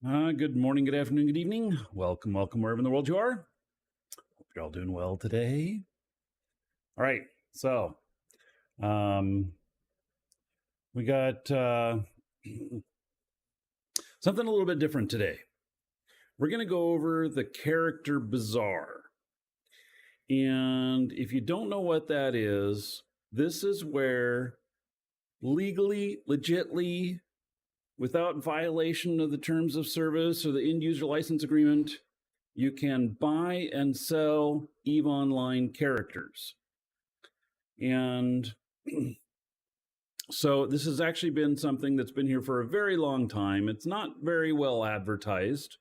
Good morning, good afternoon, good evening. Welcome wherever in the world you are. Hope you're all doing well today. All right, so we got something a little bit different today. We're going to go over the character bazaar. And if you don't know what that is, this is where legally, legitly, without violation of the terms of service or the end user license agreement, you can buy and sell EVE Online characters. And so this has actually been something that's been here for a very long time. It's not very well advertised.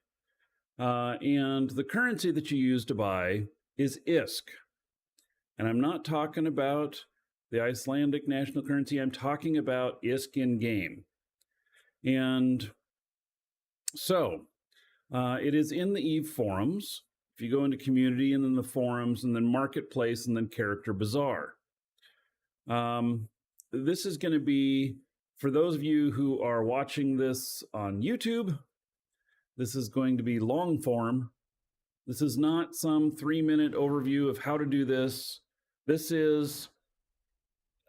And the currency that you use to buy is ISK. And I'm not talking about the Icelandic national currency. I'm talking about ISK in game. And so it is in the EVE forums. If you go into community and then the forums and then marketplace and then character bazaar. This is going to be, for those of you who are watching this on YouTube, this is going to be long form. This is not some 3-minute overview of how to do this. This is,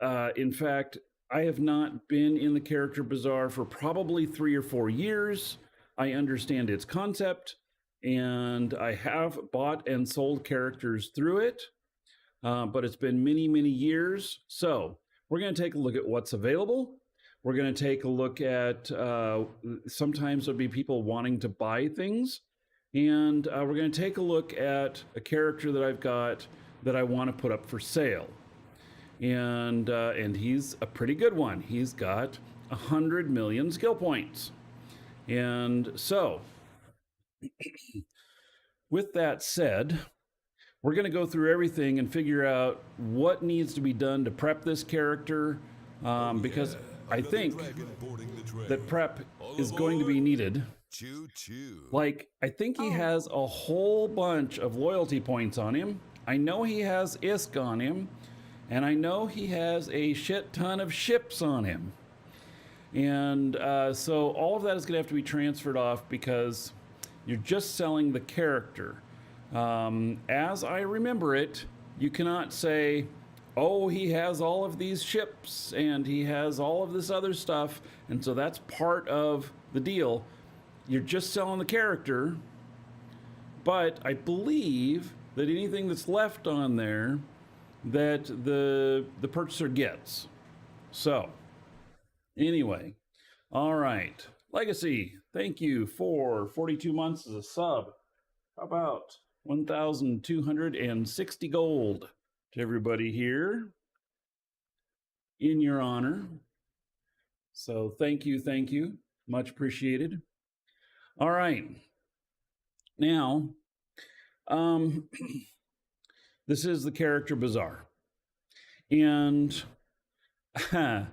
in fact, I have not been in the character bazaar for probably 3 or 4 years. I understand its concept, and I have bought and sold characters through it, but it's been many, many years. So we're going to take a look at what's available. We're going to take a look at, sometimes there'll be people wanting to buy things, and we're going to take a look at a character that I've got that I want to put up for sale. And he's a pretty good one. He's got 100 million skill points. And so, with that said, we're going to go through everything and figure out what needs to be done to prep this character, because I think that prep is going to be needed. Like, I think he has a whole bunch of loyalty points on him. I know he has ISK on him. And I know he has a shit ton of ships on him. And so all of that is going to have to be transferred off because you're just selling the character. As I remember it, you cannot say, oh, he has all of these ships and he has all of this other stuff. And so that's part of the deal. You're just selling the character. But I believe that anything that's left on there that the purchaser gets. So anyway, all right. Legacy, thank you for 42 months as a sub. How about 1,260 gold to everybody here in your honor. So thank you. Much appreciated. All right. Now, this is the character bazaar. And there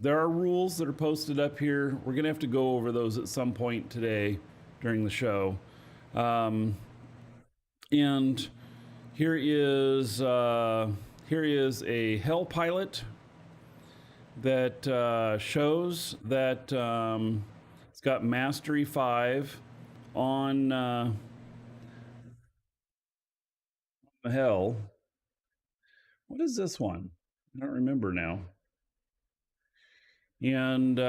are rules that are posted up here. We're going to have to go over those at some point today during the show. And here is a hell pilot that shows that it's got mastery 5 on the hell. What is this one? I don't remember now. And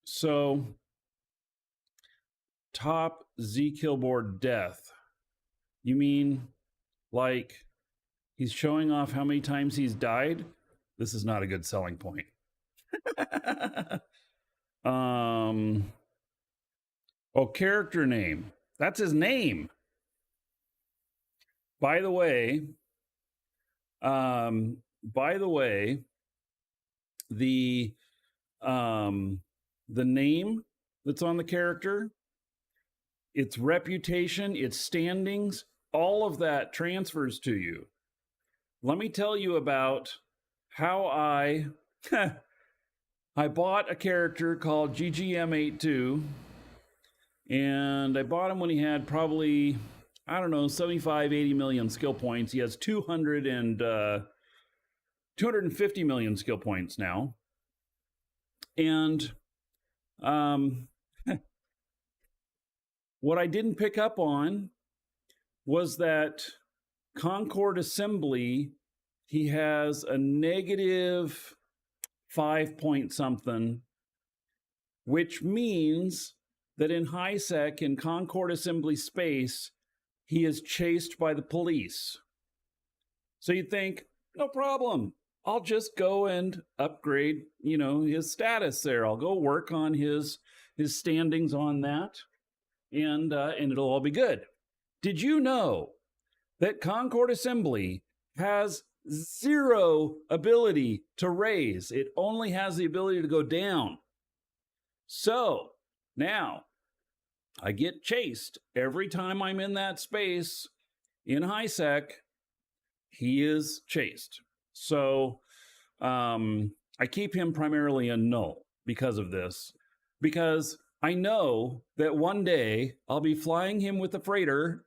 so top Z kill board death. You mean like he's showing off how many times he's died? This is not a good selling point. Oh, character name. That's his name. By the way, the name that's on the character, its reputation, its standings, all of that transfers to you. Let me tell you about how I bought a character called GGM82, and I bought him when he had probably, I don't know, 75, 80 million skill points. He has 250 million skill points now. And what I didn't pick up on was that Concord Assembly, he has a negative 5 point something, which means that in high sec, in Concord Assembly space, he is chased by the police. So you'd think, no problem. I'll just go and upgrade, his status there. I'll go work on his standings on that, and it'll all be good. Did you know that Concord Assembly has 0 ability to raise? It only has the ability to go down. So now I get chased every time I'm in that space in high sec. He is chased. So I keep him primarily a null because of this, because I know that one day I'll be flying him with a freighter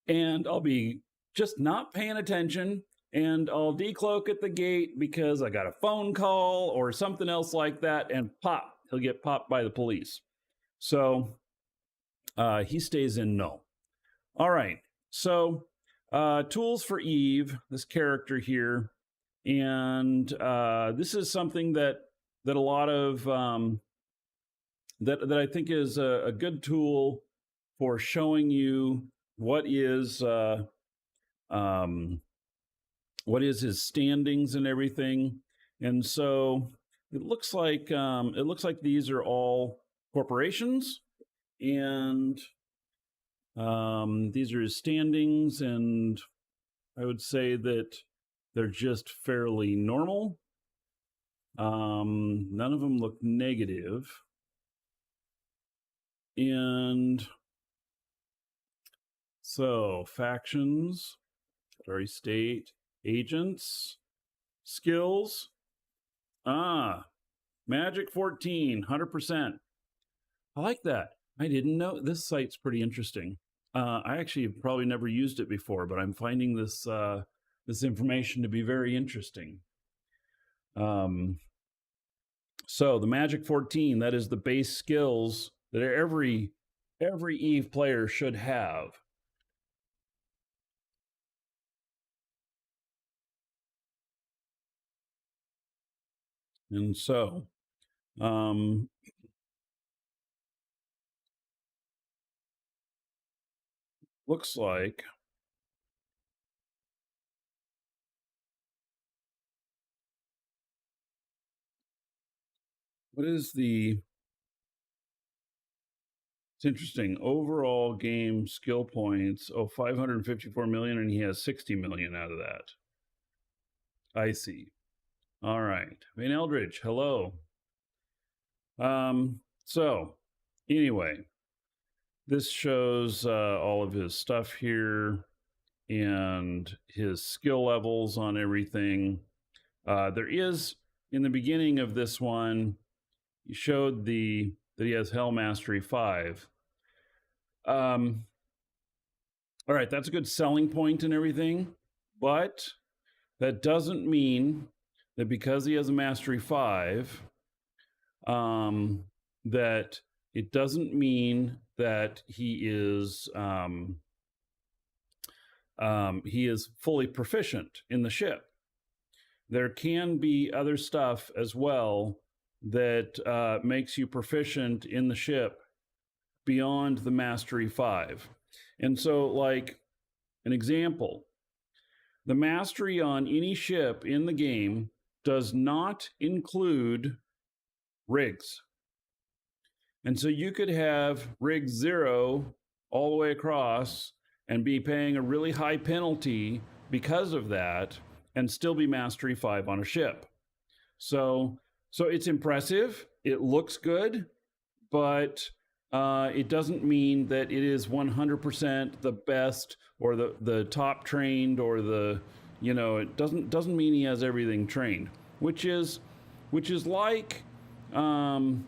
and I'll be just not paying attention, and I'll decloak at the gate because I got a phone call or something else like that, and pop, he'll get popped by the police. So he stays in null. All right. So tools for Eve, this character here. And this is something that a lot of that I think is a good tool for showing you what is his standings and everything. And so it looks like these are all corporations, and these are his standings, and I would say that they're just fairly normal. None of them look negative. And so factions, Starry State, agents, skills. Magic 14, 100%. I like that. I didn't know. This site's pretty interesting. I actually have probably never used it before, but I'm finding this this information to be very interesting. So the Magic 14, that is the base skills that every Eve player should have. And so looks like it's interesting. Overall game skill points, 554 million, and he has 60 million out of that. I see. All right. Van Eldridge, hello. So anyway, this shows all of his stuff here and his skill levels on everything. There is, in the beginning of this one, he showed that he has Hell Mastery 5. All right, that's a good selling point and everything, but that doesn't mean that because he has a Mastery 5, that it doesn't mean that he is fully proficient in the ship. There can be other stuff as well that makes you proficient in the ship beyond the Mastery 5. And so, like an example, the mastery on any ship in the game does not include rigs. And so you could have rig 0 all the way across and be paying a really high penalty because of that and still be Mastery 5 on a ship. So it's impressive. It looks good, but it doesn't mean that it is 100% the best or the top trained, or it doesn't mean he has everything trained, which is like I'm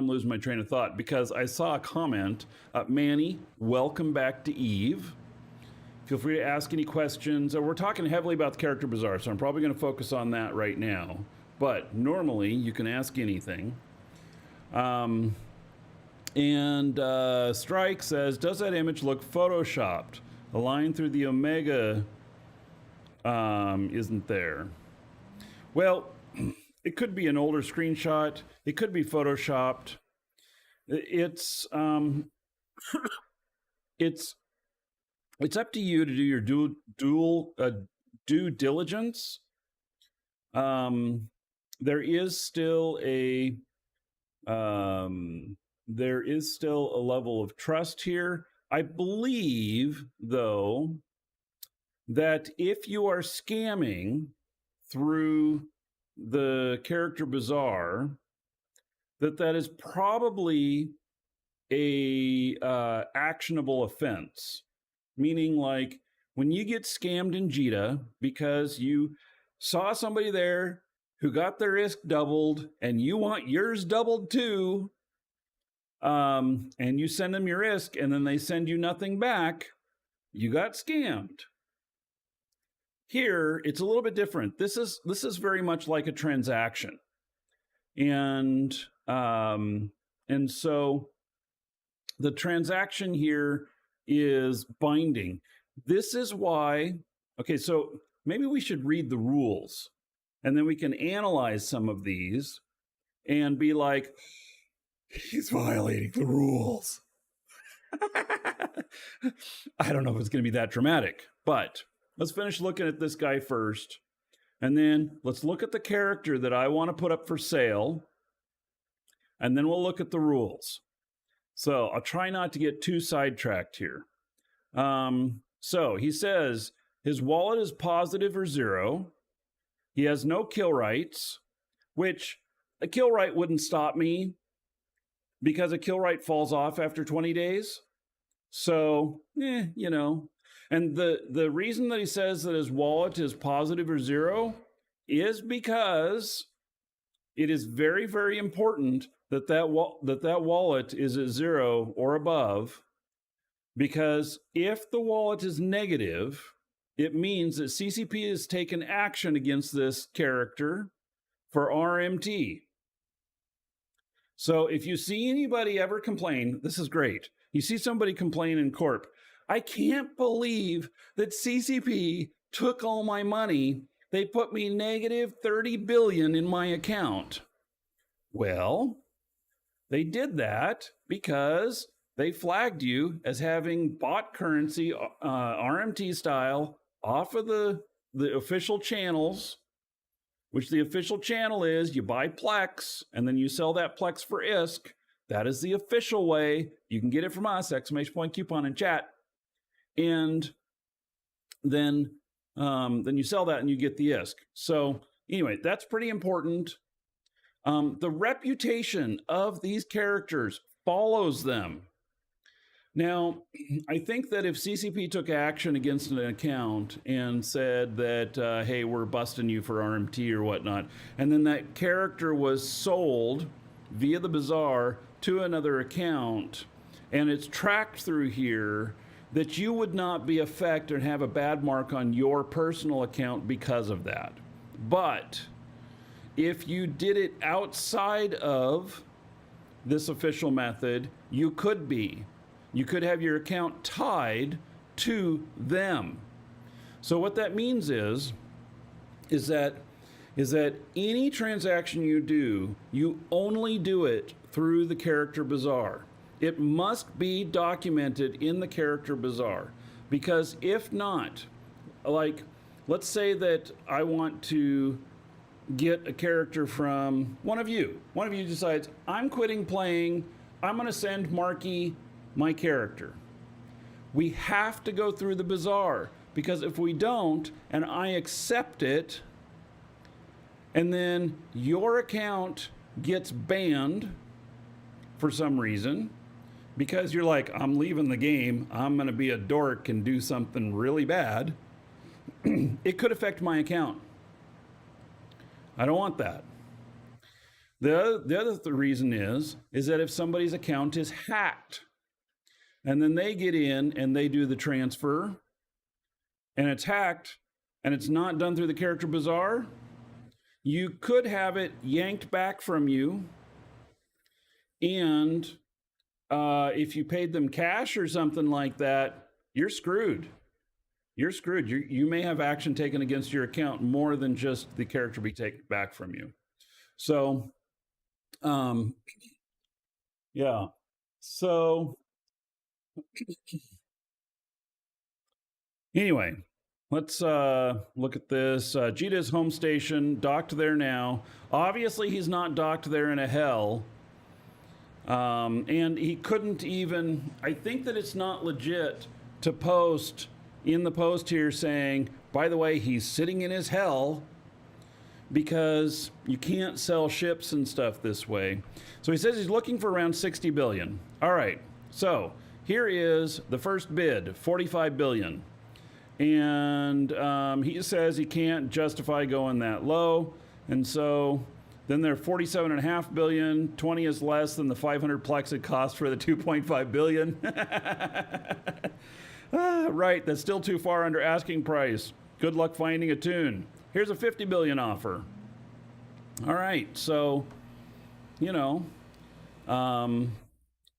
losing my train of thought because I saw a comment. Manny, welcome back to Eve. Feel free to ask any questions. We're talking heavily about the Character Bazaar, so I'm probably going to focus on that right now. But normally, you can ask anything. And Strike says, does that image look photoshopped? The line through the omega isn't there. Well, it could be an older screenshot. It could be photoshopped. It's it's up to you to do your due diligence. There is still a level of trust here. I believe, though, that if you are scamming through the Character Bazaar, that is probably a actionable offense. Meaning, like, when you get scammed in JITA because you saw somebody there who got their ISK doubled and you want yours doubled too, and you send them your ISK and then they send you nothing back, you got scammed. Here, it's a little bit different. This is very much like a transaction. And so the transaction here is binding. This is why, okay, so maybe we should read the rules and then we can analyze some of these and be like, he's violating the rules. I don't know if it's going to be that dramatic, but let's finish looking at this guy first. And then let's look at the character that I want to put up for sale. And then we'll look at the rules. So I'll try not to get too sidetracked here. So he says his wallet is positive or 0. He has no kill rights, which a kill right wouldn't stop me because a kill right falls off after 20 days. So, you know. And the reason that he says that his wallet is positive or 0 is because it is very, very important that wallet is at 0 or above, because if the wallet is negative, it means that CCP has taken action against this character for RMT. So if you see anybody ever complain, this is great. You see somebody complain in Corp, I can't believe that CCP took all my money. They put me negative 30 billion in my account. Well, they did that because they flagged you as having bought currency, RMT style, off of the official channels, which the official channel is you buy Plex and then you sell that Plex for ISK. That is the official way. You can get it from us, ! Coupon in chat. And then you sell that and you get the ISK. So anyway, that's pretty important. The reputation of these characters follows them. Now, I think that if CCP took action against an account and said that, hey, we're busting you for RMT or whatnot, and then that character was sold via the bazaar to another account, and it's tracked through here, that you would not be affected and have a bad mark on your personal account because of that. But if you did it outside of this official method, you could be. You could have your account tied to them. So what that means is that any transaction you do, you only do it through the Character Bazaar. It must be documented in the Character Bazaar, because if not, like, let's say that I want to get a character from one of you. One of you decides, I'm quitting playing, I'm going to send Markee my character. We have to go through the bazaar, because if we don't, and I accept it, and then your account gets banned for some reason, because you're like, I'm leaving the game, I'm going to be a dork and do something really bad, it could affect my account. I don't want that. The other reason is that if somebody's account is hacked, and then they get in and they do the transfer, and it's hacked and it's not done through the character bazaar, you could have it yanked back from you. And if you paid them cash or something like that, you're screwed. You're screwed. You may have action taken against your account more than just the character be taken back from you. So, yeah. So, anyway, let's look at this. Jita's home station, docked there now. Obviously, he's not docked there in a hell. And he couldn't even, I think that it's not legit to post in the post here saying, by the way, he's sitting in his hell, because you can't sell ships and stuff this way. So he says he's looking for around 60 billion. All right, so here is the first bid, 45 billion. And he says he can't justify going that low. And so then they're 47.5 billion. 20 is less than the 500 plex it cost for the 2.5 billion. Right, that's still too far under asking price. Good luck finding a tune. Here's a 50 billion offer. All right, so, you know,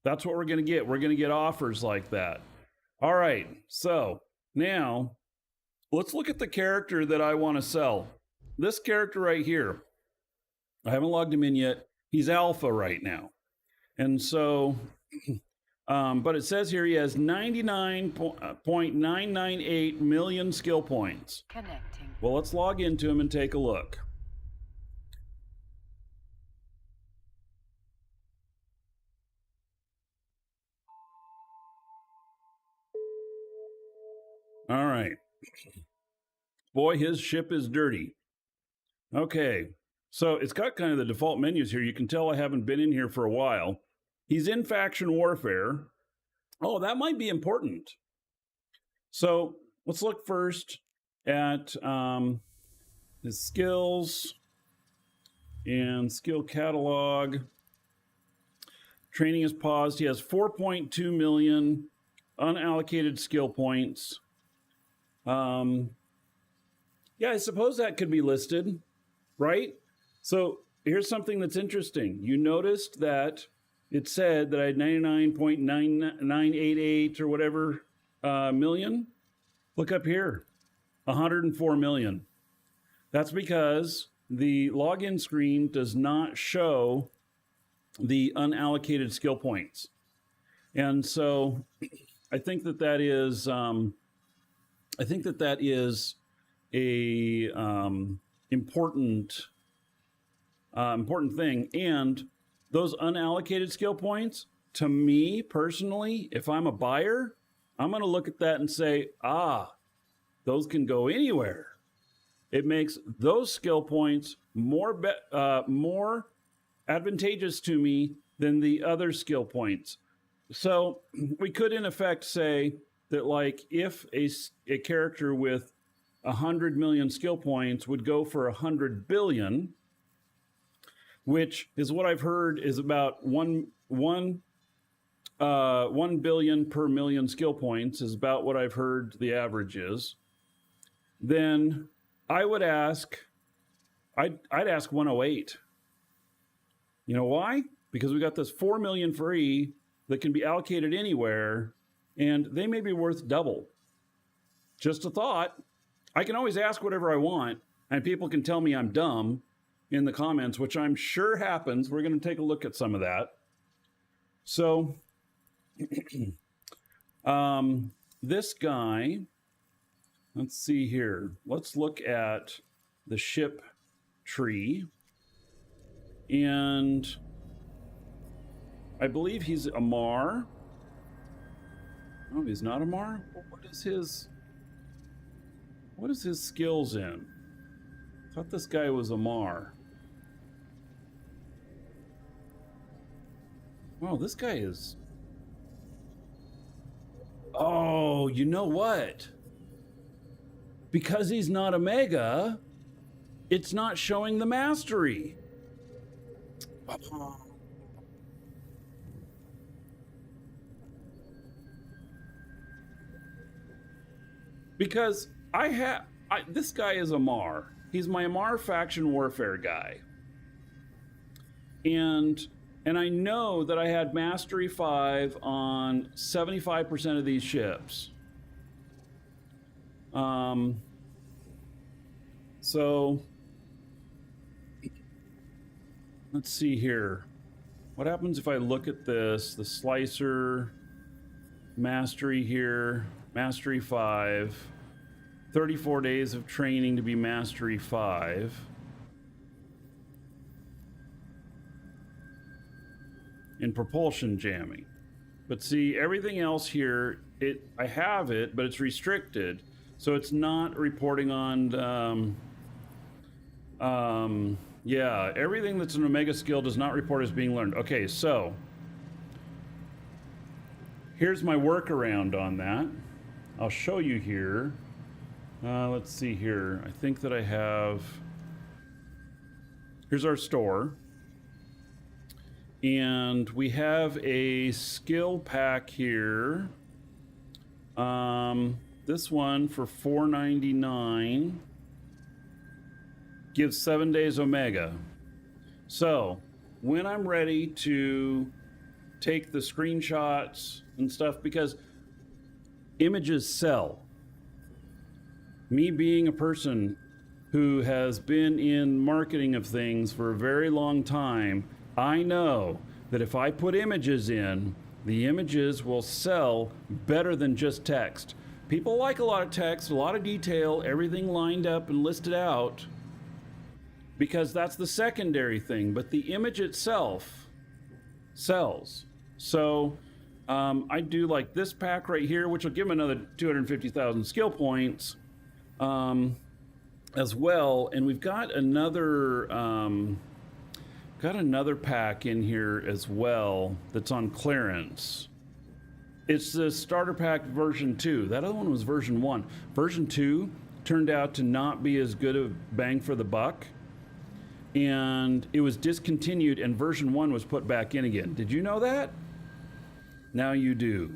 that's what we're going to get. We're going to get offers like that. All right, so now let's look at the character that I want to sell. This character right here, I haven't logged him in yet. He's alpha right now. And so, but it says here he has 99.998 million skill points. Connecting. Well, let's log into him and take a look. All right. Boy, his ship is dirty. Okay. So it's got kind of the default menus here. You can tell I haven't been in here for a while. He's in faction warfare. Oh, that might be important. So let's look first at his skills and skill catalog. Training is paused. He has 4.2 million unallocated skill points. Yeah, I suppose that could be listed, right? So here's something that's interesting. You noticed that it said that I had 99.9988 or whatever million. Look up here, 104 million. That's because the login screen does not show the unallocated skill points. And so I think that that is, a important thing. And those unallocated skill points, to me personally, if I'm a buyer, I'm going to look at that and say, those can go anywhere. It makes those skill points more advantageous to me than the other skill points. So we could in effect say that, like, if a character with 100 million skill points would go for 100 billion, which is what I've heard is about 1 billion per million skill points is about what I've heard the average is, then I would ask, I'd ask 108. You know why? Because we got this 4 million free that can be allocated anywhere, and they may be worth double. Just a thought. I can always ask whatever I want, and people can tell me I'm dumb in the comments, which I'm sure happens. We're going to take a look at some of that. So, this guy, let's see here. Let's look at the ship tree. And I believe he's a Mar. Oh, he's not a Mar? What is his skills in? I thought this guy was a Mar. Wow, this guy is... Oh, you know what? Because he's not a Mega, it's not showing the mastery. Because This guy is Amar. He's my Amar faction warfare guy. And I know that I had Mastery 5 on 75% of these ships. So let's see here. What happens if I look at this? The slicer, Mastery here, Mastery 5, 34 days of training to be Mastery 5. In propulsion jamming. But see, everything else here, I have it, but it's restricted. So it's not reporting on, yeah, everything that's an Omega skill does not report as being learned. Okay, so here's my workaround on that. I'll show you here. Let's see here. I think that I have, here's our store. And we have a skill pack here. This one for $4.99 gives 7 days Omega. So when I'm ready to take the screenshots and stuff, because images sell. Me being a person who has been in marketing of things for a very long time, I know that if I put images in, the images will sell better than just text. People like a lot of text, a lot of detail, everything lined up and listed out, because that's the secondary thing, but the image itself sells. So I do like this pack right here, which will give them another 250,000 skill points as well. And we've got another pack in here as well that's on clearance. It's the starter pack version 2. That other one was version 1. Version 2 turned out to not be as good a bang for the buck, and it was discontinued, and version 1 was put back in again. Did you know that? Now you do.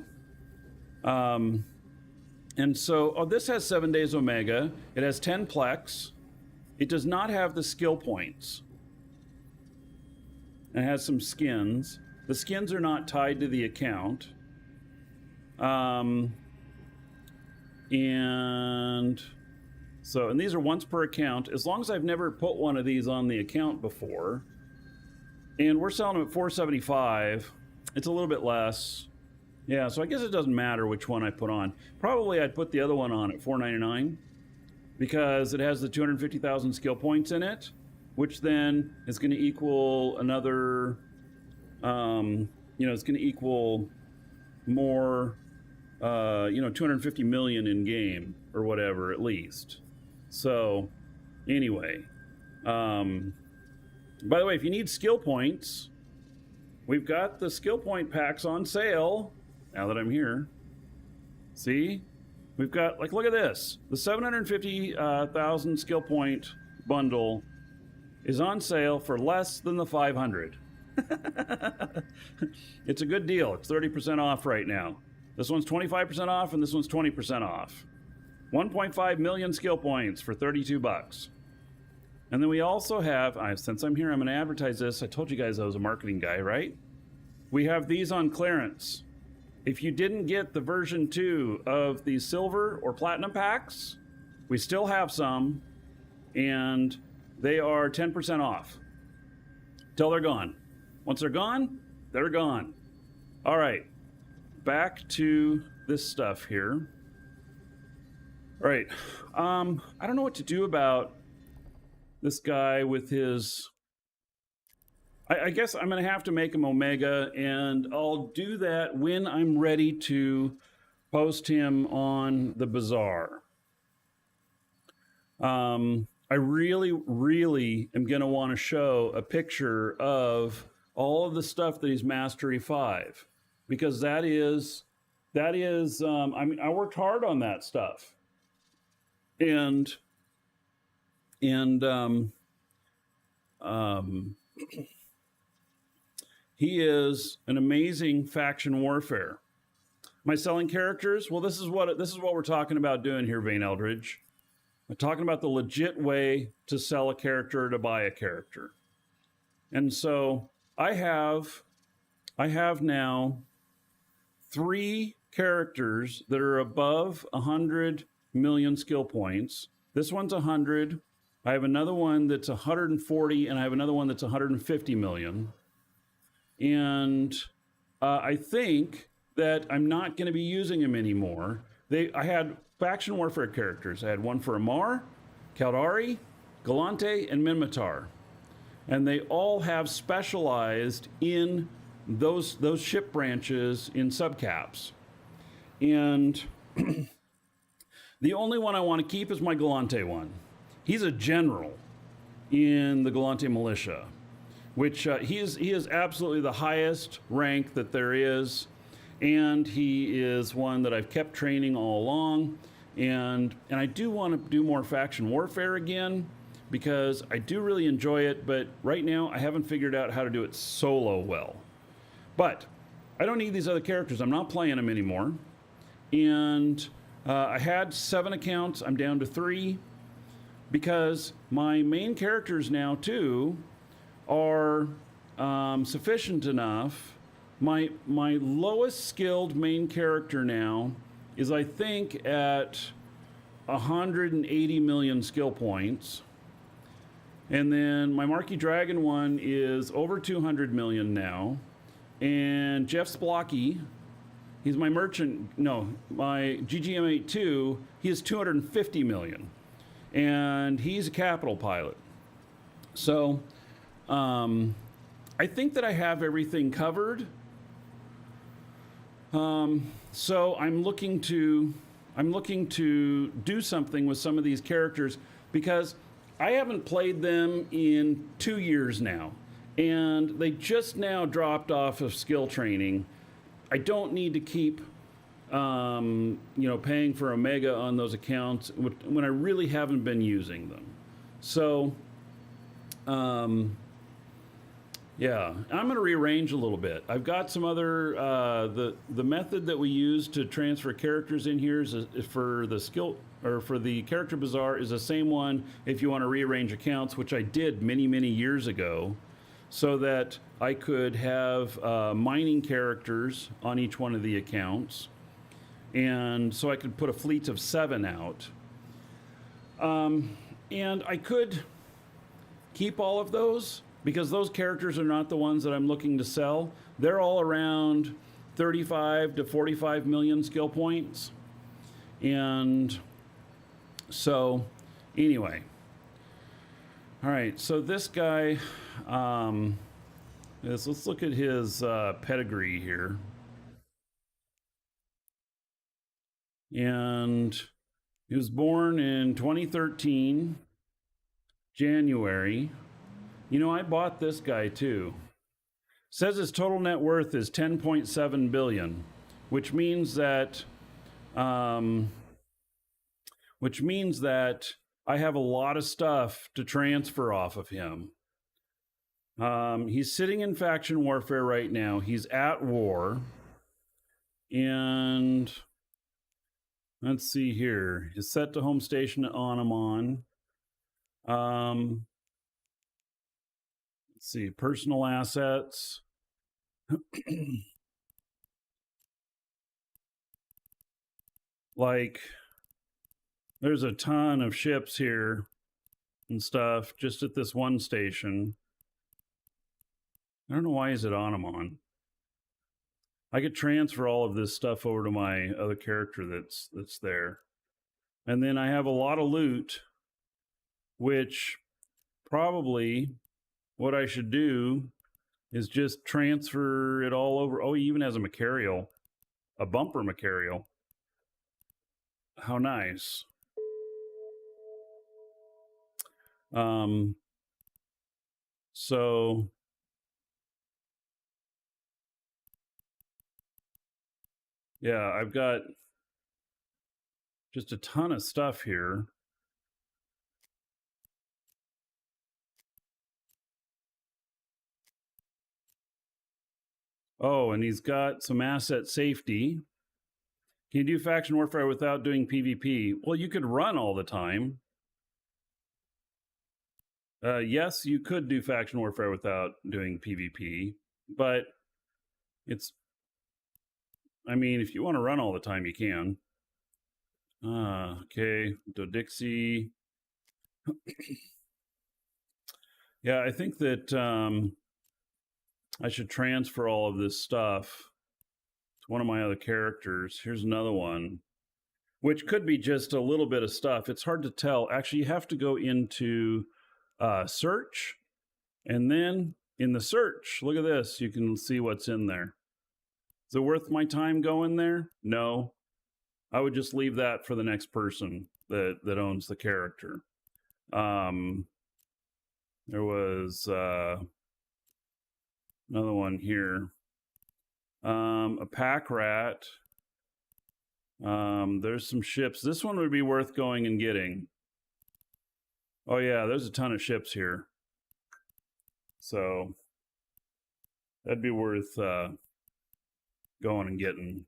And so, this has 7 days Omega. It has 10 Plex. It does not have the skill points. It has some skins. The skins are not tied to the account. And these are once per account, as long as I've never put one of these on the account before. And we're selling them at $475. It's a little bit less. Yeah, so I guess it doesn't matter which one I put on. Probably I'd put the other one on at $499 because it has the 250,000 skill points in it, which then is going to equal another, it's going to equal more, 250 million in game or whatever, at least. So anyway, by the way, if you need skill points, we've got the skill point packs on sale now that I'm here. See, we've got, like, look at this. The 750,000 skill point bundle is on sale for less than the 500. It's a good deal. It's 30% off right now. This one's 25% off and this one's 20% off. 1.5 million skill points for $32. And then we also have, since I'm here, I'm going to advertise this. I told you guys I was a marketing guy, right? We have these on clearance. If you didn't get the version 2 of the silver or platinum packs, we still have some, and they are 10% off till they're gone. Once they're gone, they're gone. All right, back to this stuff here. All right, I don't know what to do about this guy with his... I guess I'm going to have to make him Omega, and I'll do that when I'm ready to post him on the Bazaar. I really, really am going to want to show a picture of all of the stuff that he's Mastery 5, because that is, I mean, I worked hard on that stuff. And he is an amazing faction warfare. My selling characters? Well, this is what we're talking about doing here, Vane Eldridge. I'm talking about the legit way to sell a character or to buy a character. And so I have now 3 characters that are above 100 million skill points. This one's 100. I have another one that's 140, and I have another one that's 150 million. And I think that I'm not going to be using them anymore. I had faction warfare characters. I had one for Amar, Caldari, Galante, and Minmatar. And they all have specialized in those ship branches in subcaps. And the only one I want to keep is my Galante one. He's a general in the Galante militia, which he is absolutely the highest rank that there is. And he is one that I've kept training all along. And I do want to do more faction warfare again, because I do really enjoy it, but right now I haven't figured out how to do it solo well. But I don't need these other characters. I'm not playing them anymore. And I had 7 accounts. I'm down to 3 because my main characters now too are sufficient enough. My lowest skilled main character now is, I think, at 180 million skill points. And then my Markee Dragon one is over 200 million now. And Jeff's Blocky, he's my merchant, no, my GGM82, he is 250 million. And he's a capital pilot. So I think that I have everything covered. So I'm looking to do something with some of these characters, because I haven't played them in 2 years now, and they just now dropped off of skill training. I don't need to keep, paying for Omega on those accounts when I really haven't been using them. So, yeah, I'm going to rearrange a little bit. I've got some other, the method that we use to transfer characters in here is for the skill, or for the character bazaar, is the same one if you want to rearrange accounts, which I did many, many years ago, so that I could have mining characters on each one of the accounts. And so I could put a fleet of 7 out. And I could keep all of those, because those characters are not the ones that I'm looking to sell. They're all around 35 to 45 million skill points. And so, anyway. All right, so this guy, let's look at his pedigree here. And he was born in 2013, January. You know, I bought this guy too. Says his total net worth is 10.7 billion, which means that I have a lot of stuff to transfer off of him. He's sitting in faction warfare right now. He's at war. And let's see here. He's set to home station on Amman. Let's see, personal assets. Like, there's a ton of ships here and stuff just at this one station. I don't know why he's at Onamon. I could transfer all of this stuff over to my other character that's there. And then I have a lot of loot, which probably what I should do is just transfer it all over. Oh, he even has a Macarial, a bumper Macarial. How nice. So yeah, I've got just a ton of stuff here. Oh, and he's got some asset safety. Can you do faction warfare without doing PvP? Well, you could run all the time. Yes, you could do faction warfare without doing PvP, but it's, I mean, if you want to run all the time, you can. Okay, Dodixie. Yeah, I think that I should transfer all of this stuff to one of my other characters. Here's another one, which could be just a little bit of stuff. It's hard to tell. Actually, you have to go into search, and then in the search, look at this. You can see what's in there. Is it worth my time going there? No. I would just leave that for the next person that owns the character. There was another one here. A pack rat. There's some ships. This one would be worth going and getting. Oh yeah, there's a ton of ships here. So that'd be worth going and getting.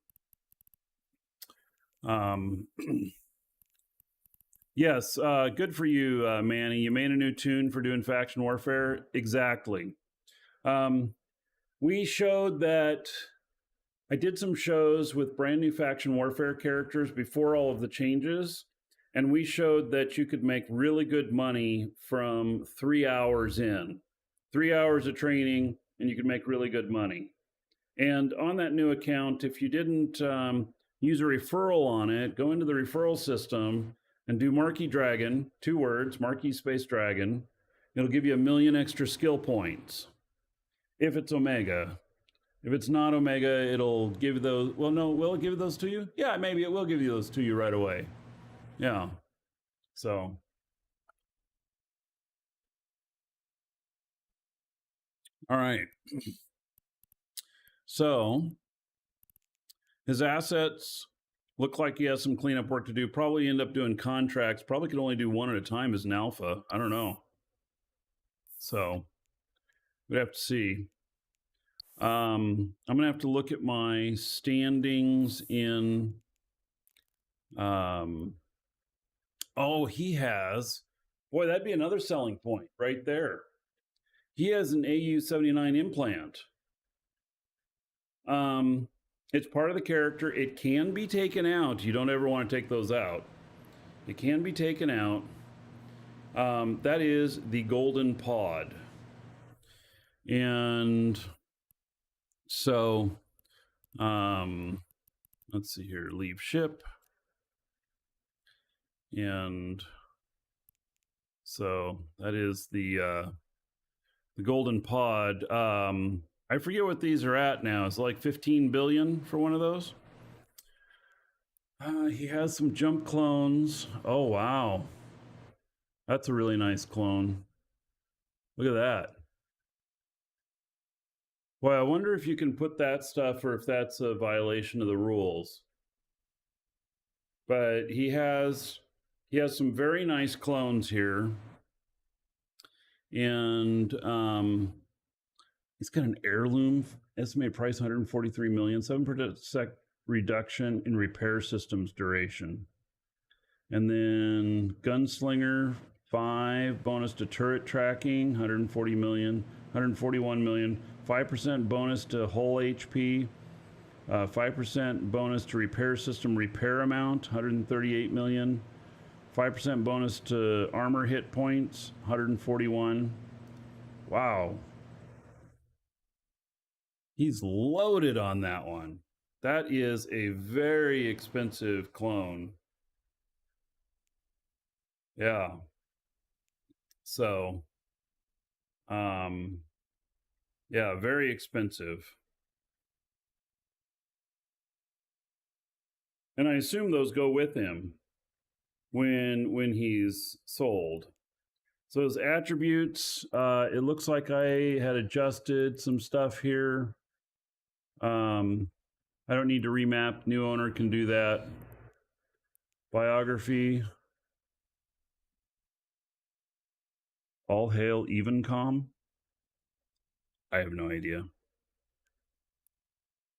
Yes, good for you, Manny. You made a new tune for doing faction warfare. Exactly. We showed that I did some shows with brand new faction warfare characters before all of the changes, and we showed that you could make really good money from 3 hours in. 3 hours of training, and you could make really good money. And on that new account, if you didn't use a referral on it, go into the referral system and do Markee Dragon, 2 words, Markee space Dragon. It'll give you 1 million extra skill points if it's Omega. If it's not Omega, it'll give those. Well, no, will it give those to you? Yeah, maybe it will give you those to you right away. Yeah. So. All right. So his assets look like he has some cleanup work to do. Probably end up doing contracts. Probably could only do one at a time as an alpha. I don't know. So we'd have to see. I'm gonna have to look at my standings in. Oh, he has. Boy, that'd be another selling point right there. He has an AU-79 implant. It's part of the character. It can be taken out. You don't ever want to take those out. It can be taken out. That is the golden pod. And so, let's see here. Leave ship. And so that is the golden pod. I forget what these are at now. It's like 15 billion for one of those. He has some jump clones. Oh, wow. That's a really nice clone. Look at that. Well, I wonder if you can put that stuff or if that's a violation of the rules. But he has some very nice clones here. And he's got an heirloom, estimated price 143 million, 7% reduction in repair systems duration. And then Gunslinger, 5, bonus to turret tracking, 140 million, 141 million, 5% bonus to hull HP, 5% bonus to repair system repair amount, 138 million, 5% bonus to armor hit points, 141. Wow. He's loaded on that one. That is a very expensive clone. Yeah. So, yeah, very expensive. And I assume those go with him when he's sold. So his attributes, it looks like I had adjusted some stuff here. I don't need to remap. New owner can do that. Biography. All hail Evencom. I have no idea.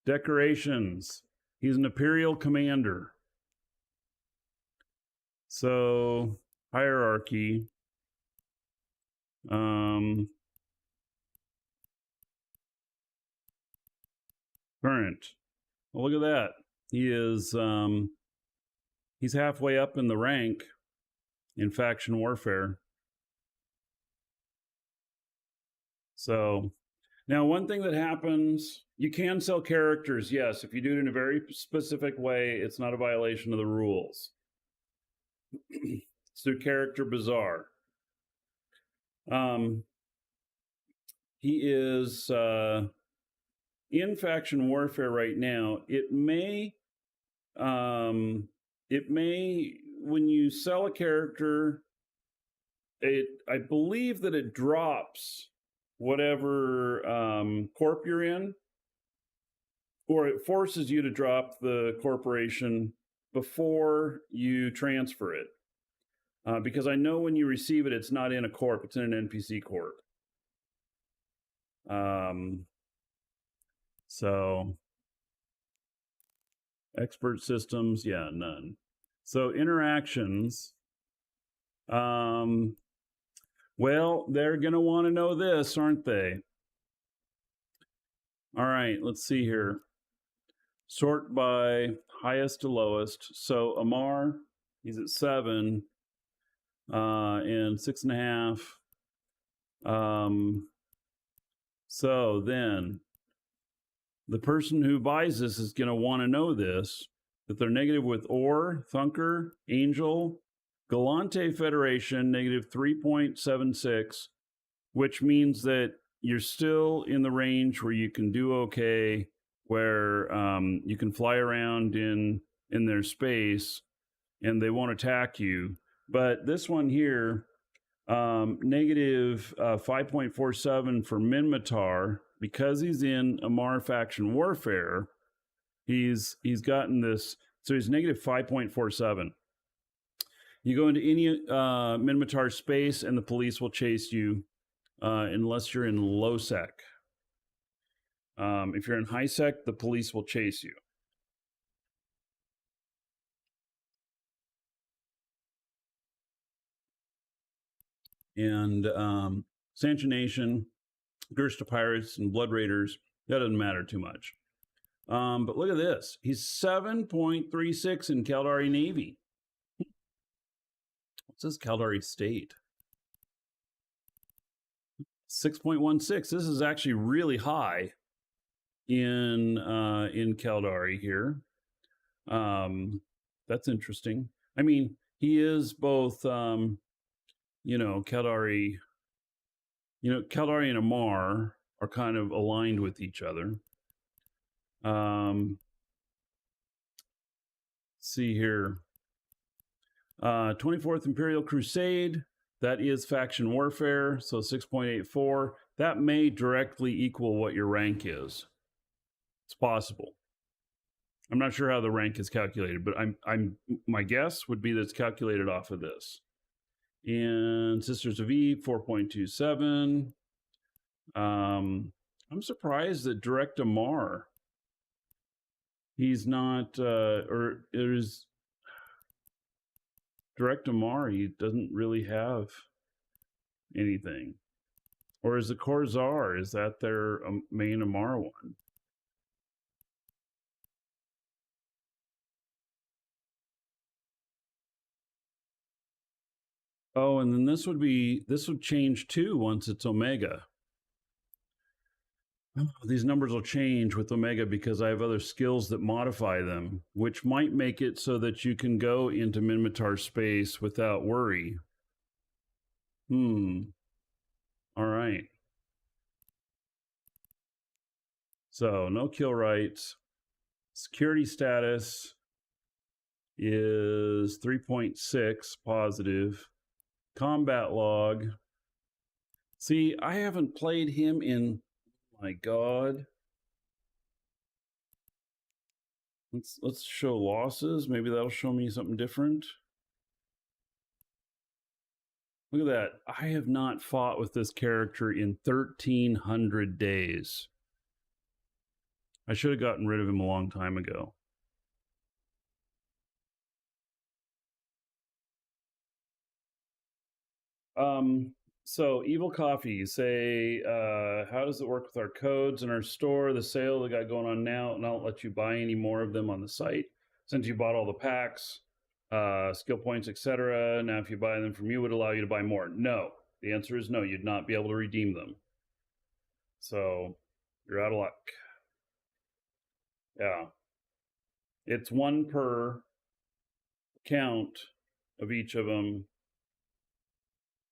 Decorations. He's an Imperial commander. So, hierarchy. Current. Well, look at that. He is he's halfway up in the rank in faction warfare. So now one thing that happens, you can sell characters, yes. If you do it in a very specific way, it's not a violation of the rules. It's through Character Bazaar. He is in faction warfare right now. It may when you sell a character, I believe that it drops whatever corp you're in, or it forces you to drop the corporation before you transfer it. Because I know when you receive it, it's not in a corp, it's in an NPC corp. So expert systems, yeah, none. So interactions, well, they're going to want to know this, aren't they? All right, let's see here. Sort by highest to lowest. So Amar, he's at 7 and 6.5. So then the person who buys this is going to want to know this, that they're negative with Or, Thunker, Angel, Galante Federation, negative 3.76, which means that you're still in the range where you can do okay, where you can fly around in their space and they won't attack you. But this one here, negative 5.47 for Minmatar, because he's in Amar faction warfare, he's gotten this. So he's negative 5.47. You go into any Minmatar space and the police will chase you unless you're in low sec. If you're in high sec, the police will chase you. And Sanctionation, Curse to Pirates, and Blood Raiders, that doesn't matter too much. But look at this. He's 7.36 in Caldari Navy. What's this Caldari State? 6.16. This is actually really high in Caldari here. That's interesting. I mean, he is both, Caldari, Caldari and Amar are kind of aligned with each other. Let's see here. 24th Imperial Crusade, that is faction warfare, so 6.84. That may directly equal what your rank is. It's possible. I'm not sure how the rank is calculated, but my guess would be that it's calculated off of this. And Sisters of Eve, 4.27. I'm surprised that Direct Amar, he's not, or there's Direct Amar, he doesn't really have anything. Or is the Corzar, is that their main Amar one? Oh, and then this would change too once it's Omega. These numbers will change with Omega because I have other skills that modify them, which might make it so that you can go into Minmatar space without worry. All right. So no kill rights. Security status is 3.6 positive. Combat log. See, I haven't played him in, my God. Let's show losses. Maybe that'll show me something different. Look at that. I have not fought with this character in 1,300 days. I should have gotten rid of him a long time ago. So, Evil Coffee, you say, how does it work with our codes in our store? The sale they got going on now, and I'll let you buy any more of them on the site since you bought all the packs, skill points, etc. Now, if you buy them from you, it would allow you to buy more. No, the answer is no. You'd not be able to redeem them. So, you're out of luck. Yeah, it's one per count of each of them.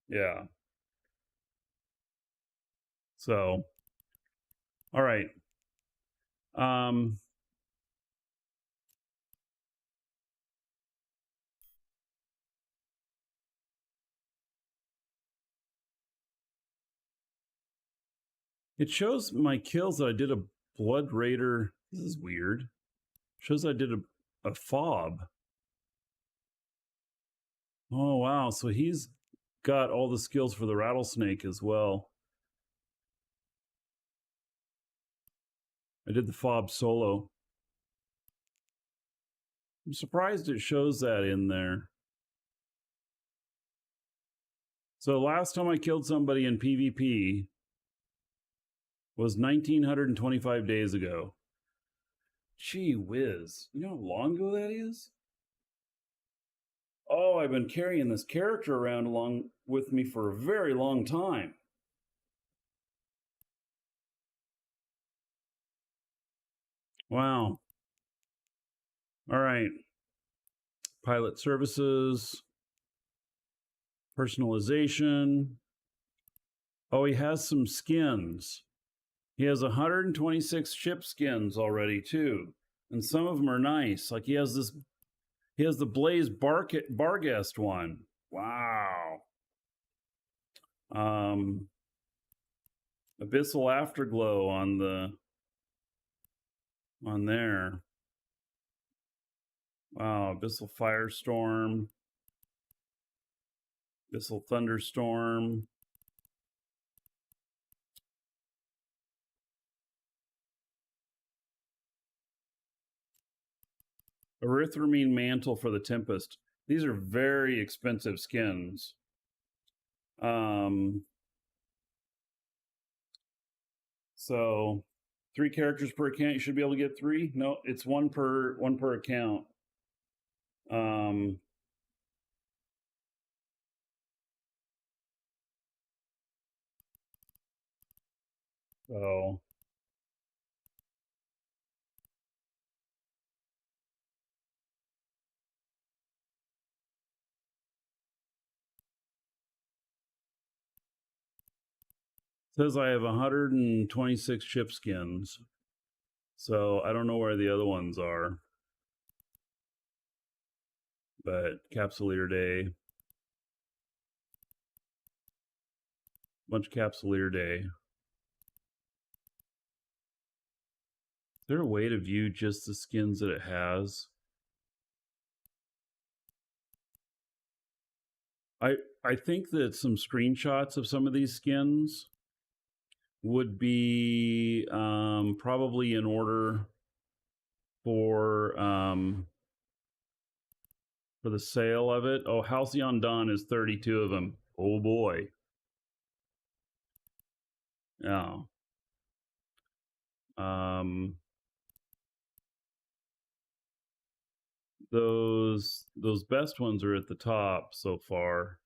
Yeah. So, all right. It shows my kills that I did a Blood Raider. This is weird. Shows I did a fob. Oh, wow. So he's got all the skills for the rattlesnake as well. I did the fob solo. I'm surprised it shows that in there. So last time I killed somebody in PvP was 1925 days ago. Gee whiz. You know how long ago that is? Oh, I've been carrying this character around along with me for a very long time. Wow. All right. Pilot services, personalization. Oh, he has some skins. He has 126 ship skins already too, and some of them are nice. Like he has the Blaze Barguest one. Wow. Abyssal Afterglow on there. Wow, Abyssal Firestorm, Abyssal Thunderstorm. Erythramine Mantle for the Tempest. These are very expensive skins. So 3 characters per account. You should be able to get 3. No, it's one per account. So says I have 126 ship skins. So I don't know where the other ones are. But Capsuleer Day. Bunch of Capsuleer Day. Is there a way to view just the skins that it has? I think that some screenshots of some of these skins would be probably in order for the sale of it. Oh, Halcyon Dawn is 32 of them. Oh boy. Yeah. Those best ones are at the top so far.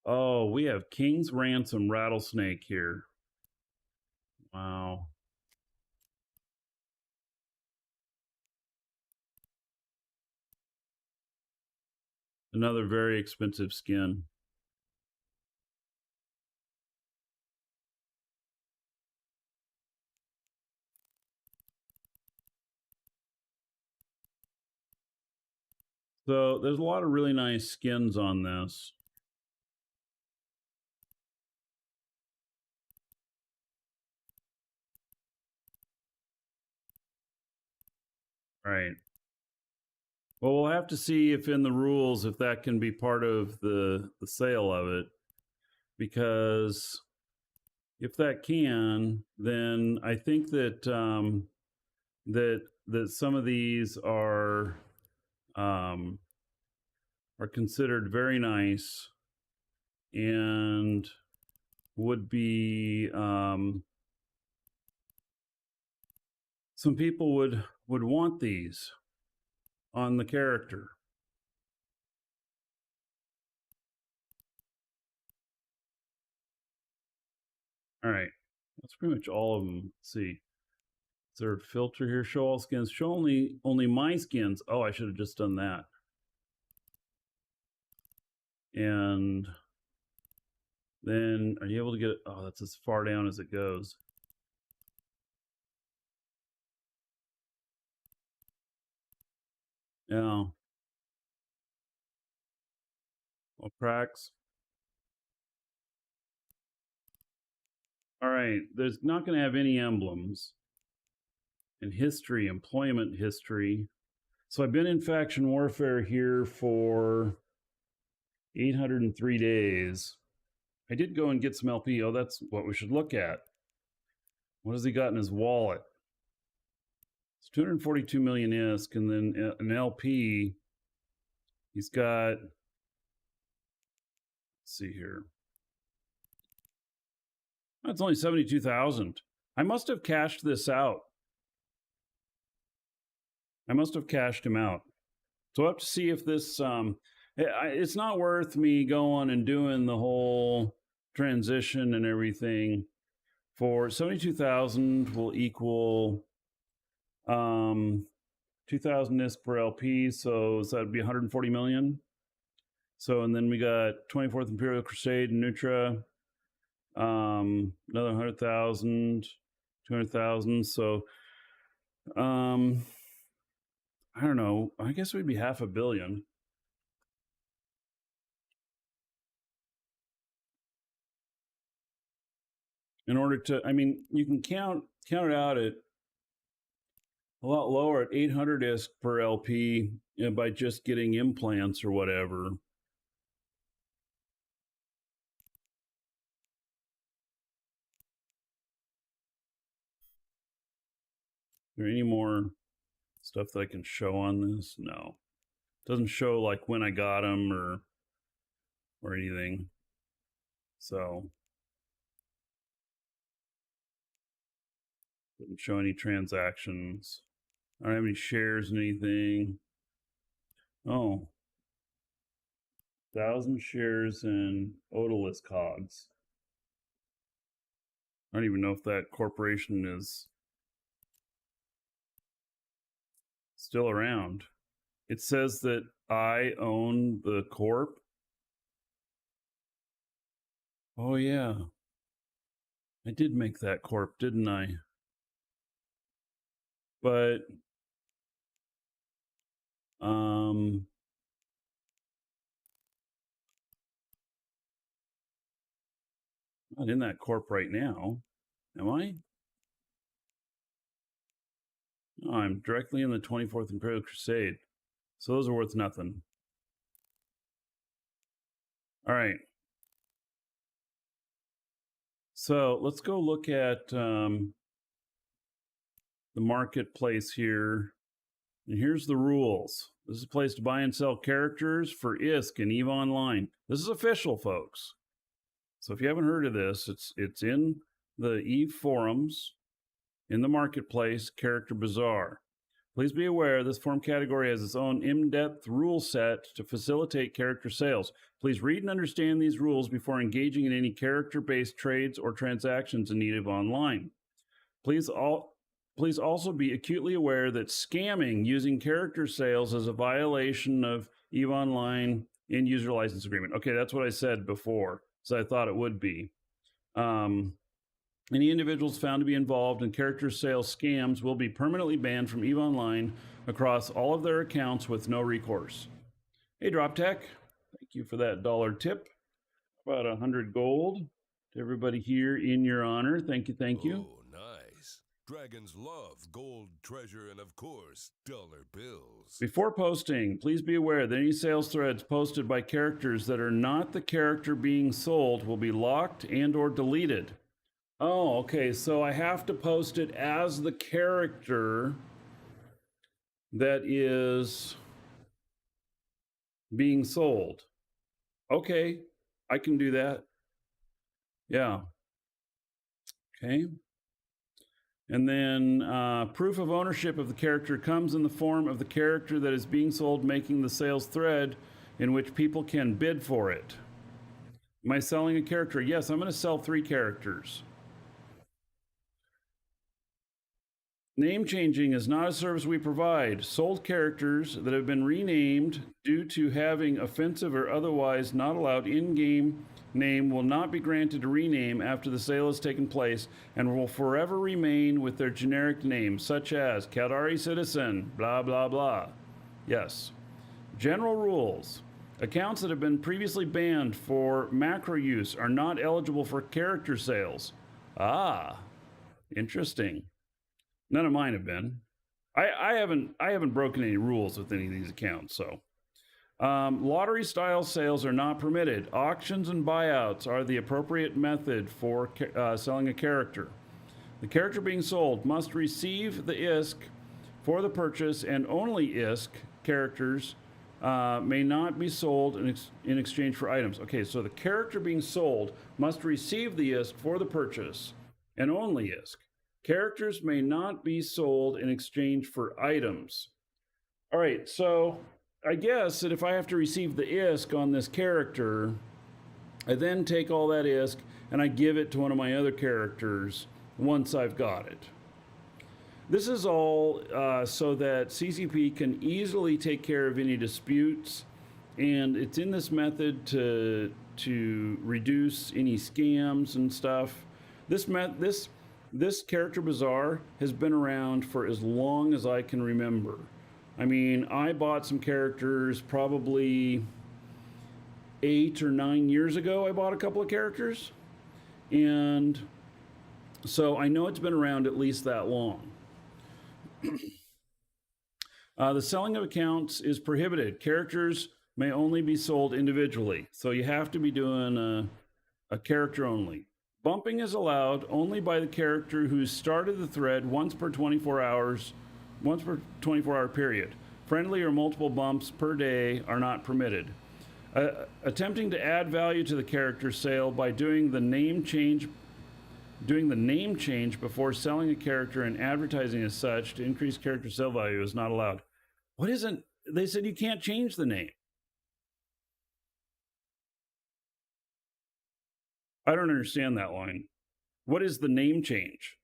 Oh, we have King's Ransom Rattlesnake here. Wow. Another very expensive skin. So there's a lot of really nice skins on this. Right. Well, we'll have to see if in the rules if that can be part of the sale of it, because if that can, then I think that that some of these are considered very nice and would be some people would want these on the character. All right, that's pretty much all of them. Let's see, is there a filter here? Show all skins. Show only my skins. Oh, I should have just done that. And then are you able to get it? Oh, that's as far down as it goes. Yeah. Well, cracks. All right, there's not going to have any emblems. And history, employment history. So I've been in faction warfare here for 803 days. I did go and get some LP. Oh, that's what we should look at. What has he got in his wallet? It's 242 million ISK, and then an LP. He's got, let's see here. That's only 72,000. I must have cashed this out. I must have cashed him out. So I have to see if this, it's not worth me going and doing the whole transition and everything. For 72,000 will equal 2,000 ISK per LP, so that'd be 140 million. So, and then we got 24th Imperial Crusade and Nutra, another 100,000, 200,000. So, I don't know. I guess we'd be 500 million. In order to, I mean, you can count it out at a lot lower at 800 ISK per LP, by just getting implants or whatever. Is there any more stuff that I can show on this? No. It doesn't show like when I got them or anything. So doesn't show any transactions. I don't have any shares in anything. Oh, 1,000 shares in Odalus Cogs. I don't even know if that corporation is still around. It says that I own the corp. Oh yeah, I did make that corp, didn't I? But not in that corp right now, am I? No, I'm directly in the 24th Imperial Crusade. So those are worth nothing. All right. So let's go look at the marketplace here. And here's the rules. This is a place to buy and sell characters for ISK and EVE Online. This is official, folks. So if you haven't heard of this, it's in the EVE forums, in the marketplace, Character Bazaar. Please be aware this forum category has its own in-depth rule set to facilitate character sales. Please read and understand these rules before engaging in any character-based trades or transactions in EVE Online. Please also be acutely aware that scamming using character sales is a violation of EVE Online end-user license agreement. Okay, that's what I said before, so I thought it would be. Any individuals found to be involved in character sales scams will be permanently banned from EVE Online across all of their accounts with no recourse. Hey, DropTech, thank you for that $1 tip. About 100 gold to everybody here in your honor. Thank you, thank you. Oh, nice. Dragons love gold, treasure, and of course, dollar bills. Before posting, please be aware that any sales threads posted by characters that are not the character being sold will be locked and or deleted. Oh, okay, so I have to post it as the character that is being sold. Okay, I can do that. Yeah. Okay. And then proof of ownership of the character comes in the form of the character that is being sold, making the sales thread in which people can bid for it. Am I selling a character? Yes, I'm going to sell 3 characters. Name changing is not a service we provide. Sold characters that have been renamed due to having offensive or otherwise not allowed in-game name will not be granted a rename after the sale has taken place and will forever remain with their generic name, such as Caldari Citizen, blah, blah, blah. Yes. General rules. Accounts that have been previously banned for macro use are not eligible for character sales. Ah, interesting. None of mine have been. I haven't broken any rules with any of these accounts. So, lottery style sales are not permitted. Auctions and buyouts are the appropriate method for selling a character. The character being sold must receive the ISK for the purchase, and only ISK characters may not be sold in exchange for items. Okay, so the character being sold must receive the ISK for the purchase, and only ISK. Characters may not be sold in exchange for items. All right, so I guess that if I have to receive the ISK on this character, I then take all that ISK and I give it to one of my other characters once I've got it. This is all so that CCP can easily take care of any disputes, and it's in this method to reduce any scams and stuff. This character bazaar has been around for as long as I can remember. I mean, I bought some characters probably 8 or 9 years ago. I bought a couple of characters, and so I know it's been around at least that long. The selling of accounts is prohibited. Characters may only be sold individually, so you have to be doing a character only. Bumping is allowed only by the character who started the thread once per 24 hour period. Friendly or multiple bumps per day are not permitted. Attempting to add value to the character sale by doing the name change before selling a character and advertising as such to increase character sale value is not allowed. What isn't? They said you can't change the name. I don't understand that line. What is the name change?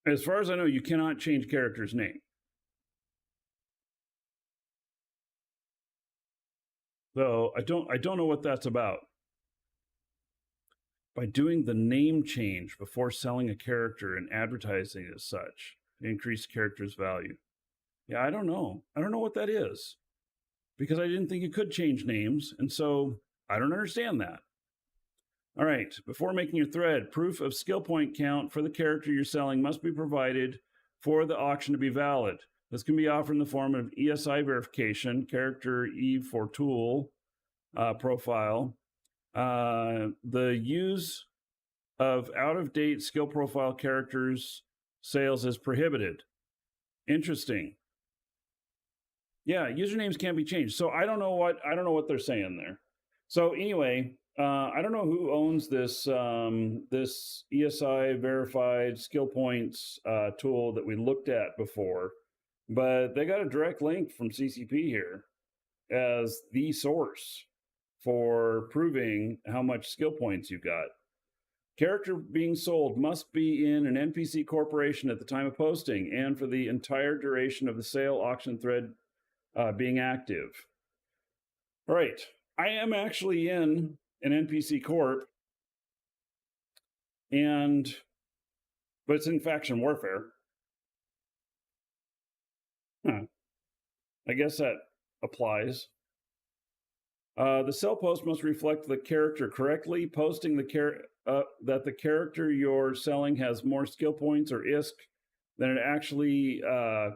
As far as I know, you cannot change character's name. So I don't know what that's about. By doing the name change before selling a character and advertising as such, increase character's value. Yeah, I don't know. I don't know what that is, because I didn't think you could change names, and so I don't understand that. All right, before making your thread, proof of skill point count for the character you're selling must be provided for the auction to be valid. This can be offered in the form of ESI verification, character E for tool profile. The use of out-of-date skill profile characters sales is prohibited. Interesting. Yeah, usernames can't be changed. So I don't know what they're saying there. So anyway, I don't know who owns this this ESI verified skill points tool that we looked at before, but they got a direct link from CCP here as the source for proving how much skill points you got. Character being sold must be in an NPC corporation at the time of posting and for the entire duration of the sale auction thread being active. All right, I am actually in an NPC corp, but it's in faction warfare. I guess that applies. The sell post must reflect the character correctly. Posting that the character you're selling has more skill points or ISK than it actually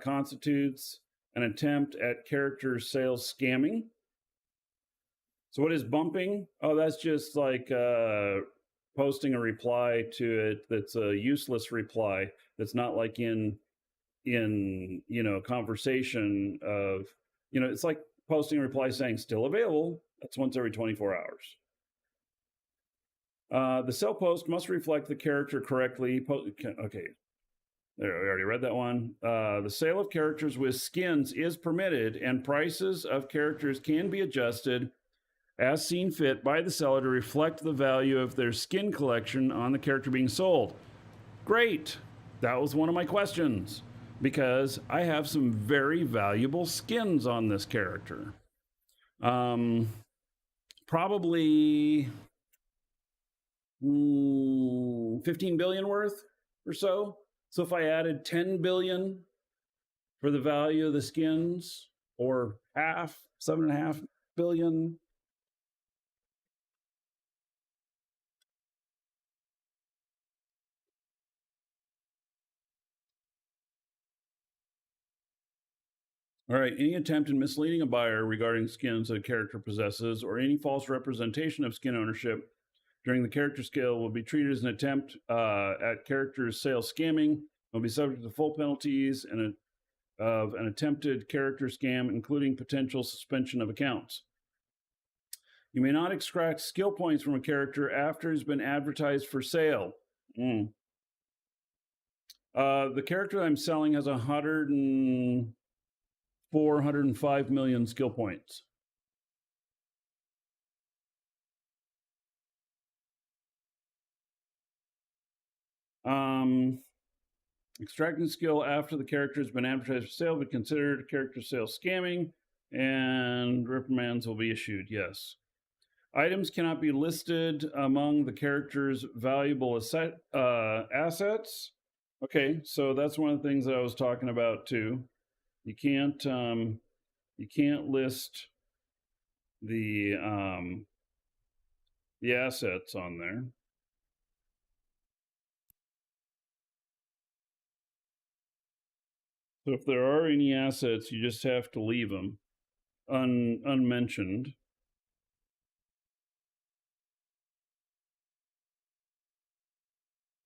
constitutes an attempt at character sales scamming. So what is bumping? Oh, that's just like posting a reply to it that's a useless reply, that's not like in conversation of, it's like posting a reply saying still available. That's once every 24 hours. The sell post must reflect the character correctly. Okay, there, we already read that one. The sale of characters with skins is permitted, and prices of characters can be adjusted as seen fit by the seller to reflect the value of their skin collection on the character being sold. Great. That was one of my questions, because I have some very valuable skins on this character. Probably 15 billion worth or so. So if I added 10 billion for the value of the skins, or half, 7.5 billion. All right, any attempt in misleading a buyer regarding skins that a character possesses, or any false representation of skin ownership during the character scale will be treated as an attempt at character sale scamming, will be subject to full penalties of an attempted character scam, including potential suspension of accounts. You may not extract skill points from a character after it's been advertised for sale. The character I'm selling has 105 million skill points. Extracting skill after the character has been advertised for sale will be considered character sale scamming, and reprimands will be issued. Yes. Items cannot be listed among the character's valuable assets. Okay, so that's one of the things that I was talking about too. You can't list the assets on there. So if there are any assets, you just have to leave them unmentioned.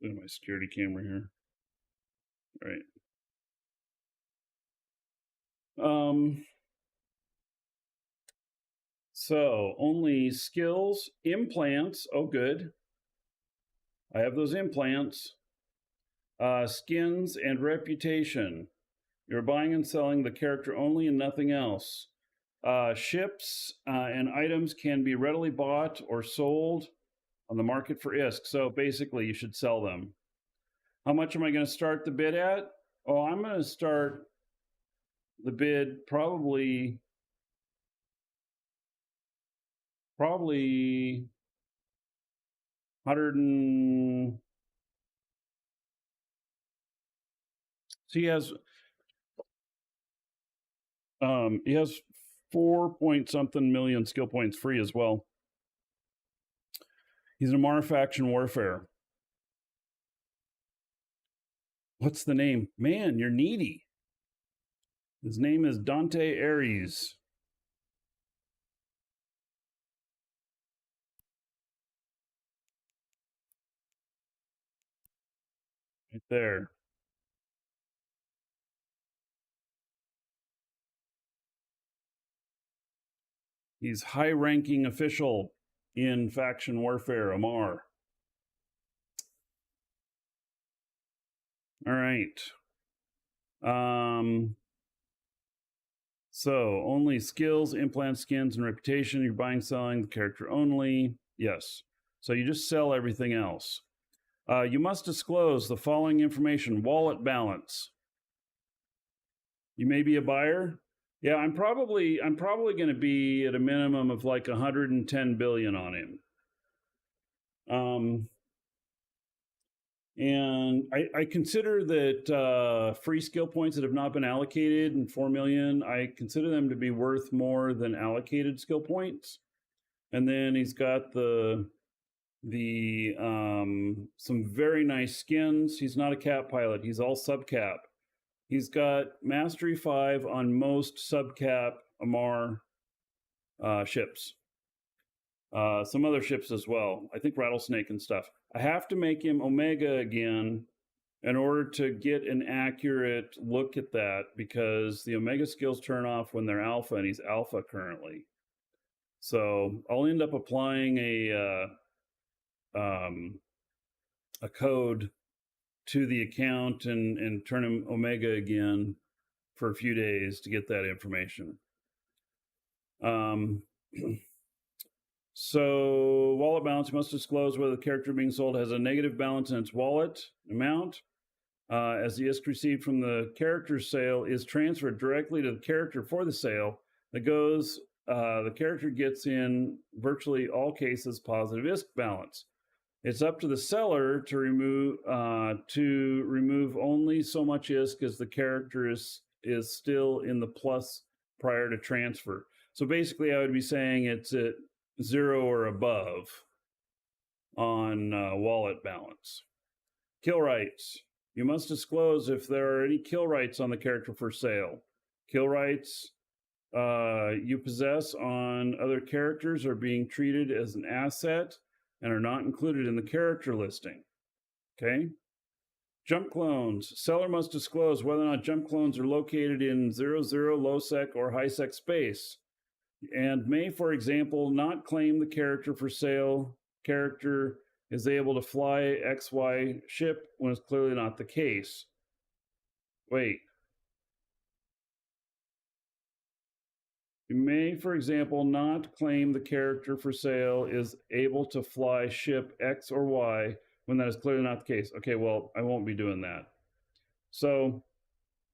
Look at my security camera here. All right. So only skills, implants. Oh, good. I have those implants. Skins and reputation. You're buying and selling the character only and nothing else. Ships and items can be readily bought or sold on the market for ISK. So basically, you should sell them. How much am I going to start the bid at? Oh, I'm going to start the bid probably 100 and... So he has 4-point-something million skill points free as well. He's in Amar faction warfare. What's the name? Man, you're needy. His name is Dante Ares. Right there. He's high-ranking official in faction warfare, Amar. All right. So only skills, implants, skins, and reputation. You're buying, selling the character only. Yes. So you just sell everything else. You must disclose the following information: wallet balance. You may be a buyer. Yeah, I'm probably going to be at a minimum of like 110 billion on him. And I consider that free skill points that have not been allocated in 4 million, I consider them to be worth more than allocated skill points. And then he's got some very nice skins. He's not a cap pilot. He's all subcap. He's got Mastery 5 on most subcap Amar ships. Some other ships as well. I think Rattlesnake and stuff. I have to make him Omega again in order to get an accurate look at that, because the Omega skills turn off when they're Alpha, and he's Alpha currently. So I'll end up applying a code to the account and turn him Omega again for a few days to get that information. So wallet balance must disclose whether the character being sold has a negative balance in its wallet amount, as the ISK received from the character sale is transferred directly to the character for the sale. That goes, the character gets in virtually all cases positive ISK balance. It's up to the seller to remove only so much ISK as the character is still in the plus prior to transfer. So basically, I would be saying it's at 0 or above on wallet balance. Kill rights. You must disclose if there are any kill rights on the character for sale. Kill rights you possess on other characters are being treated as an asset and are not included in the character listing. Okay? Jump clones. Seller must disclose whether or not jump clones are located in 00 low sec or high sec space, and may, for example, not claim the character for sale. Character is able to fly XY ship when it's clearly not the case. Wait. You may, for example, not claim the character for sale is able to fly ship X or Y when that is clearly not the case. Okay, well, I won't be doing that. So,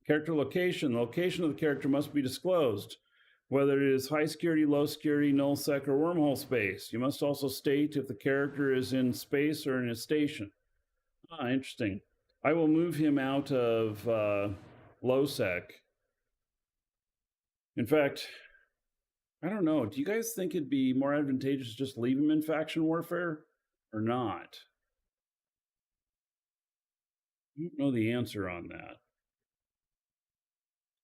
character location. The location of the character must be disclosed, whether it is high security, low security, null sec, or wormhole space. You must also state if the character is in space or in a station. Ah, interesting. I will move him out of low sec. In fact, I don't know. Do you guys think it'd be more advantageous to just leave him in faction warfare or not? I don't know the answer on that.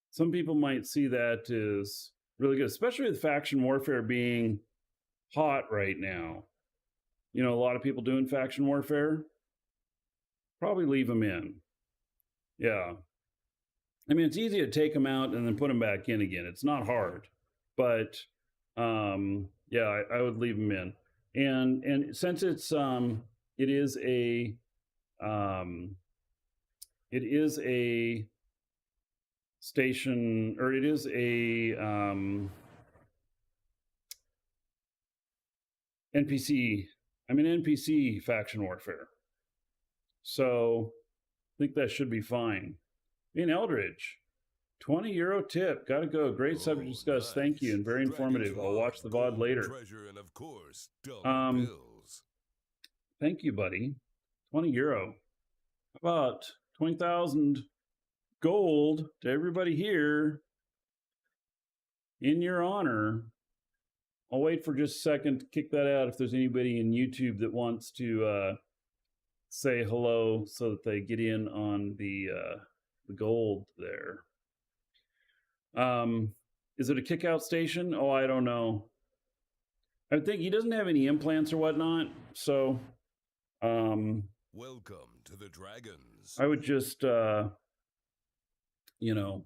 Some people might see that as really good, especially with faction warfare being hot right now. You know, a lot of people doing faction warfare. Probably leave them in. Yeah. I mean, it's easy to take them out and then put them back in again. It's not hard, but yeah, I would leave them in. And since it's it is a station, or it is a NPC. I'm an NPC faction warfare, so I think that should be fine. In Eldridge, 20 euro tip. Gotta go. Great subject to discuss. Nice. Thank you, and very informative. I'll watch the VOD later. Treasure and of course, dollar bills. Thank you, buddy. 20 euro. How about 20,000 gold to everybody here in your honor? I'll wait for just a second to kick that out if there's anybody in YouTube that wants to say hello so that they get in on the gold there. Is it a kick out station? Oh, I don't know. I think he doesn't have any implants or whatnot, so Welcome to the Dragons. I would just you know,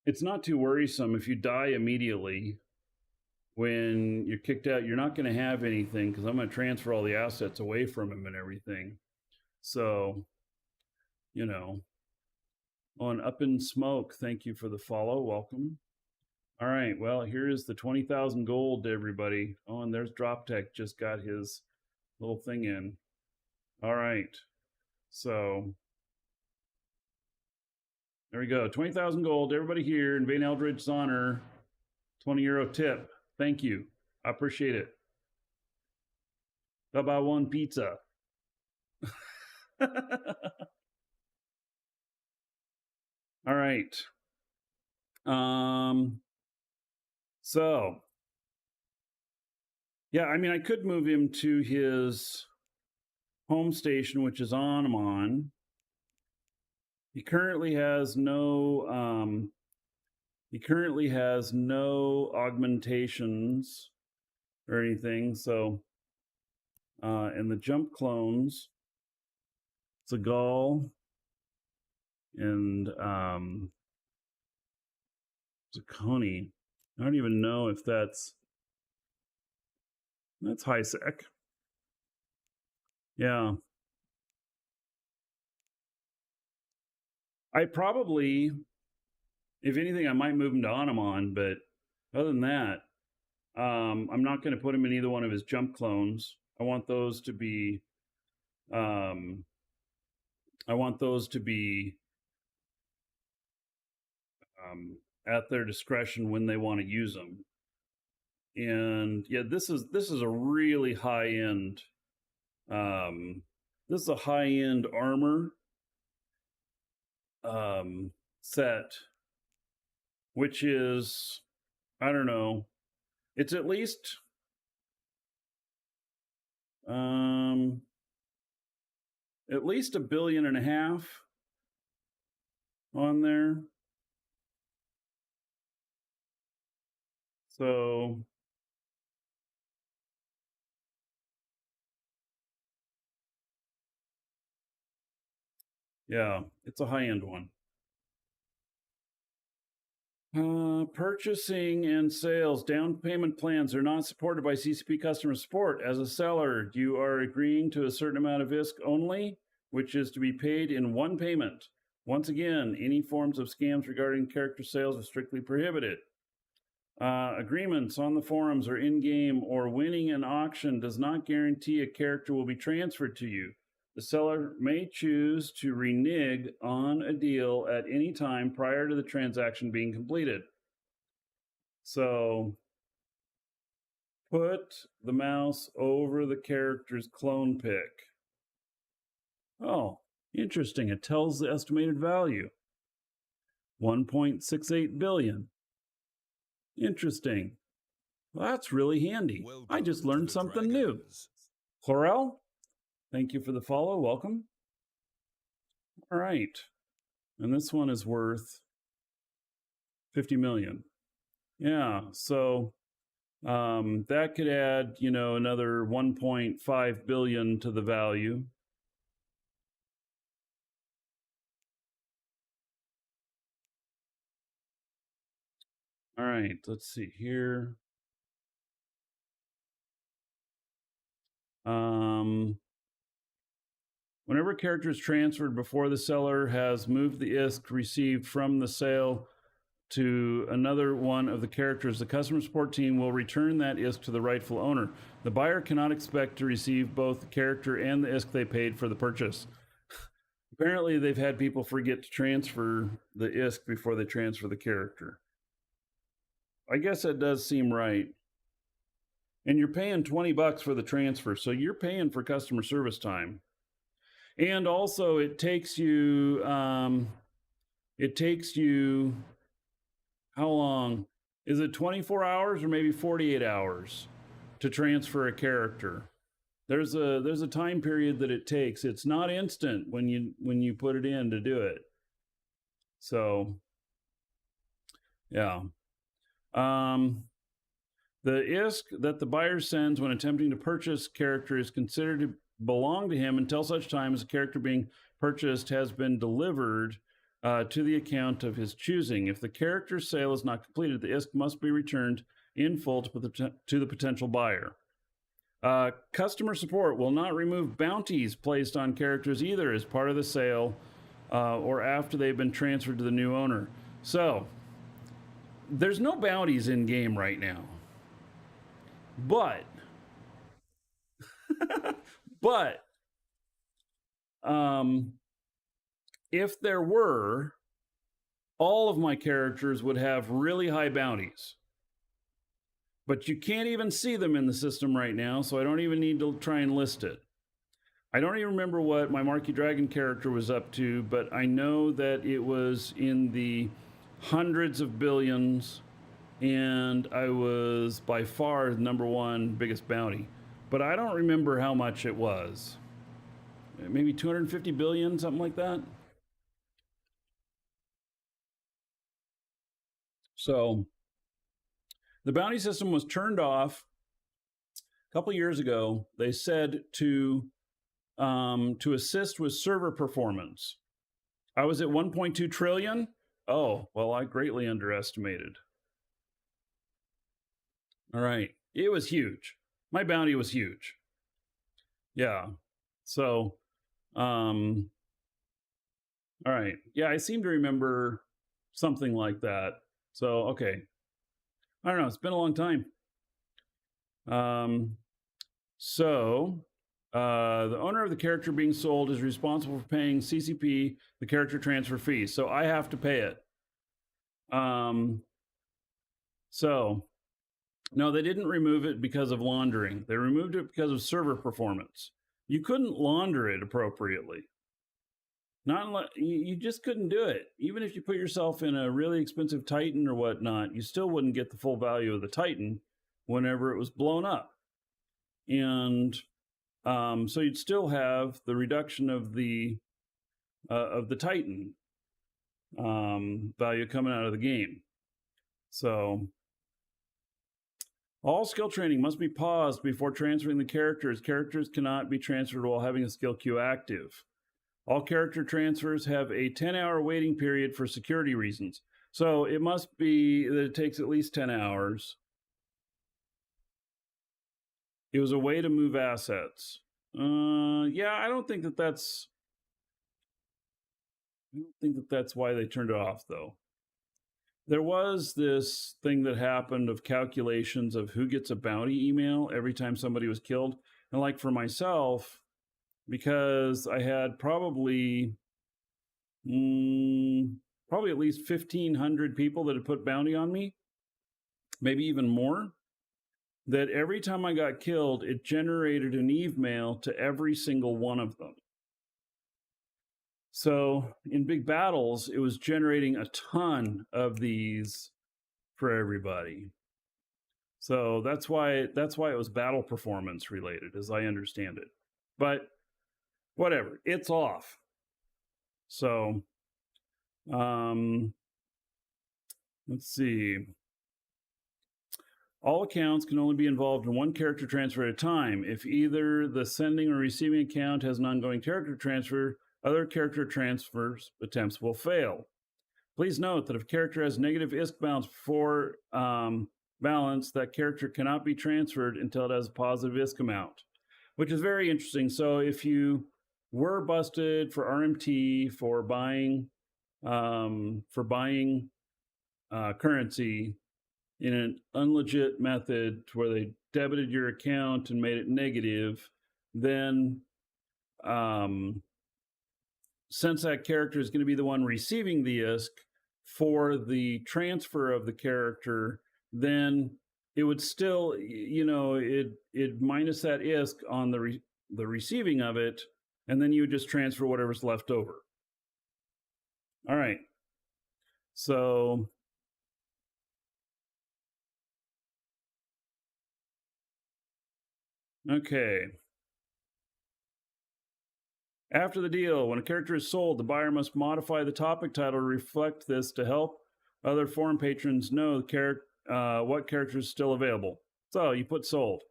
it's not too worrisome if you die immediately when you're kicked out. You're not going to have anything because I'm going to transfer all the assets away from him and everything. So, you know, on Up in Smoke, thank you for the follow. Welcome. All right, well, here is the 20,000 gold to everybody. Oh, and there's Drop Tech just got his little thing in. All right, so there we go. 20,000 gold to everybody here in Vane Eldridge's honor. 20 euro tip. Thank you. I appreciate it. How about one pizza? All right. So, yeah, I mean, I could move him to his home station, which is Anamon. He currently has no augmentations or anything, so and the jump clones, Zagal, and Zacconi. I don't even know if that's high sec. Yeah. I probably, if anything, I might move him to Anamon, but other than that, I'm not going to put him in either one of his jump clones. I want those to be at their discretion when they want to use them. And yeah, this is a really high end. This is a high end armor set, which is, I don't know, it's at least $1.5 billion on there. So yeah, it's a high-end one. Purchasing and sales. Down payment plans are not supported by CCP customer support. As a seller, you are agreeing to a certain amount of ISK only, which is to be paid in one payment. Once again, any forms of scams regarding character sales are strictly prohibited. Agreements on the forums or in-game or winning an auction does not guarantee a character will be transferred to you. The seller may choose to renege on a deal at any time prior to the transaction being completed. So, put the mouse over the character's clone pick. Oh, interesting. It tells the estimated value. 1.68 billion. Interesting. Well, that's really handy. Welcome I just learned something new. Dragons. Chlorel, thank you for the follow. Welcome. All right. And this one is worth 50 million. Yeah. So that could add, another 1.5 billion to the value. All right, let's see here. Whenever a character is transferred before the seller has moved the ISK received from the sale to another one of the characters, the customer support team will return that ISK to the rightful owner. The buyer cannot expect to receive both the character and the ISK they paid for the purchase. Apparently, they've had people forget to transfer the ISK before they transfer the character. I guess that does seem right. And you're paying $20 for the transfer, so you're paying for customer service time. And also, it takes you how long? Is it 24 hours or maybe 48 hours to transfer a character? There's a time period that it takes. It's not instant when you put it in to do it. So, yeah. The ISK that the buyer sends when attempting to purchase character is considered to belong to him until such time as the character being purchased has been delivered to the account of his choosing. If the character's sale is not completed, the ISK must be returned in full to the potential buyer. Customer support will not remove bounties placed on characters either as part of the sale or after they've been transferred to the new owner. So, there's no bounties in game right now. But if there were, all of my characters would have really high bounties. But you can't even see them in the system right now, so I don't even need to try and list it. I don't even remember what my Markee Dragon character was up to, but I know that it was in the hundreds of billions, and I was by far the #1 biggest bounty. But I don't remember how much it was. Maybe 250 billion, something like that. So the bounty system was turned off couple years ago, they said to assist with server performance. I was at 1.2 trillion. Oh, well, I greatly underestimated. All right. It was huge. My bounty was huge. Yeah. So, all right. Yeah, I seem to remember something like that. So, okay. I don't know. It's been a long time. The owner of the character being sold is responsible for paying CCP the character transfer fee. So I have to pay it. No, they didn't remove it because of laundering. They removed it because of server performance. You couldn't launder it appropriately. You just couldn't do it. Even if you put yourself in a really expensive Titan or whatnot, you still wouldn't get the full value of the Titan whenever it was blown up. And so you'd still have the reduction of the Titan value coming out of the game. So all skill training must be paused before transferring the characters. Characters cannot be transferred while having a skill queue active. All character transfers have a 10-hour waiting period for security reasons. So it must be that it takes at least 10 hours. It was a way to move assets. Yeah, I don't think that's why they turned it off, though. There was this thing that happened of calculations of who gets a bounty email every time somebody was killed. And like for myself, because I had probably at least 1,500 people that had put bounty on me, maybe even more, that every time I got killed, it generated an email to every single one of them. So in big battles, it was generating a ton of these for everybody. So that's why it was battle performance related, as I understand it. But whatever, it's off. So let's see. All accounts can only be involved in one character transfer at a time. If either the sending or receiving account has an ongoing character transfer, other character transfers attempts will fail. Please note that if a character has negative ISK balance before balance, that character cannot be transferred until it has a positive ISK amount, which is very interesting. So if you were busted for RMT for buying currency in an unlegit method where they debited your account and made it negative, then since that character is going to be the one receiving the ISK for the transfer of the character, then it would still, it minus that ISK on the receiving of it, and then you would just transfer whatever's left over. All right. So okay. After the deal, when a character is sold, the buyer must modify the topic title to reflect this to help other forum patrons know what character is still available. So you put sold.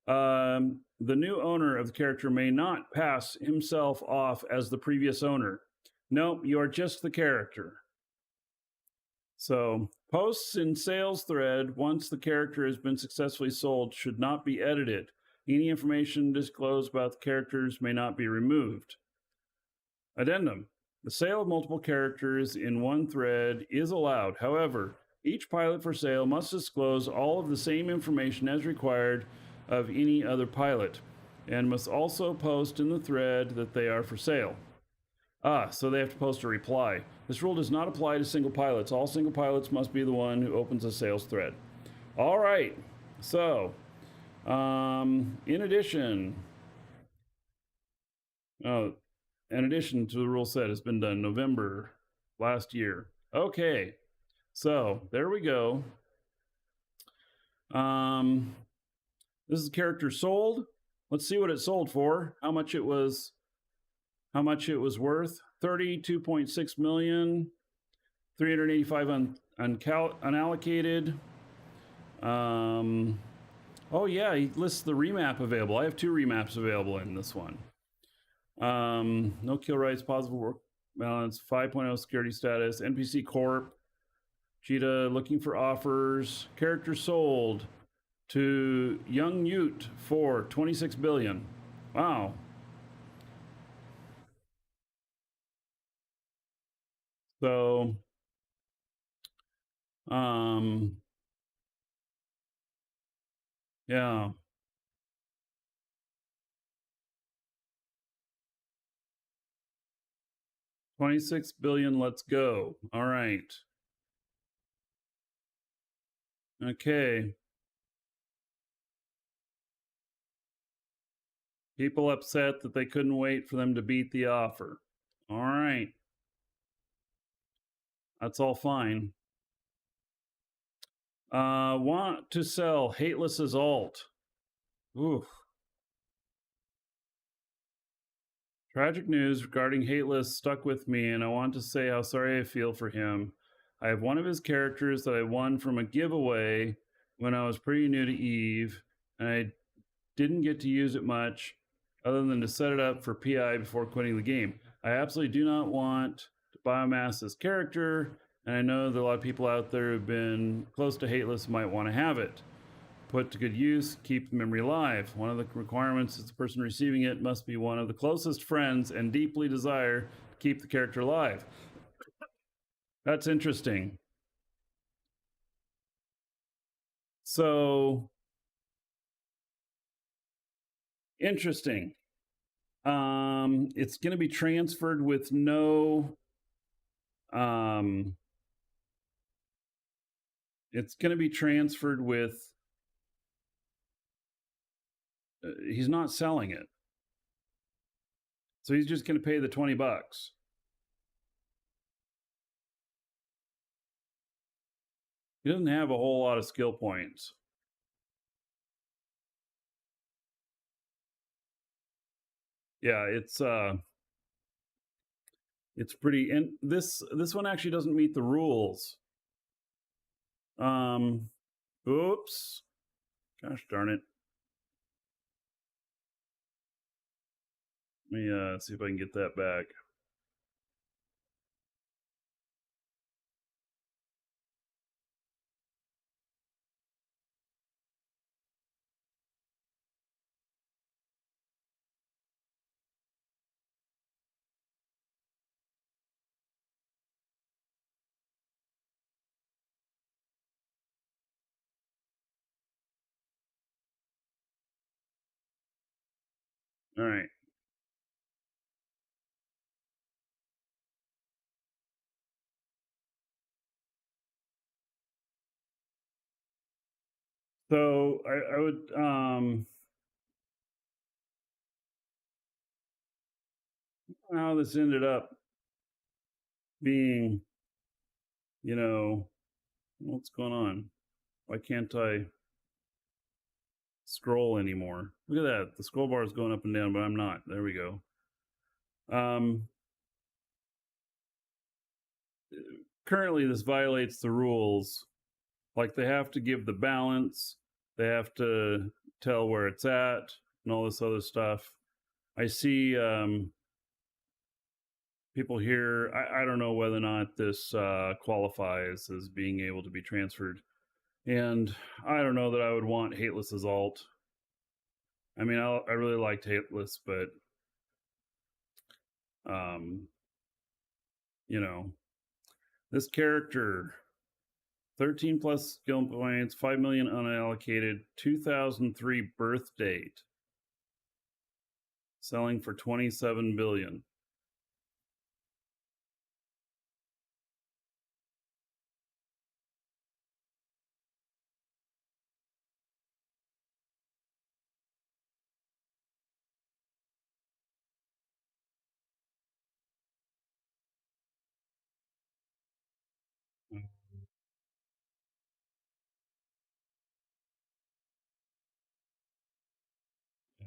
The new owner of the character may not pass himself off as the previous owner. No, you are just the character. So posts in sales thread once the character has been successfully sold should not be edited. Any information disclosed about the characters may not be removed. Addendum. The sale of multiple characters in one thread is allowed. However, each pilot for sale must disclose all of the same information as required of any other pilot, and must also post in the thread that they are for sale. So they have to post a reply. This rule does not apply to single pilots. All single pilots must be the one who opens a sales thread. All right. So, in addition to the rule set, has been done November last year. Okay. So there we go. This is the character sold. Let's see what it sold for. How much it was worth. 32.6 million. 385 unallocated. Oh yeah, he lists the remap available. I have 2 remaps available in this one. No kill rights, positive work balance, 5.0 security status, NPC Corp, Cheetah looking for offers, character sold to Young Ute for 26 billion. Wow. So, yeah. 26 billion, let's go. All right. Okay. People upset that they couldn't wait for them to beat the offer. All right. That's all fine. Want to sell Hateless as alt. Ooh. Tragic news regarding Hateless stuck with me, and I want to say how sorry I feel for him. I have one of his characters that I won from a giveaway when I was pretty new to Eve, and I didn't get to use it much other than to set it up for PI before quitting the game. I absolutely do not want to biomass this character, and I know that a lot of people out there who've been close to Hateless might want to have it. Put to good use, keep the memory alive. One of the requirements is the person receiving it must be one of the closest friends and deeply desire to keep the character alive. That's interesting. So, interesting. It's going to be transferred with no. It's going to be transferred with. He's not selling it, so he's just going to pay the $20. He doesn't have a whole lot of skill points. Yeah, it's pretty, and this one actually doesn't meet the rules. Oops. Gosh darn it. Let me see if I can get that back. All right. So I would how this ended up being, what's going on? Why can't I scroll anymore? Look at that. The scroll bar is going up and down, but I'm not. There we go. Currently this violates the rules. Like they have to give the balance, they have to tell where it's at, and all this other stuff. I see people here. I don't know whether or not this qualifies as being able to be transferred. And I don't know that I would want Hateless as alt. I mean, I really liked Hateless, but this character, 13 plus skill points, 5 million unallocated, 2003 birth date, selling for 27 billion.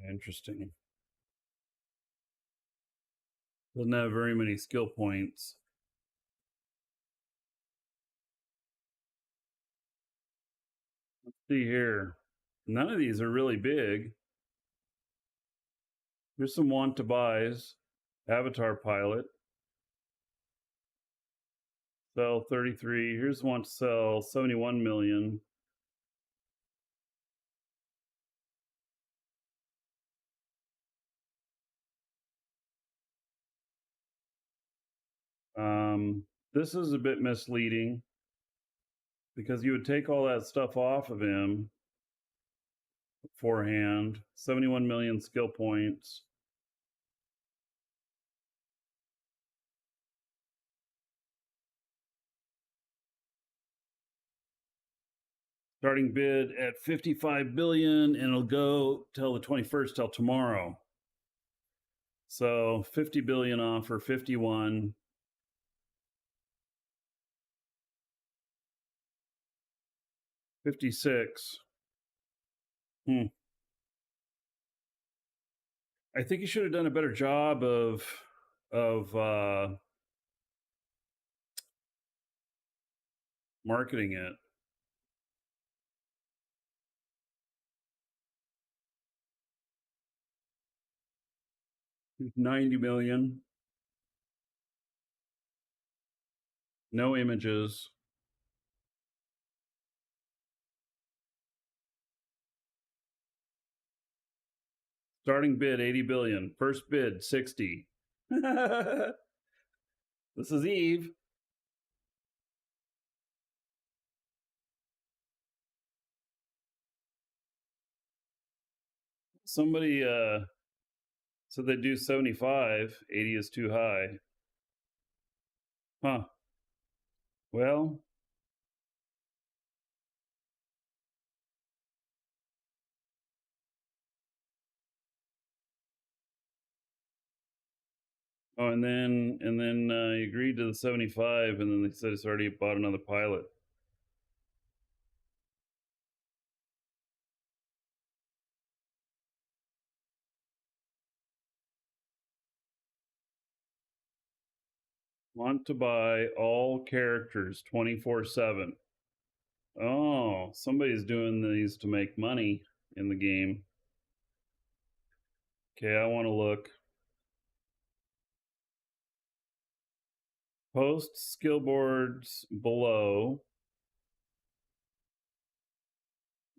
Interesting. Doesn't have very many skill points. Let's see here. None of these are really big. Here's some want to buys. Avatar pilot. Sell 33. Here's want to sell 71 million. This is a bit misleading because you would take all that stuff off of him beforehand. 71 million skill points. Starting bid at 55 billion, and it'll go till the 21st, till tomorrow. So 50 billion offer, 51. $56. I think you should have done a better job of marketing it. $90 million. No images. Starting bid 80 billion. First bid 60. This is Eve. Somebody said they do 75. 80 is too high. Huh. Well, oh, and then he agreed to the 75, and then they said he's already bought another pilot. Want to buy all characters 24/7. Oh, somebody's doing these to make money in the game. Okay, I want to look. Post skill boards below.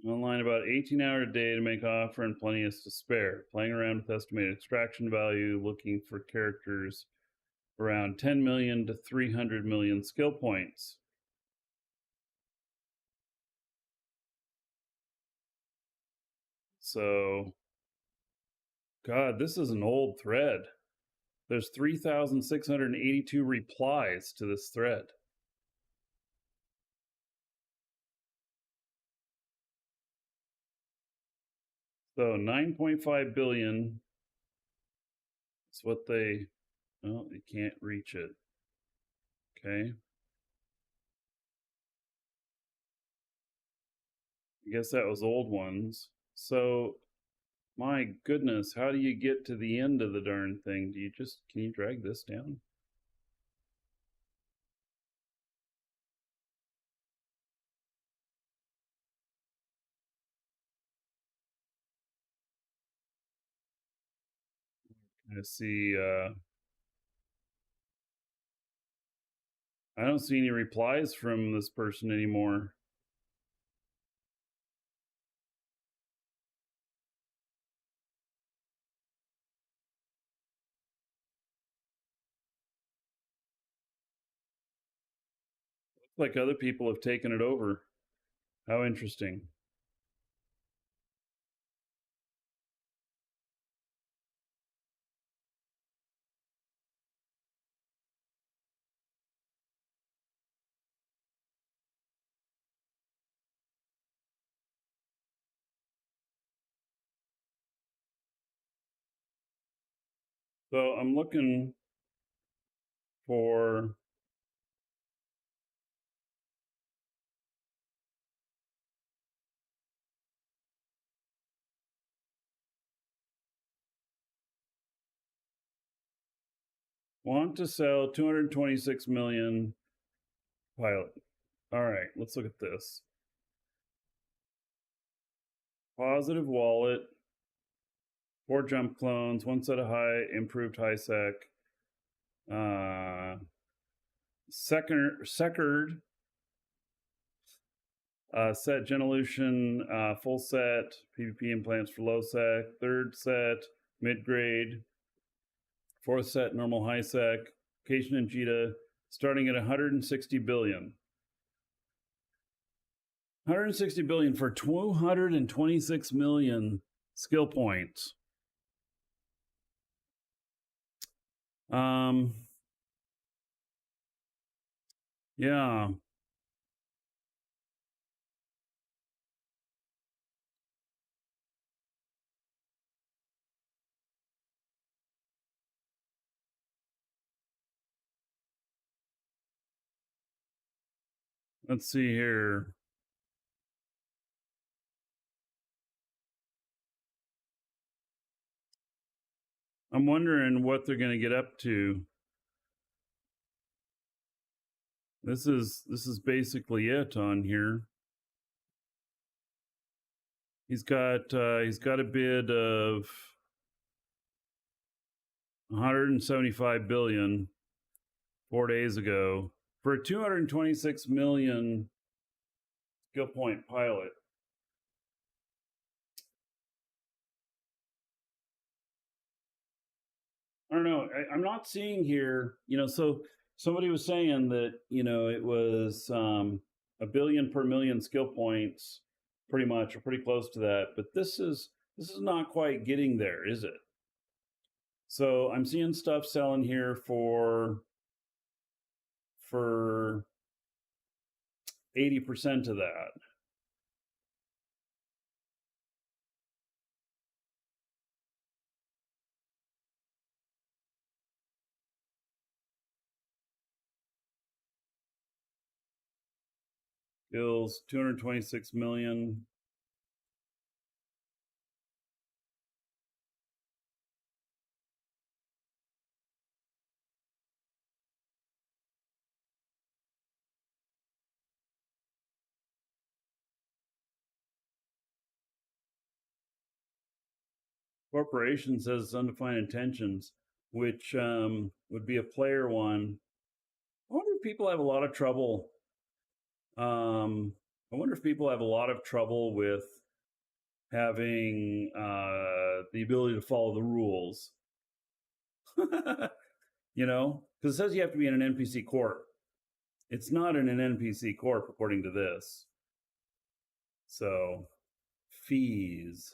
Online about 18 hours a day to make offer and plenty is to spare. Playing around with estimated extraction value, looking for characters around 10 million to 300 million skill points. So, God, this is an old thread. There's 3,682 replies to this thread. So 9.5 billion is what they, well, you can't reach it. Okay. I guess that was old ones. So, my goodness, how do you get to the end of the darn thing? Do you just, can you drag this down? I see, I don't see any replies from this person anymore. Looks like other people have taken it over. How interesting. So I'm looking for want to sell 226 million pilot. All right, let's look at this. Positive wallet, 4 jump clones, 1 set of improved high sec, second set Genolution, full set, PvP implants for low sec, 3rd set, mid grade, 4th set, normal high sec, Occasion and Jita, starting at 160 billion. 160 billion for 226 million skill points. Yeah. Let's see here. I'm wondering what they're going to get up to. This is basically it on here. He's got a bid of 175 billion 4 days ago for a 226 million skill point pilot. I don't know. I'm not seeing here, so somebody was saying that, it was a billion per million skill points, pretty much, or pretty close to that. But this is not quite getting there, is it? So I'm seeing stuff selling here for 80% of that. Bills 226 million. Corporation says undefined intentions, which would be a player one. I wonder if people have a lot of trouble. I wonder if people have a lot of trouble with having the ability to follow the rules. Because it says you have to be in an NPC corp. It's not in an NPC corp according to this. So, fees.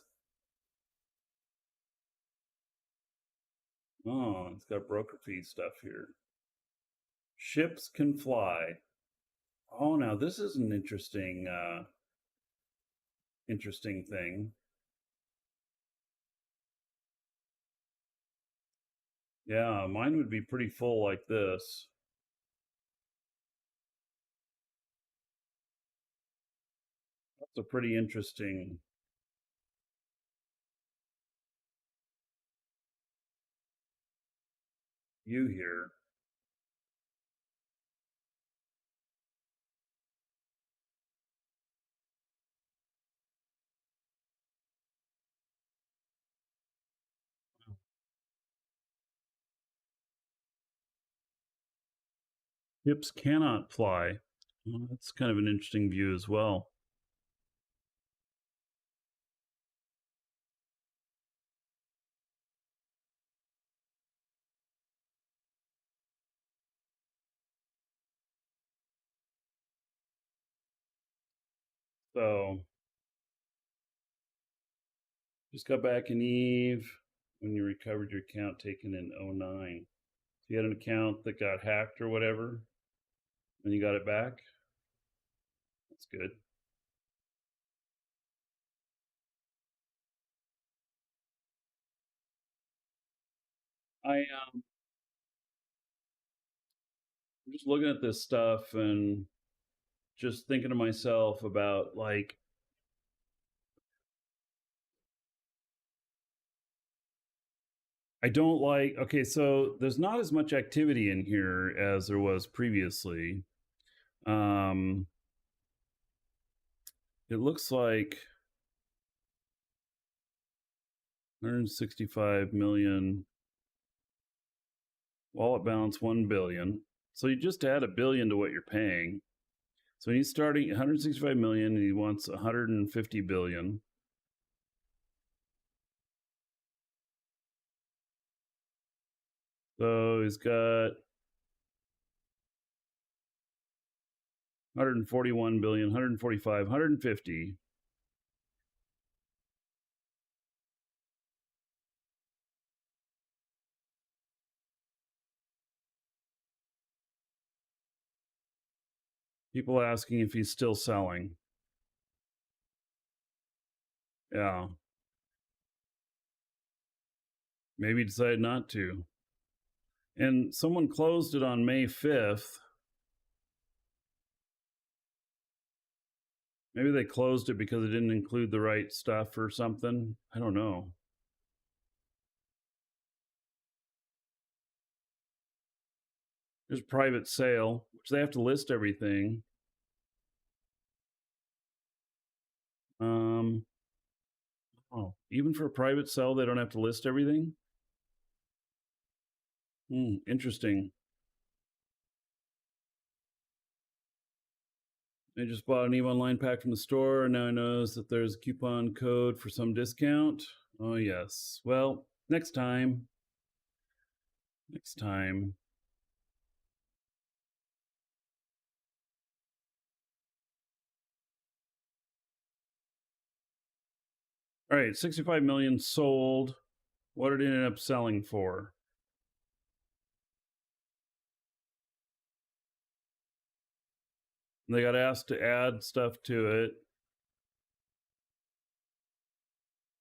Oh, it's got broker fee stuff here. Ships can fly. Oh, now this is an interesting thing. Yeah, mine would be pretty full like this. That's a pretty interesting view here. Ships cannot fly. Well, that's kind of an interesting view as well. So, just got back in Eve when you recovered your account taken in 09. So you had an account that got hacked or whatever, and you got it back. That's good. I'm just looking at this stuff and just thinking to myself about like I don't like okay, so there's not as much activity in here as there was previously. It looks like 165 million. Wallet balance 1 billion. So you just add $1 billion to what you're paying. So he's starting 165 million and he wants 150 billion. So he's got 141 billion, 145, 150. People asking if he's still selling. Yeah. Maybe decided not to. And someone closed it on May 5th. Maybe they closed it because it didn't include the right stuff or something. I don't know. There's private sale, which they have to list everything. Oh, even for a private sale, they don't have to list everything? Interesting. I just bought an EVE Online pack from the store, and now I notice that there's a coupon code for some discount. Oh, yes. Well, next time. Next time. All right, 65 million sold. What did it end up selling for? They got asked to add stuff to it.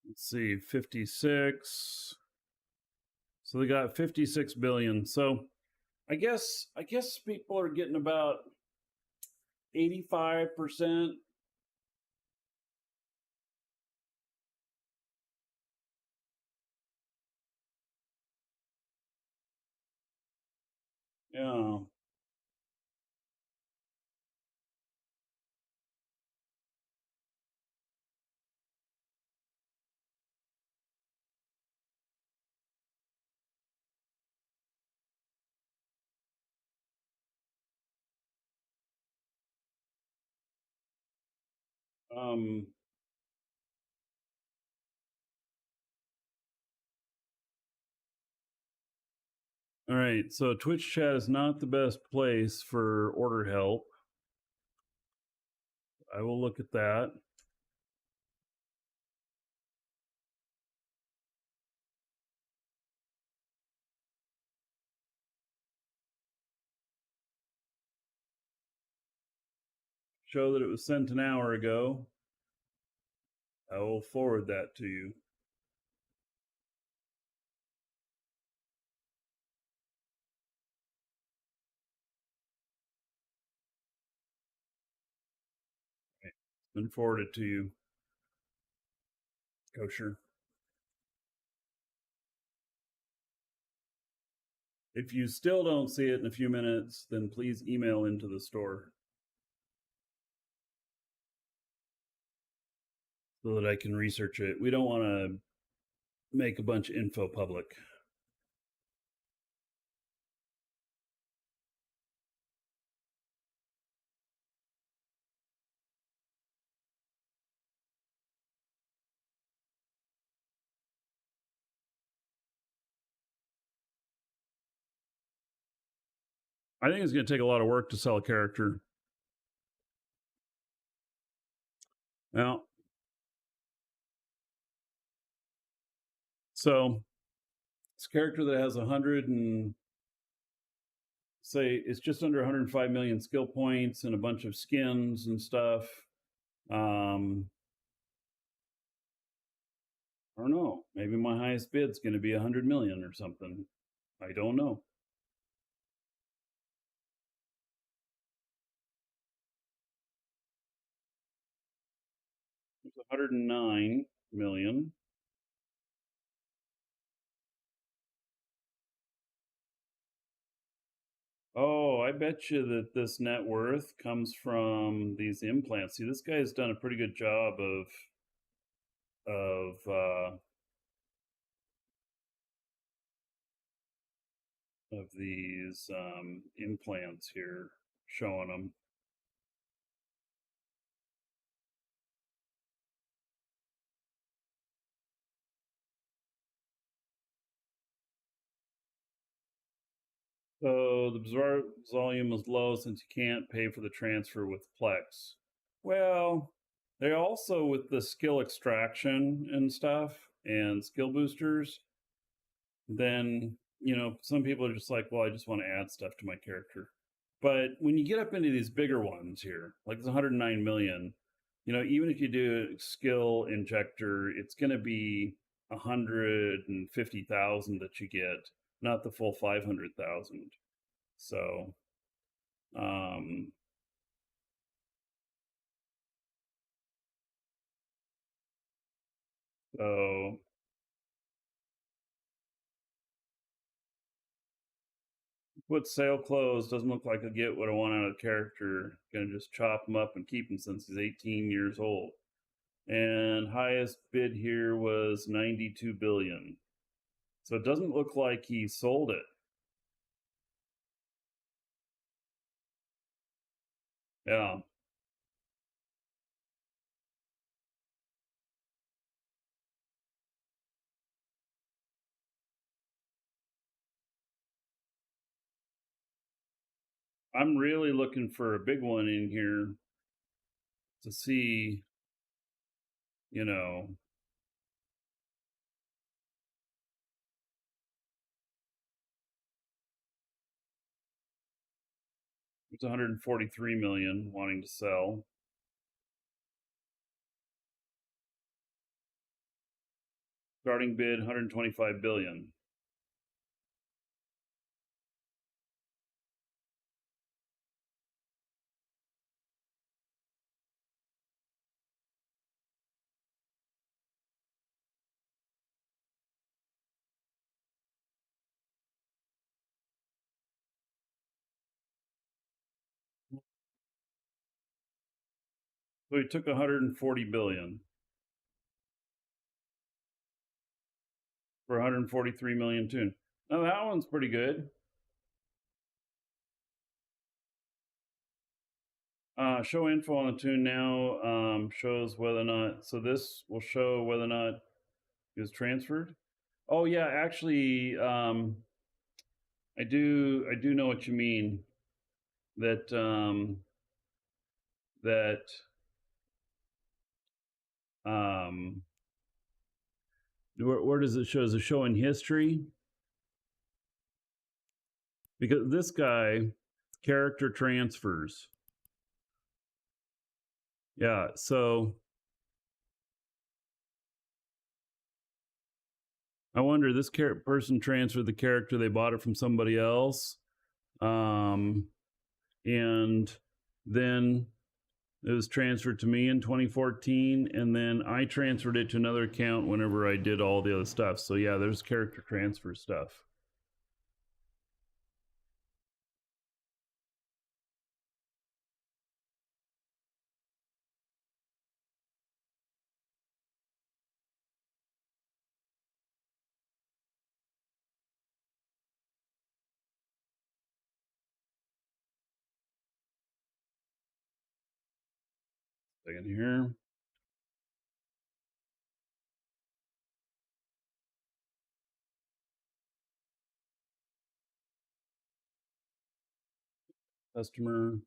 Let's see, 56. So they got 56 billion. So I guess people are getting about 85%. Yeah. Um, all right, so Twitch chat is not the best place for order help. I will look at that. Show that it was sent an hour ago. I will forward that to you. It's been forwarded to you. Kosher. If you still don't see it in a few minutes, then please email into the store so that I can research it. We don't want to make a bunch of info public. I think it's going to take a lot of work to sell a character. Now, so it's a character that has 100 and say it's just under 105 million skill points and a bunch of skins and stuff. I don't know. Maybe my highest bid's going to be 100 million or something. I don't know. It's 109 million. Oh, I bet you that this net worth comes from these implants. See, this guy's done a pretty good job of of these implants here, showing them. So the bizarre volume is low since you can't pay for the transfer with Plex. Well, they also with the skill extraction and stuff and skill boosters, then some people are just like, well, I just want to add stuff to my character. But when you get up into these bigger ones here, like this 109 million, even if you do a skill injector, it's going to be 150,000 that you get, not the full 500,000. So, um, so put sale closed. Doesn't look like I'll get what I want out of the character. Gonna just chop him up and keep him since he's 18 years old. And highest bid here was 92 billion. So it doesn't look like he sold it. Yeah. I'm really looking for a big one in here to see, you know, it's 143 million wanting to sell. Starting bid 125 billion. So he took 140 billion for 143 million tune. Now that one's pretty good. Show info on the tune now shows whether or not. So this will show whether or not it was transferred. Oh yeah, actually, I do know what you mean. That um, where does it show? Does it show in history? Because this guy, character transfers. Yeah, so I wonder this person transferred the character, they bought it from somebody else, and then it was transferred to me in 2014, and then I transferred it to another account whenever I did all the other stuff. So yeah, there's character transfer stuff. Second here. Customer.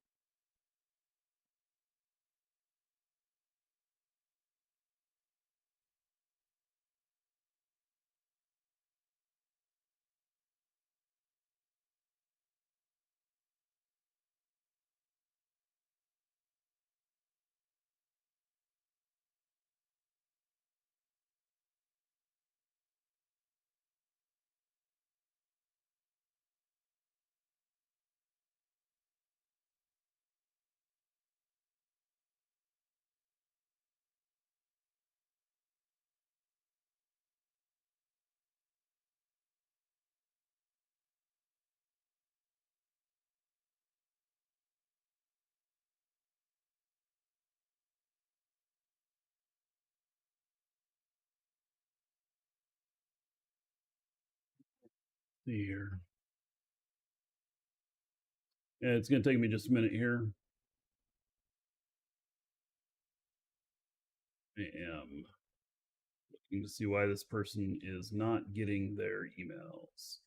See here. It's going to take me just a minute here. I am looking to see why this person is not getting their emails.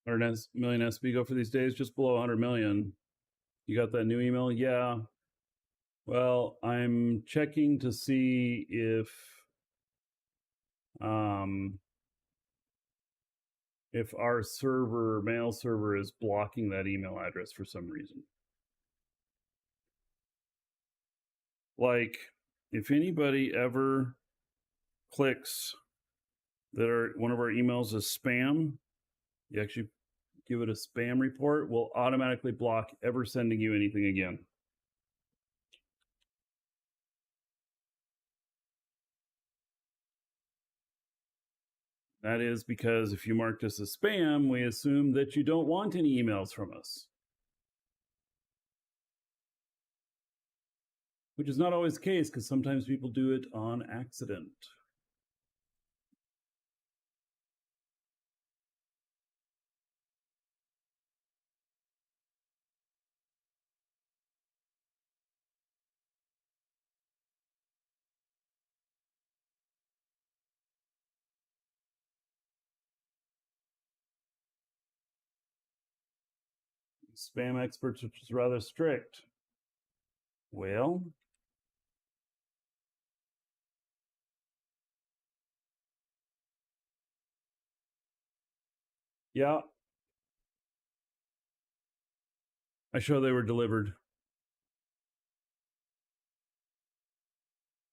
$100 million SB go for these days, just below 100 million. You got that new email? Yeah. Well, I'm checking to see if our server, mail server, is blocking that email address for some reason. Like, if anybody ever clicks that one of our emails is spam, you actually give it a spam report, we'll automatically block ever sending you anything again. That is because if you marked us as spam, we assume that you don't want any emails from us. Which is not always the case, because sometimes people do it on accident. Spam experts, which is rather strict. Well, yeah, I show they were delivered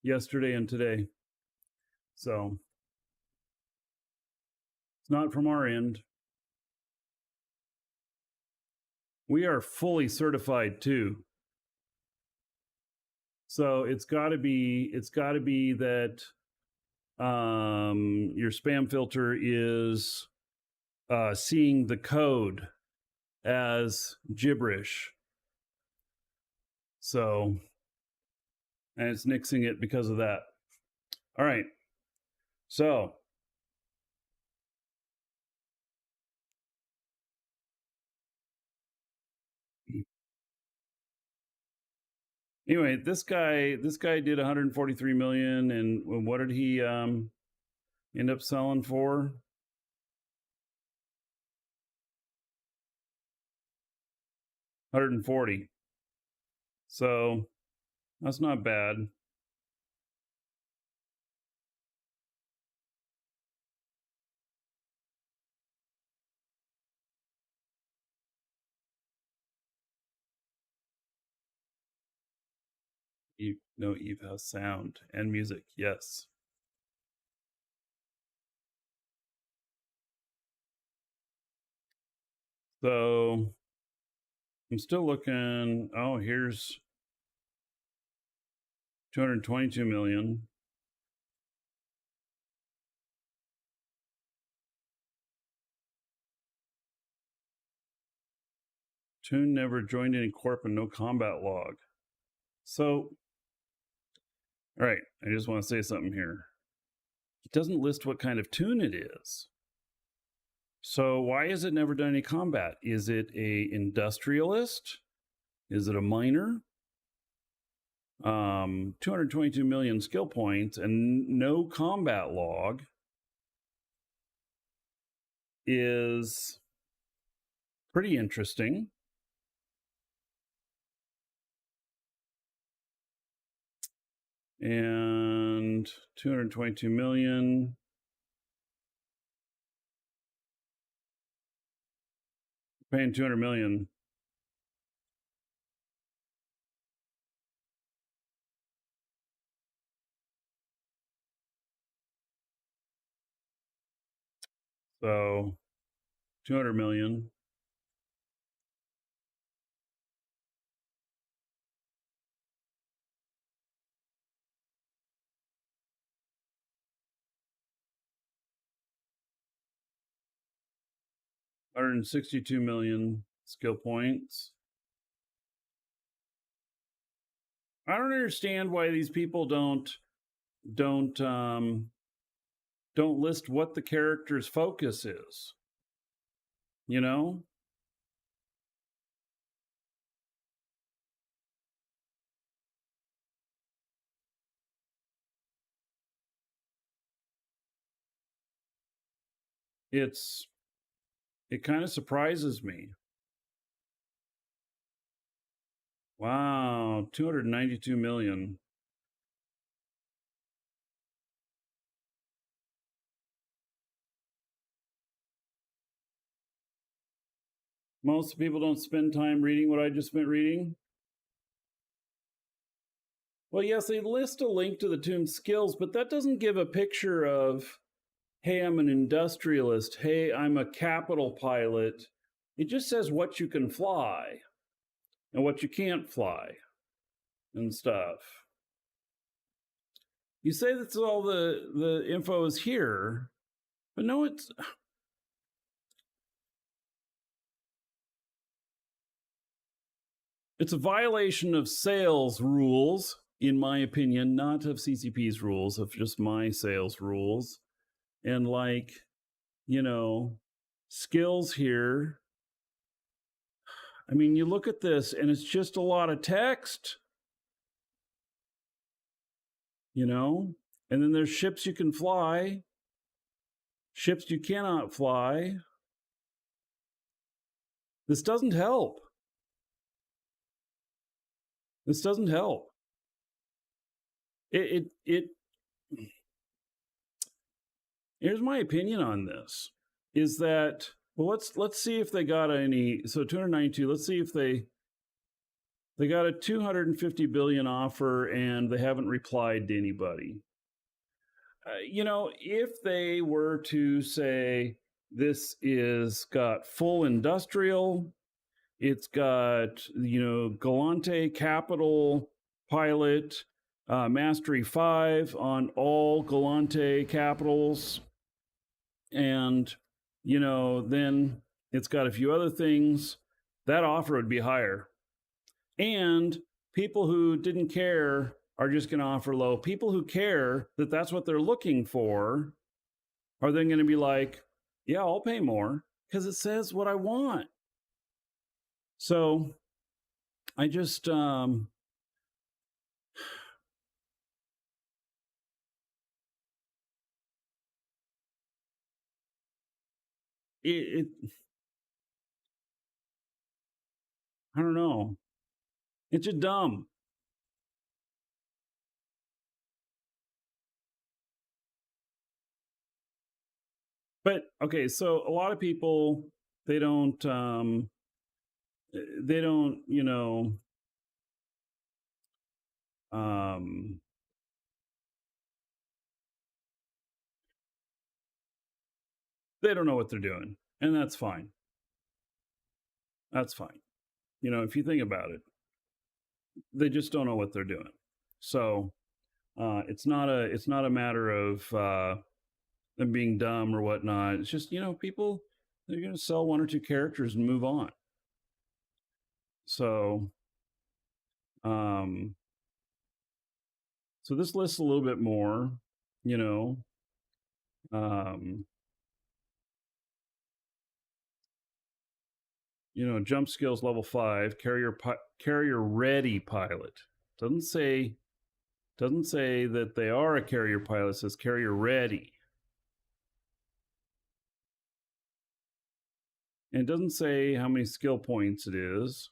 yesterday and today. So it's not from our end. We are fully certified too. So it's got to be that your spam filter is seeing the code as gibberish. So, and it's nixing it because of that. All right. So, anyway, this guy did 143 million, and what did he end up selling for? 140. So that's not bad. Eve has sound and music. Yes. So I'm still looking. Oh, here's 222 million. Tune never joined any corp and no combat log. So, all right, I just want to say something here. It doesn't list what kind of tune it is. So why is it never done any combat? Is it a industrialist? Is it a miner? 222 million skill points and no combat log is pretty interesting. And 222 million. Paying 200 million. So 200 million. $162 million skill points. I don't understand why these people don't list what the character's focus is. You know? It kind of surprises me. Wow, 292 million. Most people don't spend time reading what I just spent reading. Well, yes, they list a link to the toon's skills, but that doesn't give a picture of, hey, I'm an industrialist. Hey, I'm a capital pilot. It just says what you can fly and what you can't fly and stuff. You say that's all the info is here, but no, it's a violation of sales rules, in my opinion, not of CCP's rules, of just my sales rules. And like, you know, skills here. I mean, you look at this and it's just a lot of text, you know? And then there's ships you can fly, ships you cannot fly. This doesn't help. This doesn't help. It here's my opinion on this is that, well, let's see if they got any. So 292, let's see if they got a 250 billion offer and they haven't replied to anybody. You know, if they were to say this is got full industrial, it's got, you know, Galante Capital pilot, Mastery 5 on all Galante capitals, and, you know, then it's got a few other things, that offer would be higher. And people who didn't care are just going to offer low. People who care that that's what they're looking for are then going to be like, yeah, I'll pay more because it says what I want. So I just, it I don't know. It's just dumb. But okay, so a lot of people they don't, you know, they don't know what they're doing, and that's fine. That's fine. You know, if you think about it, they just don't know what they're doing. So it's not a matter of them being dumb or whatnot. It's just, you know, people, they're going to sell one or two characters and move on. So so this lists a little bit more, you know. You know, jump skills level 5, carrier ready pilot. Doesn't say that they are a carrier pilot. It says carrier ready. And it doesn't say how many skill points it is.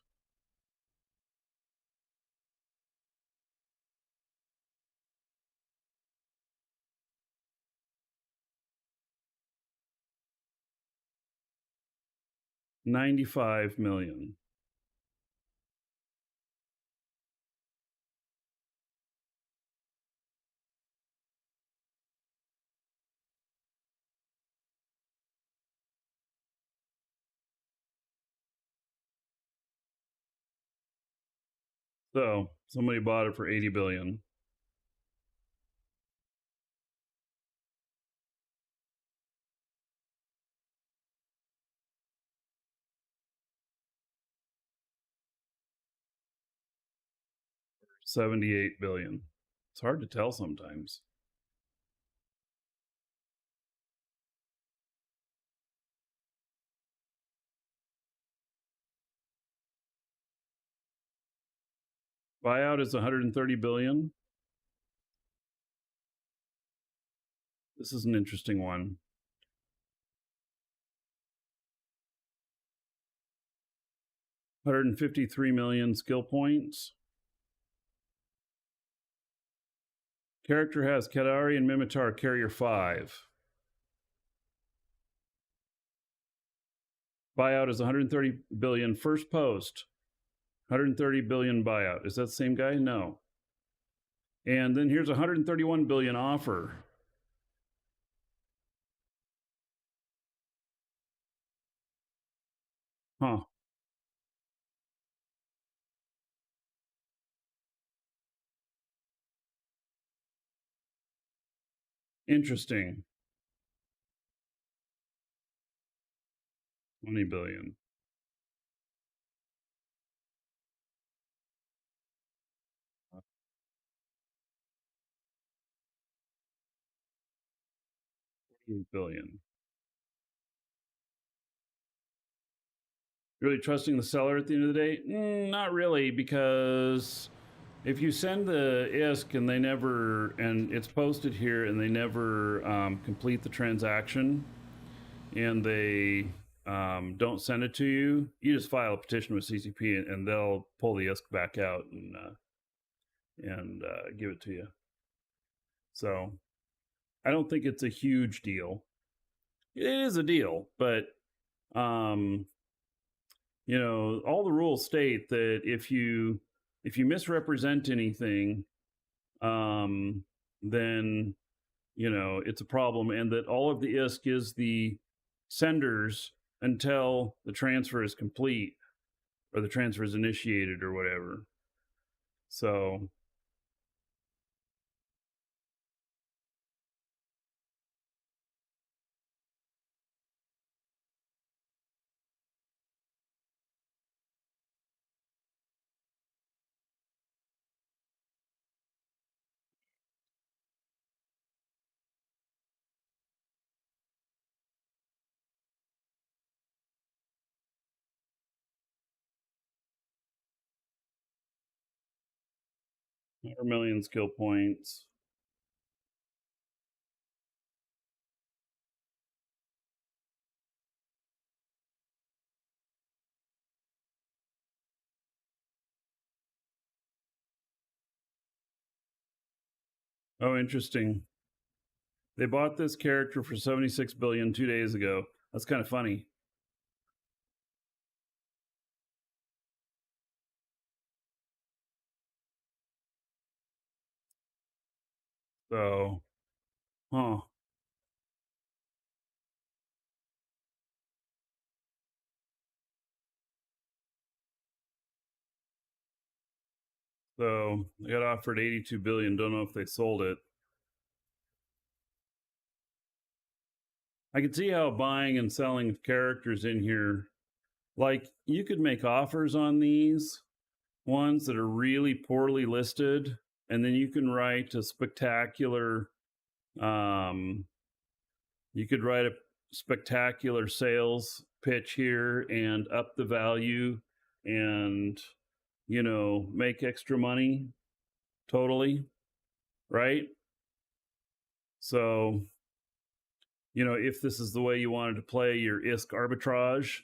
$95 million. So somebody bought it for 80 billion. 78 billion. It's hard to tell sometimes. Buyout is 130 billion. This is an interesting one. $153 million skill points. Character has Kadari and Mimitar Carrier 5. Buyout is 130 billion. First post, 130 billion buyout. Is that the same guy? No. And then here's 131 billion offer. Huh. Interesting. 20 billion. $8 billion. Really trusting the seller at the end of the day? Not really, because if you send the ISK and they never, and it's posted here and they never complete the transaction and they don't send it to you, you just file a petition with CCP and they'll pull the ISK back out and give it to you. So I don't think it's a huge deal. It is a deal, but you know, all the rules state that if you misrepresent anything, then you know it's a problem, and that all of the ISK is the senders until the transfer is complete or the transfer is initiated or whatever. So a million skill points. Oh, interesting. They bought this character for 76 billion 2 days ago. That's kind of funny. So, huh. So they got offered 82 billion. Don't know if they sold it. I can see how buying and selling characters in here, like you could make offers on these ones that are really poorly listed, and then you can write a spectacular, you could write a spectacular sales pitch here and up the value and, you know, make extra money totally, right? So, you know, if this is the way you wanted to play your ISK arbitrage,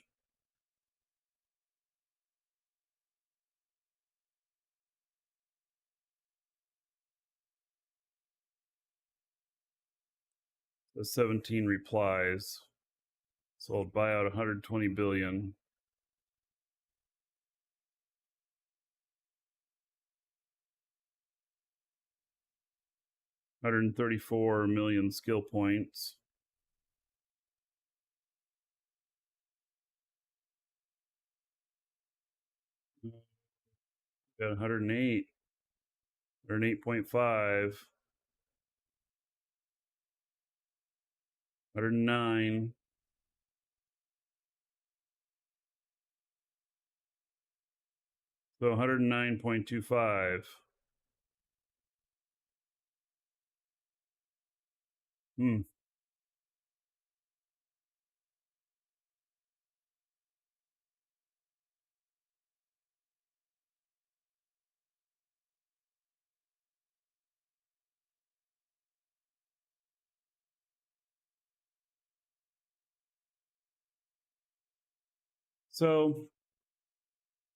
the 17 replies, sold buyout 120 billion. $134 million skill points. Got 108, 108.5, 109. So 109.25. Hmm. So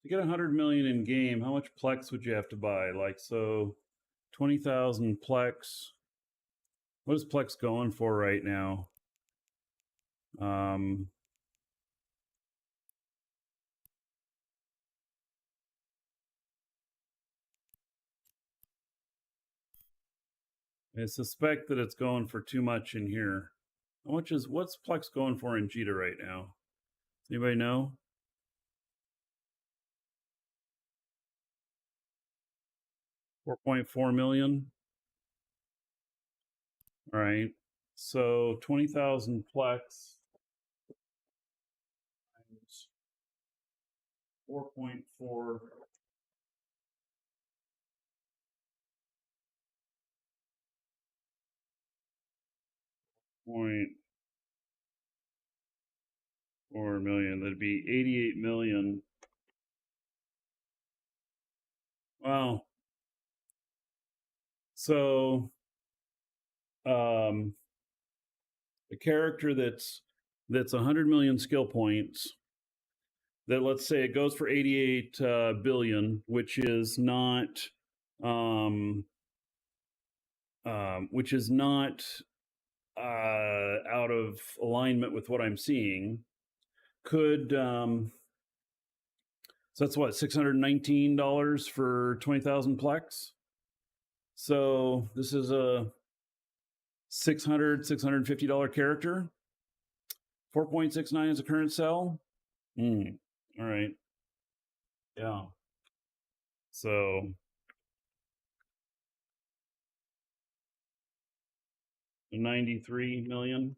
to get 100 million in game, how much Plex would you have to buy? Like, so 20,000 Plex. What is Plex going for right now? Um, I suspect that it's going for too much in here. What's Plex going for in Jita right now? Anybody know? 4.4 million. All right. So 20,000 Plex times 4.4 point 4 million. That'd be 88 million. Wow. So a character that's 100 million skill points, that, let's say, it goes for 88 billion, which is not out of alignment with what I'm seeing. Could So that's what, $619 for 20,000 Plex. So this is a $650 character. 4.69 is a current sell. All right. Yeah. So 93 million.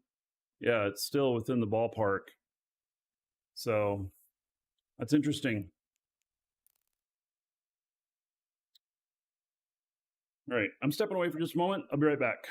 Yeah, it's still within the ballpark. So that's interesting. All right. I'm stepping away for just a moment. I'll be right back.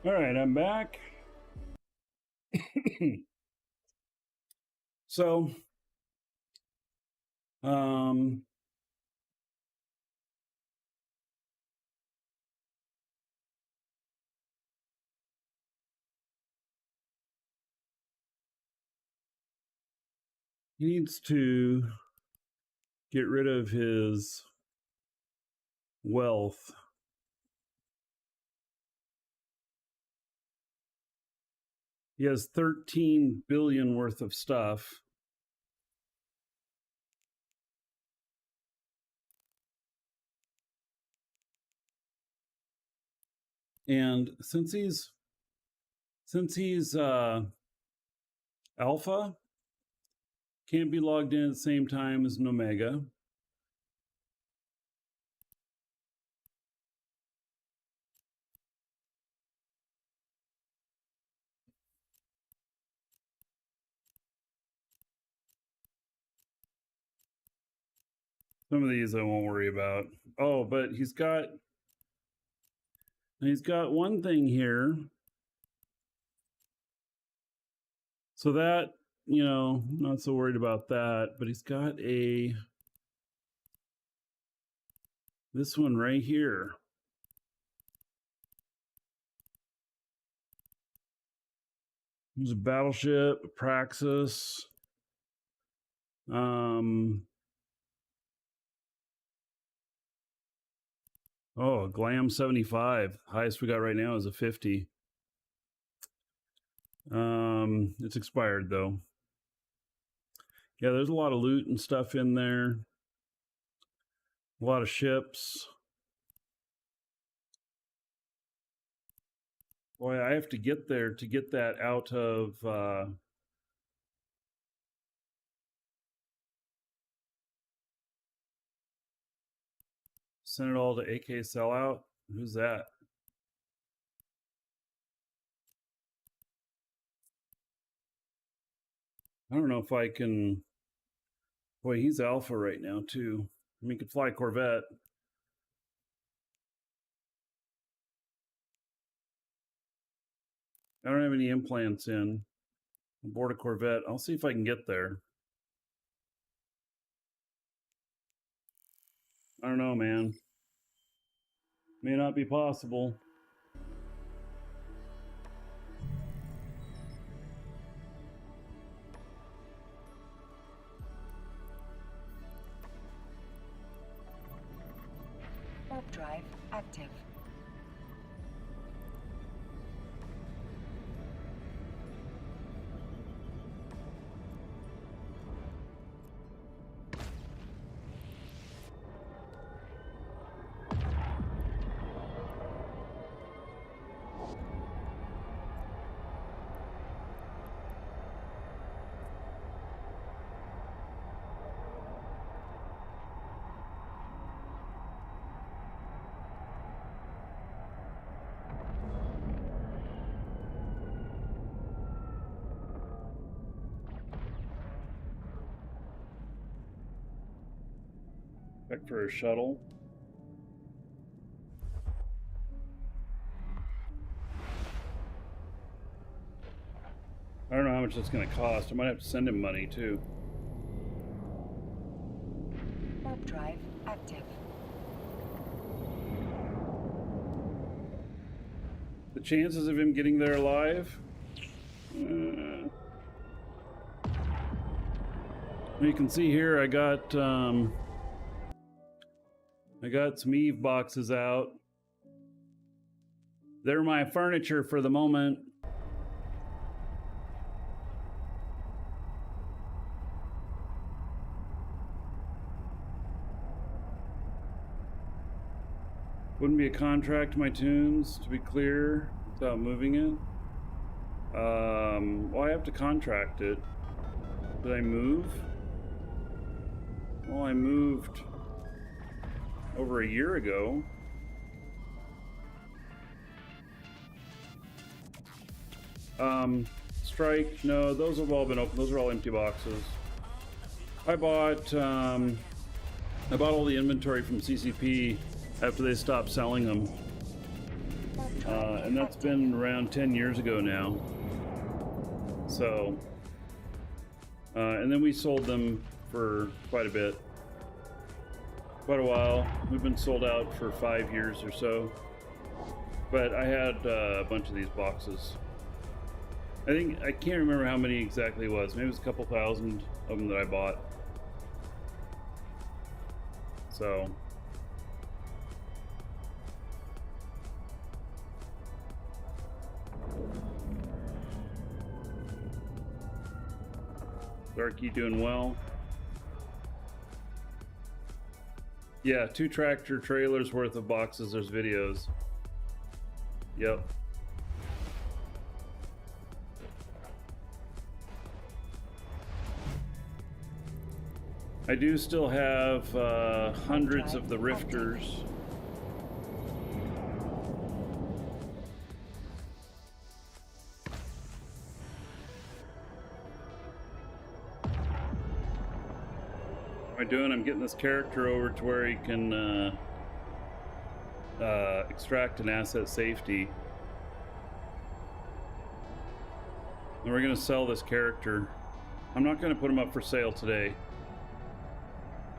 All right, I'm back. So, he needs to get rid of his wealth. He has 13 billion worth of stuff. And since he's alpha, can't be logged in at the same time as an omega. Some of these I won't worry about. Oh, but he's got one thing here. So that, you know, not so worried about that, but he's got this one right here. There's a battleship, a Praxis. Oh, Glam 75. Highest we got right now is a 50. It's expired though. Yeah, there's a lot of loot and stuff in there. A lot of ships. Boy, I have to get there to get that out of send it all to AK Sellout. Who's that? I don't know if I can. Boy, he's alpha right now too. I mean, he could fly a Corvette. I don't have any implants in. Aboard a Corvette. I'll see if I can get there. I don't know, man. May not be possible. Warp drive active. Check for a shuttle. I don't know how much that's going to cost. I might have to send him money too. Warp drive active. The chances of him getting there alive? You can see here I got some Eve boxes out. They're my furniture for the moment. Wouldn't be a contract to my tunes, to be clear, without moving it. Well, I have to contract it. Did I move? Well, I moved over a year ago. Strike, no, those have all been open. Those are all empty boxes. I bought all the inventory from CCP after they stopped selling them. And that's been around 10 years ago now. So, and then we sold them for quite a while. We've been sold out for 5 years or so. But I had a bunch of these boxes. I can't remember how many exactly it was. Maybe it was a couple thousand of them that I bought. So. Markee doing well. Yeah, 2 tractor trailers worth of boxes. There's videos. Yep. I do still have hundreds of the rifters. What am I doing? I'm getting this character over to where he can extract an asset safety. And we're going to sell this character. I'm not going to put him up for sale today.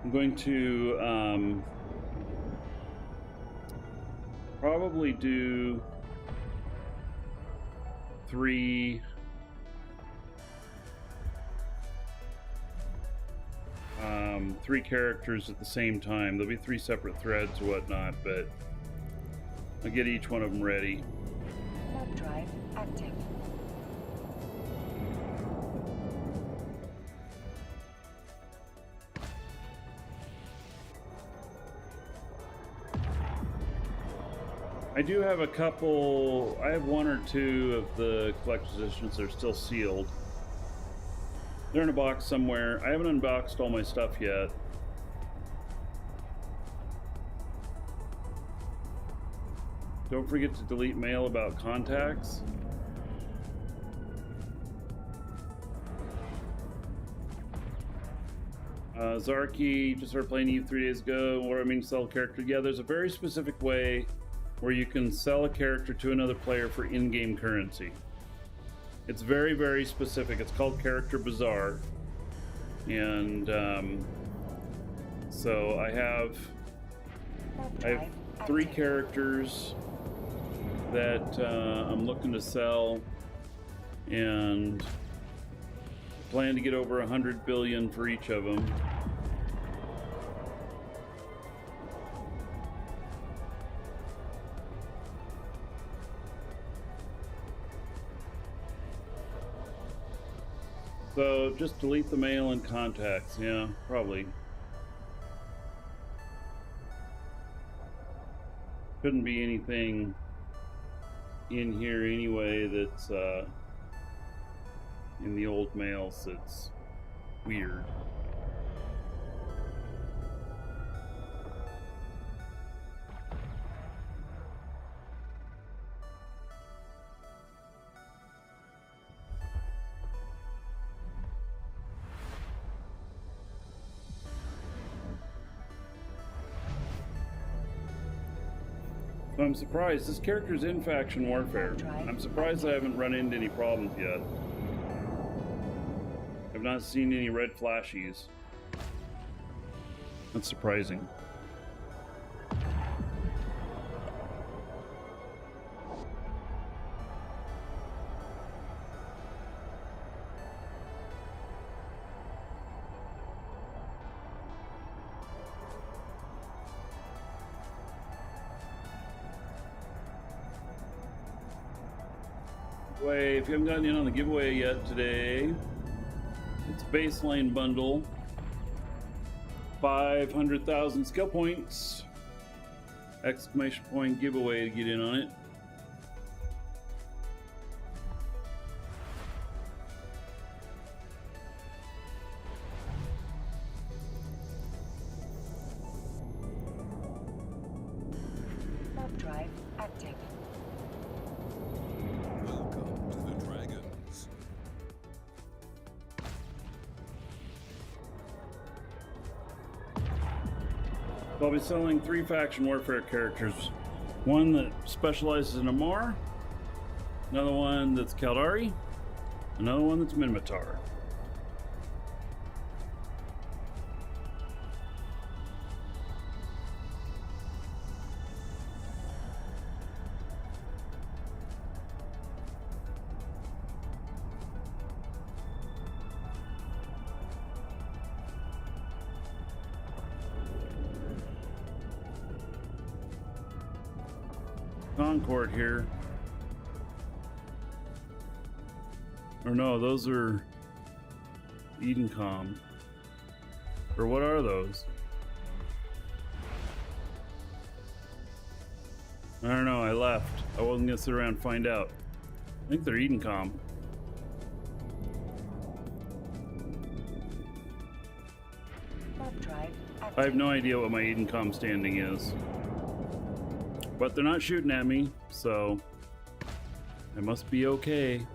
I'm going to probably do 3 characters at the same time. There'll be 3 separate threads or whatnot, but I'll get each one of them ready. Warp drive active. I do have a couple, I have 1 or 2 of the collector's editions that are still sealed. They're in a box somewhere. I haven't unboxed all my stuff yet. Don't forget to delete mail about contacts. Zarky just started playing Eve 3 days ago. What do I mean to sell a character? Yeah, there's a very specific way where you can sell a character to another player for in-game currency. It's very, very specific. It's called Character Bazaar. And so I have 3 characters that I'm looking to sell, and plan to get over 100 billion for each of them. So just delete the mail and contacts. Yeah, probably. Couldn't be anything in here anyway that's in the old mails that's weird. I'm surprised. This character's in faction warfare. I'm surprised I haven't run into any problems yet. I've not seen any red flashies. That's surprising. If you haven't gotten in on the giveaway yet today, it's a baseline bundle, 500,000 skill points, exclamation point giveaway to get in on it. Warp drive active. Welcome to the Dragons. So I'll be selling 3 faction warfare characters One that specializes in Amor, another one that's Caldari, another one that's Minmatar. Concord here. Or no, those are Edencom. Or what are those? I don't know, I left. I wasn't gonna sit around and find out. I think they're Edencom. Warp drive active. I have no idea what my Edencom standing is. But they're not shooting at me, so I must be okay.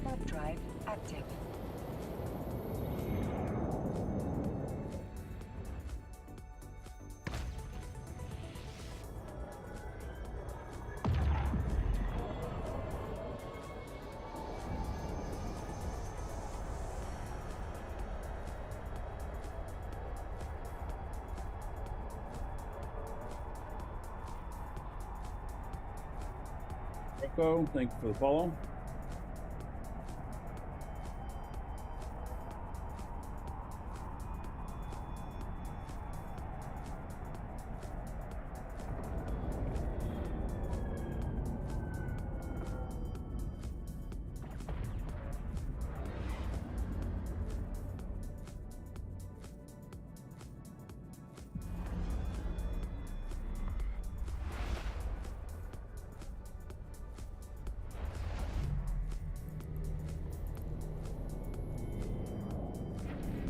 Warp drive active. Rocco, thank you for the follow.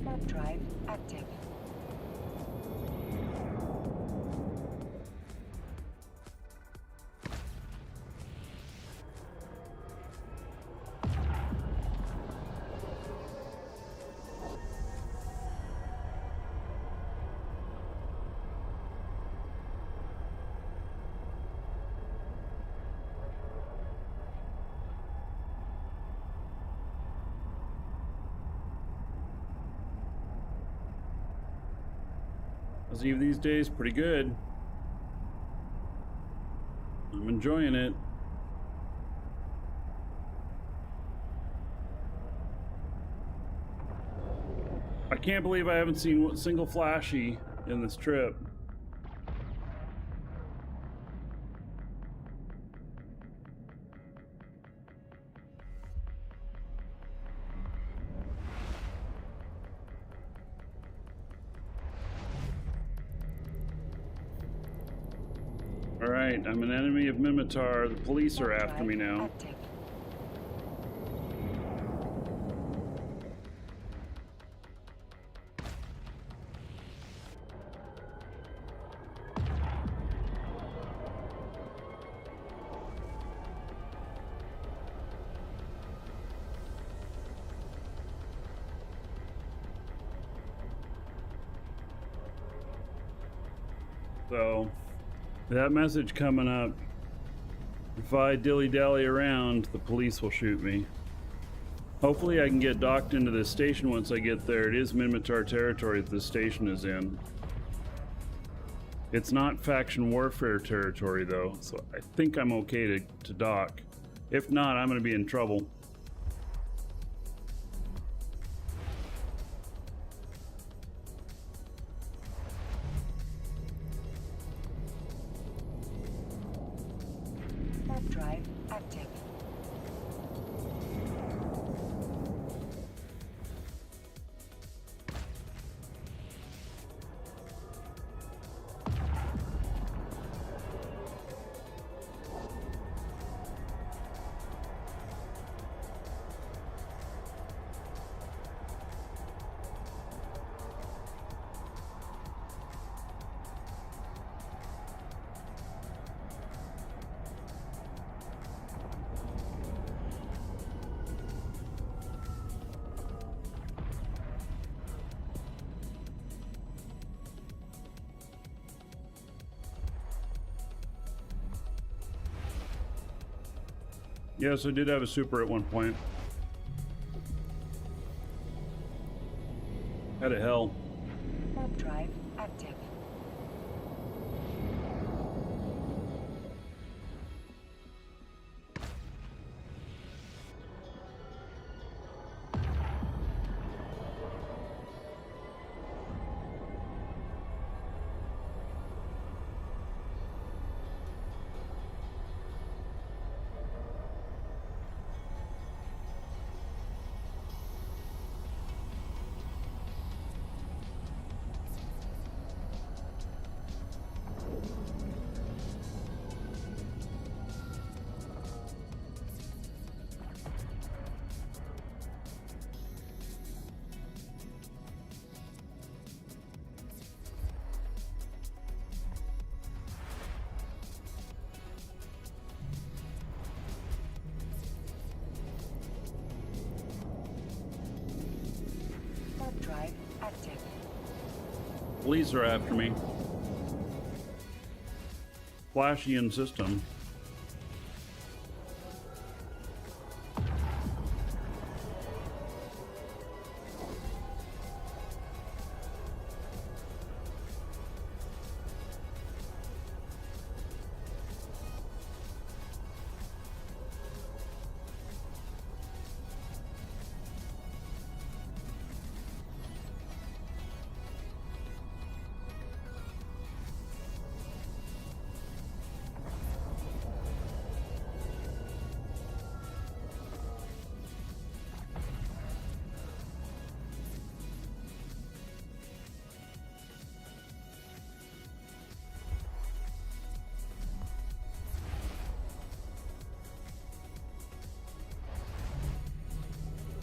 Warp drive active. How's Eve these days? Pretty good. I'm enjoying it. I can't believe I haven't seen a single flashy in this trip. Alright, I'm an enemy of Minmatar. The police are Warp after drive me now. active. So, that message coming up, if I dilly-dally around, the police will shoot me. Hopefully I can get docked into this station once I get there. It is Minmatar territory that this station is in. It's not faction warfare territory though, so I think I'm okay to dock. If not, I'm going to be in trouble. Warp drive active. Yes, I did have a super at one point. Had a hell. Warp drive active. Warp drive active. Police are after me. Flashian system.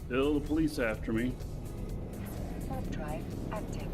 Still the police after me. Warp drive active.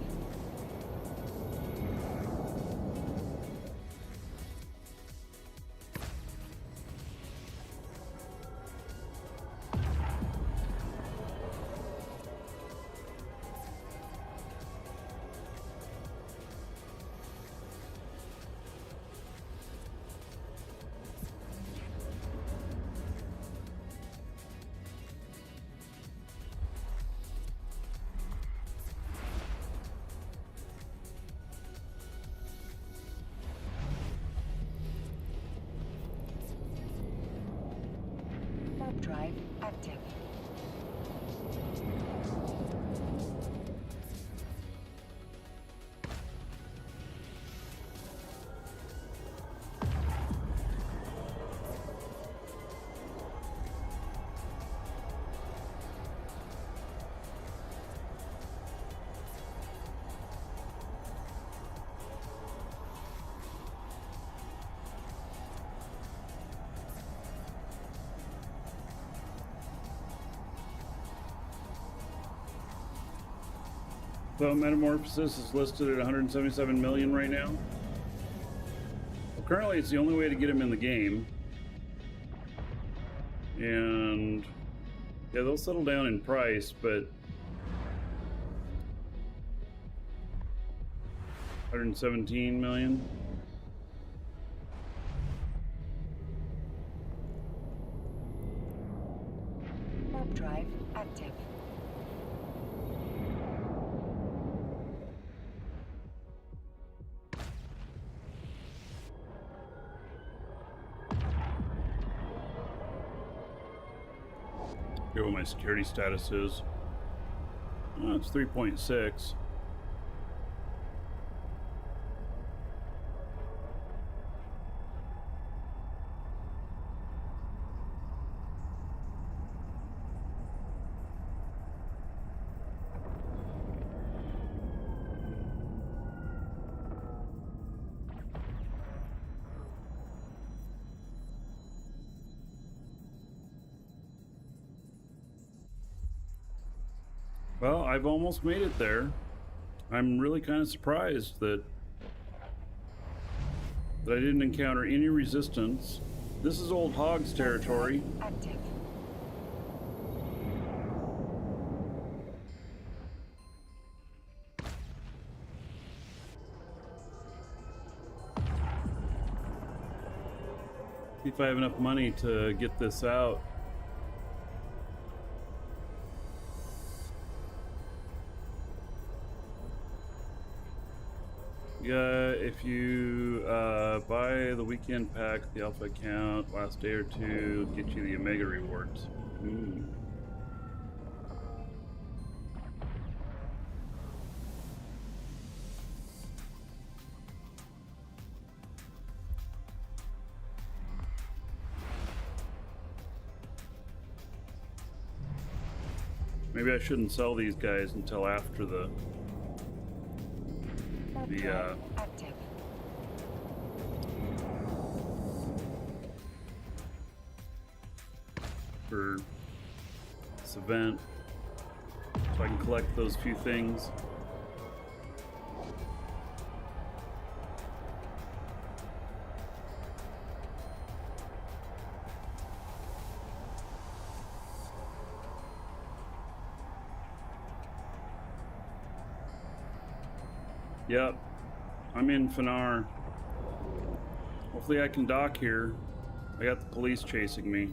Warp drive active. So Metamorphosis is listed at 177 million right now. Well, currently it's the only way to get him in the game. And yeah, they'll settle down in price, but 117 million. Warp drive active. Here what my security status is. Oh, it's 3.6. Well, I've almost made it there. I'm really kind of surprised that I didn't encounter any resistance. This is Old Hog's territory. Active. See if I have enough money to get this out. Yeah, if you buy the weekend pack, the alpha account, last day or two, get you the Omega rewards. Ooh. Maybe I shouldn't sell these guys until after the Active. for this event, so I can collect those few things. Yep, I'm in Fanar. Hopefully I can dock here. I got the police chasing me.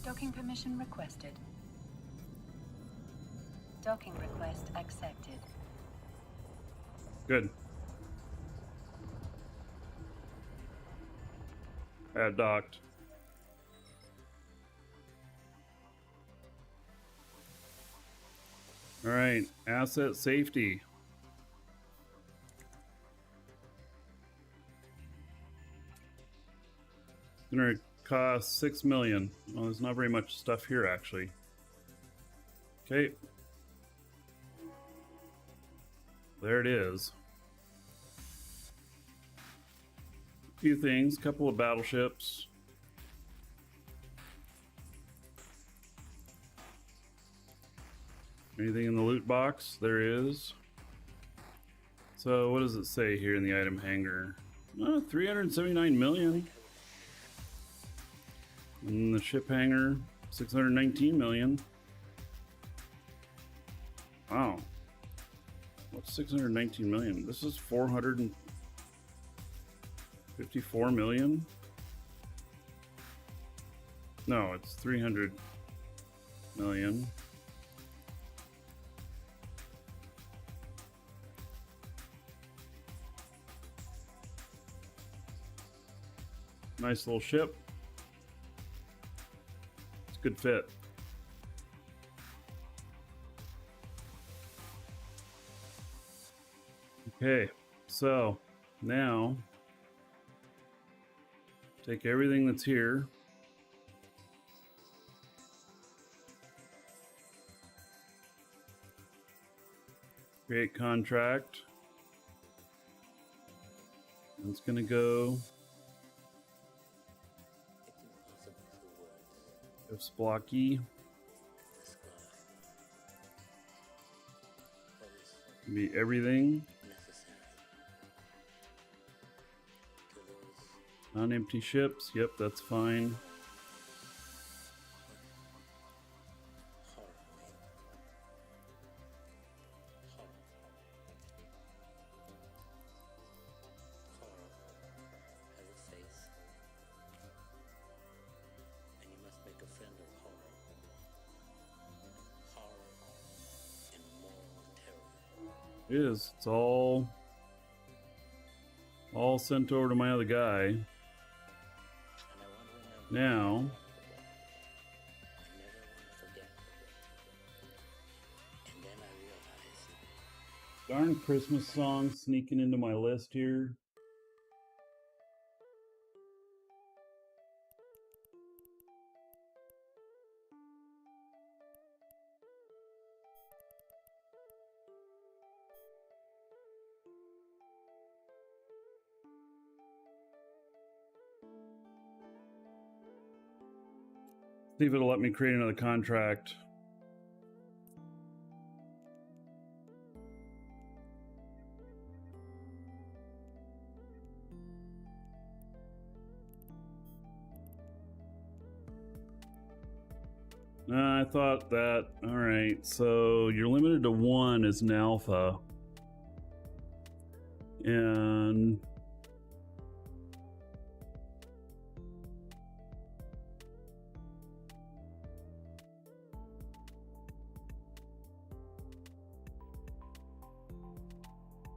Docking permission requested. Docking request accepted. Good. I have docked. All right, asset safety. It's gonna cost 6 million. Well, there's not very much stuff here actually. Okay. There it is. A few things, couple of battleships. Anything in the loot box? There is. So what does it say here in the item hanger? 379 million. And the ship hanger, 619 million. Wow. What's 619 million? This is 454 million. No, it's 300 million. Nice little ship. It's a good fit. Okay, so now take everything that's here. Create contract. And it's gonna go Blocky. Be everything. Non-empty ships. Yep, that's fine. It is. It's all sent over to my other guy. Now, darn Christmas song sneaking into my list here. See if it'll let me create another contract. I thought that, all right, so you're limited to 1 as an alpha. And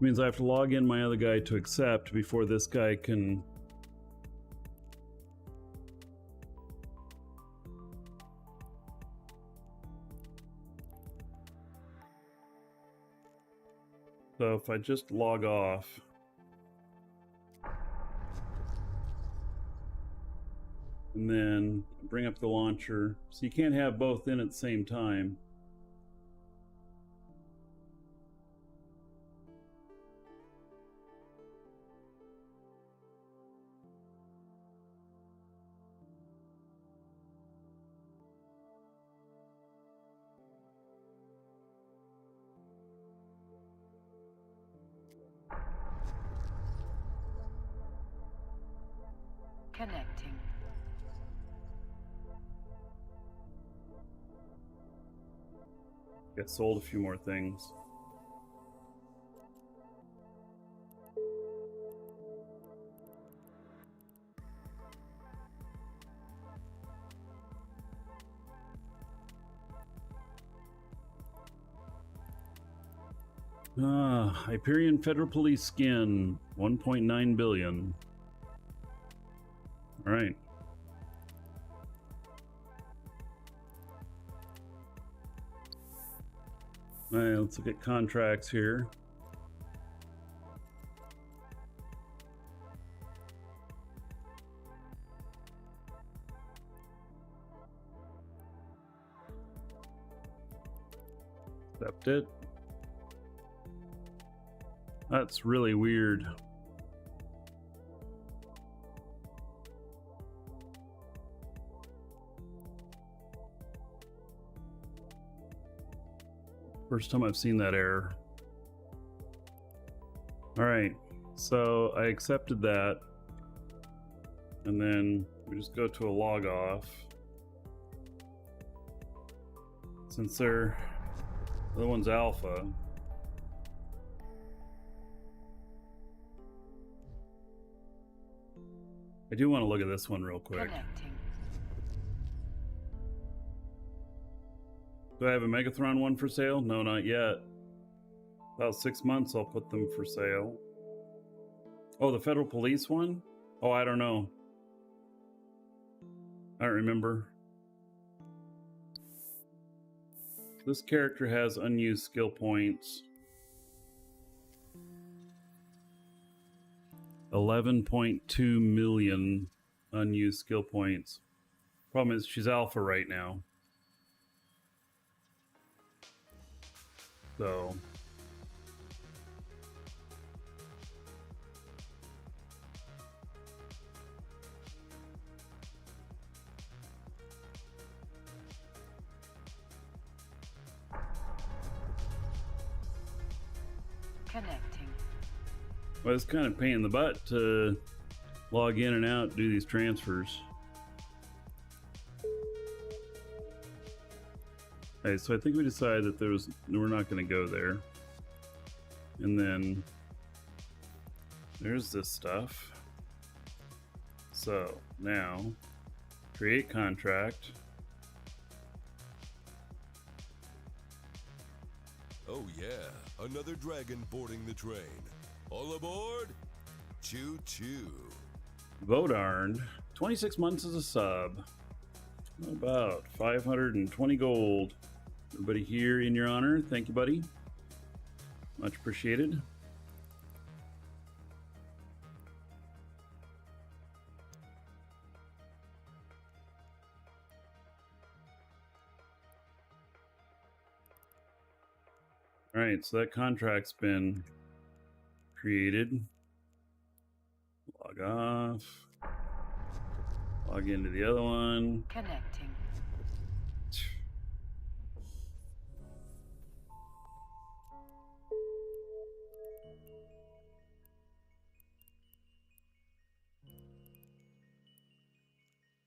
means I have to log in my other guy to accept before this guy can. So if I just log off. And then bring up the launcher. So you can't have both in at the same time. Connecting. Got sold a few more things. Hyperion Federal Police skin, 1.9 billion. All right. All right, let's look at contracts here. Accept it. That's really weird. First time I've seen that error. All right, so I accepted that. And then we just go to a log off. Since the other one's alpha. I do want to look at this one real quick. Connecting. Do I have a Megathron one for sale? No, not yet. About 6 months I'll put them for sale. Oh, the Federal Police one? Oh, I don't know. I don't remember. This character has unused skill points. 11.2 million unused skill points. Problem is she's alpha right now. So Connecting. well, it's kind of a pain in the butt to log in and out, do these transfers. Okay, so I think we decided that we're not going to go there. And then there's this stuff. So now create contract. Oh yeah, another dragon boarding the train. All aboard? Choo choo. Vodarn, 26 months as a sub. About 520 gold. Everybody here in your honor. Thank you, buddy. Much appreciated. All right, so that contract's been created. Log off. Log into the other one. Connecting.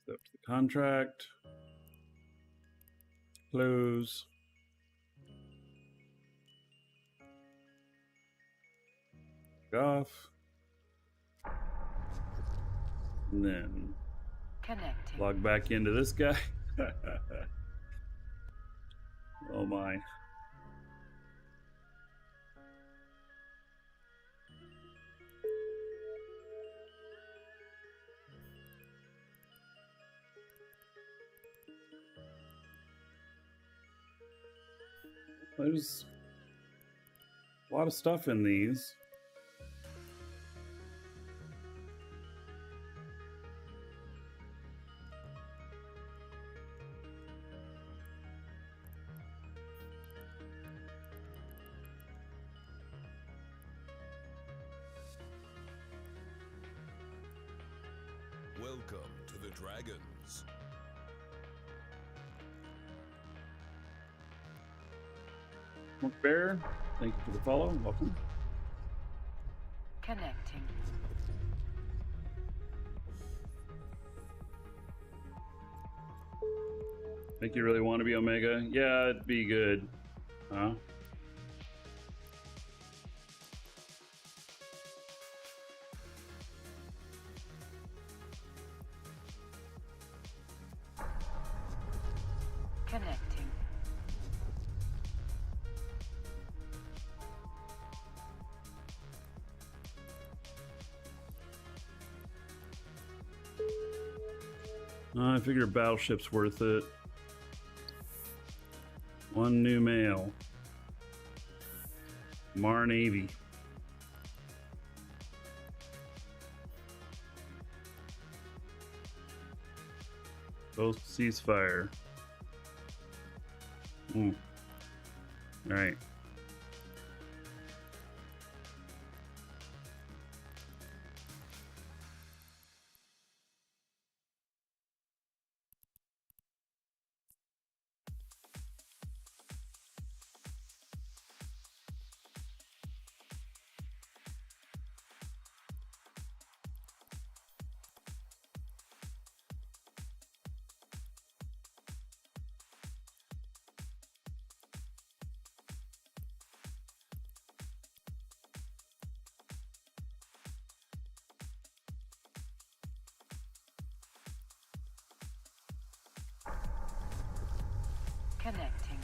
Accept the contract. Close. Off. And then Connecting. log back into this guy. Oh my. There's a lot of stuff in these. Welcome to the Dragons. Smoke Bear, thank you for the follow. Welcome. Connecting. Think you really want to be Omega? Yeah, it'd be good. Huh? Connecting. I figure a battleship's worth it. One new mail. Mar Navy. Post ceasefire. All right. Connecting.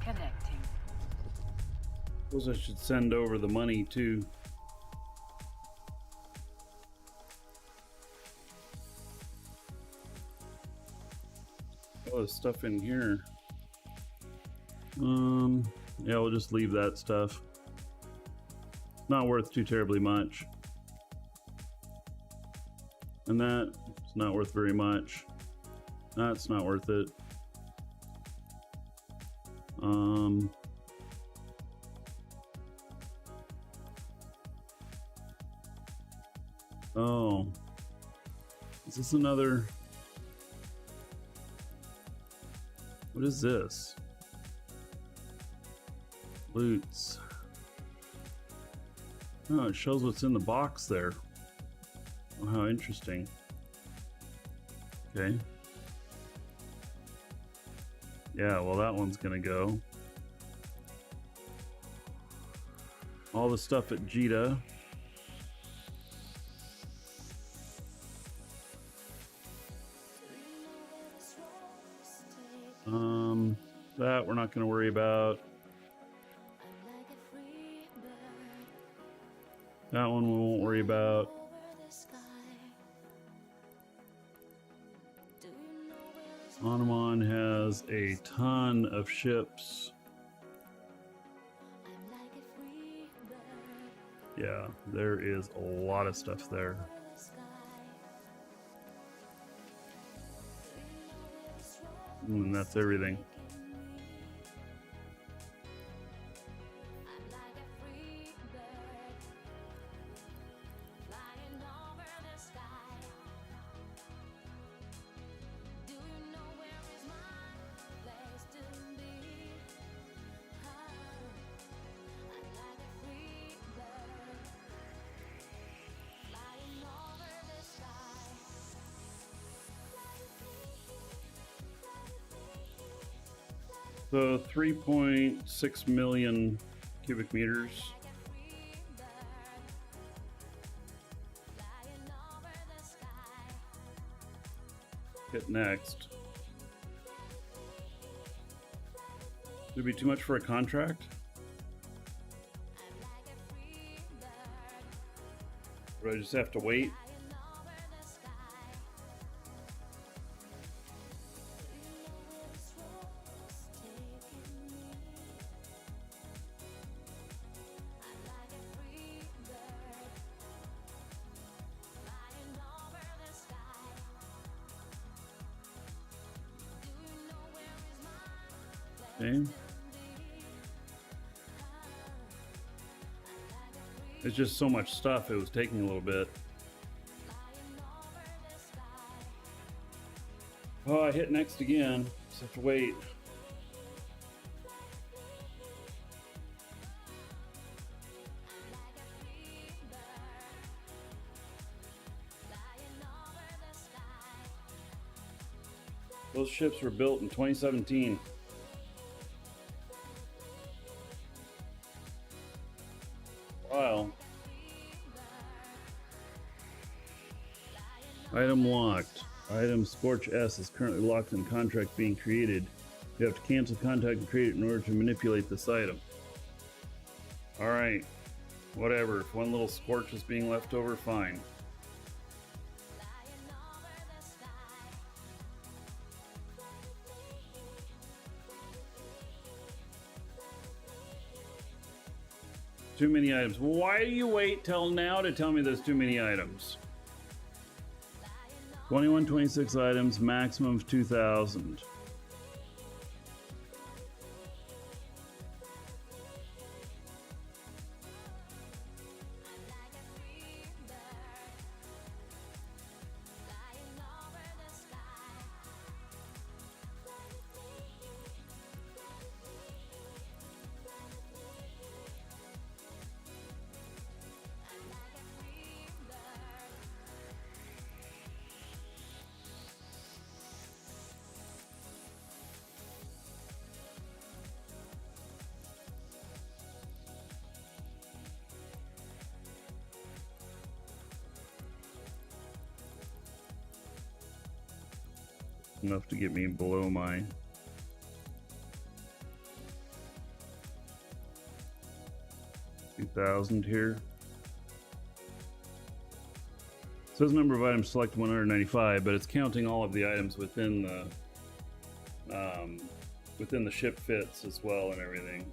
Connecting. Suppose I should send over the money too. Oh, there's stuff in here. Yeah, we'll just leave that stuff. Not worth too terribly much. And that's not worth very much. That's not worth it. Oh. Is this another? What is this? Loots. Oh, it shows what's in the box there. Oh, how interesting. Okay. Yeah, well, that one's gonna go. all the stuff at Jita. That we're not going to worry about. That one we won't worry about. Anamon has a ton of ships. Yeah, there is a lot of stuff there. And that's everything. So 3.6 million cubic meters. Hit next. Would it be too much for a contract? Or do I just have to wait? Okay. It's just so much stuff, it was taking a little bit. Oh, I hit next again. Just have to wait. Those ships were built in 2017. Wow. Item locked. Item Scorch S is currently locked in contract being created. You have to cancel contract and create it in order to manipulate this item. Alright. Whatever. If one little Scorch is being left over, fine. Too many items. Why do you wait till now to tell me there's too many items? 21, 26 items, maximum of 2,000. Enough to get me below my $2,000 here. It says number of items selected 195, but it's counting all of the items within the ship fits as well and everything.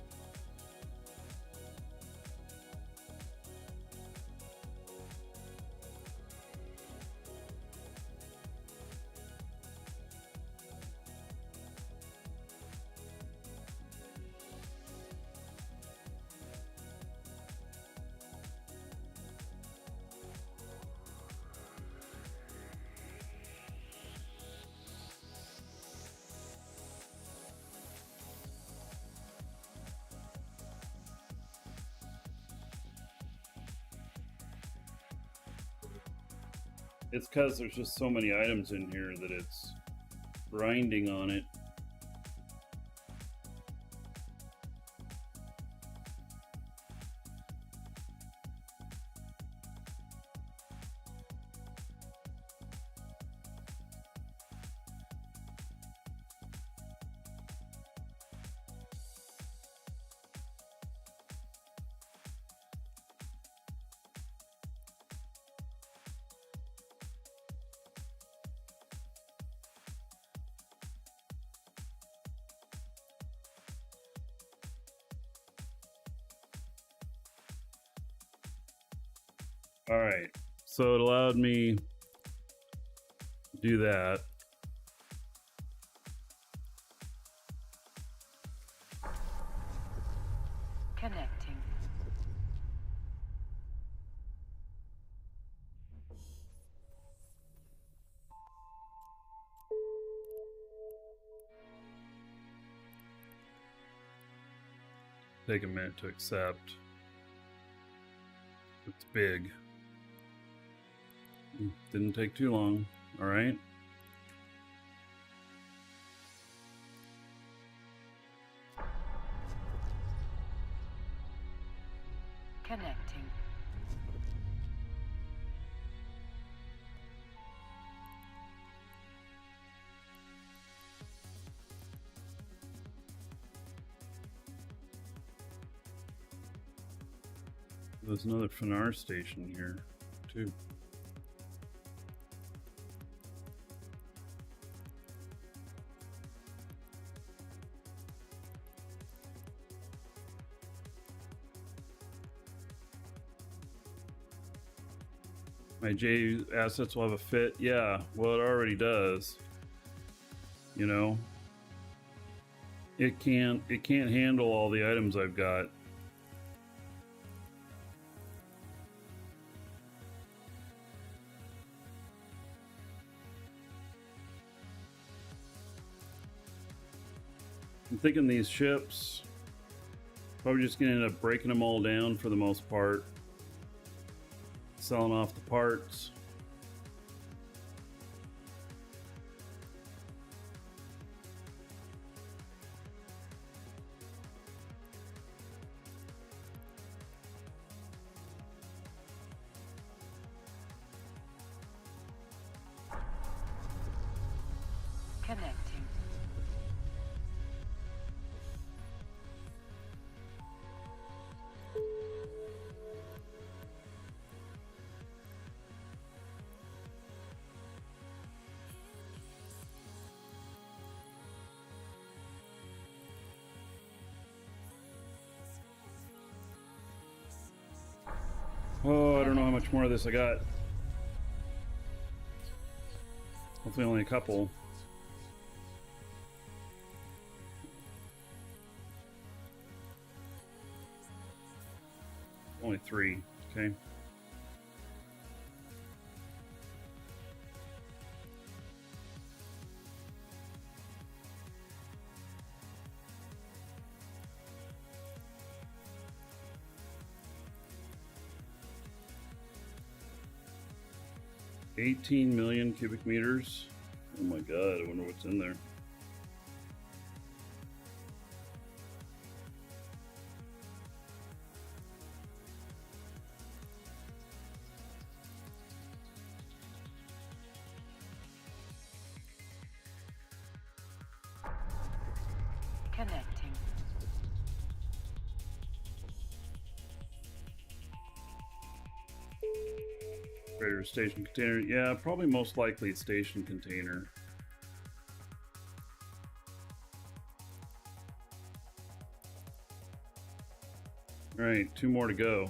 It's because there's just so many items in here that it's grinding on it. All right, so it allowed me to do that. Connecting. Take a minute to accept. It's big. Didn't take too long. All right. Connecting. There's another Finar station here, too. My J assets will have a fit. Yeah, well, it already does. You know, it can't handle all the items I've got. I'm thinking these ships, probably just gonna end up breaking them all down for the most part, selling off the parts. Connecting. Oh, I don't know how much more of this I got. Hopefully only a couple. Only 3, okay. $18 million cubic meters. Oh my god, I wonder what's in there. Connecting. Greater station container. Yeah, probably most likely station container. All right, 2 more to go.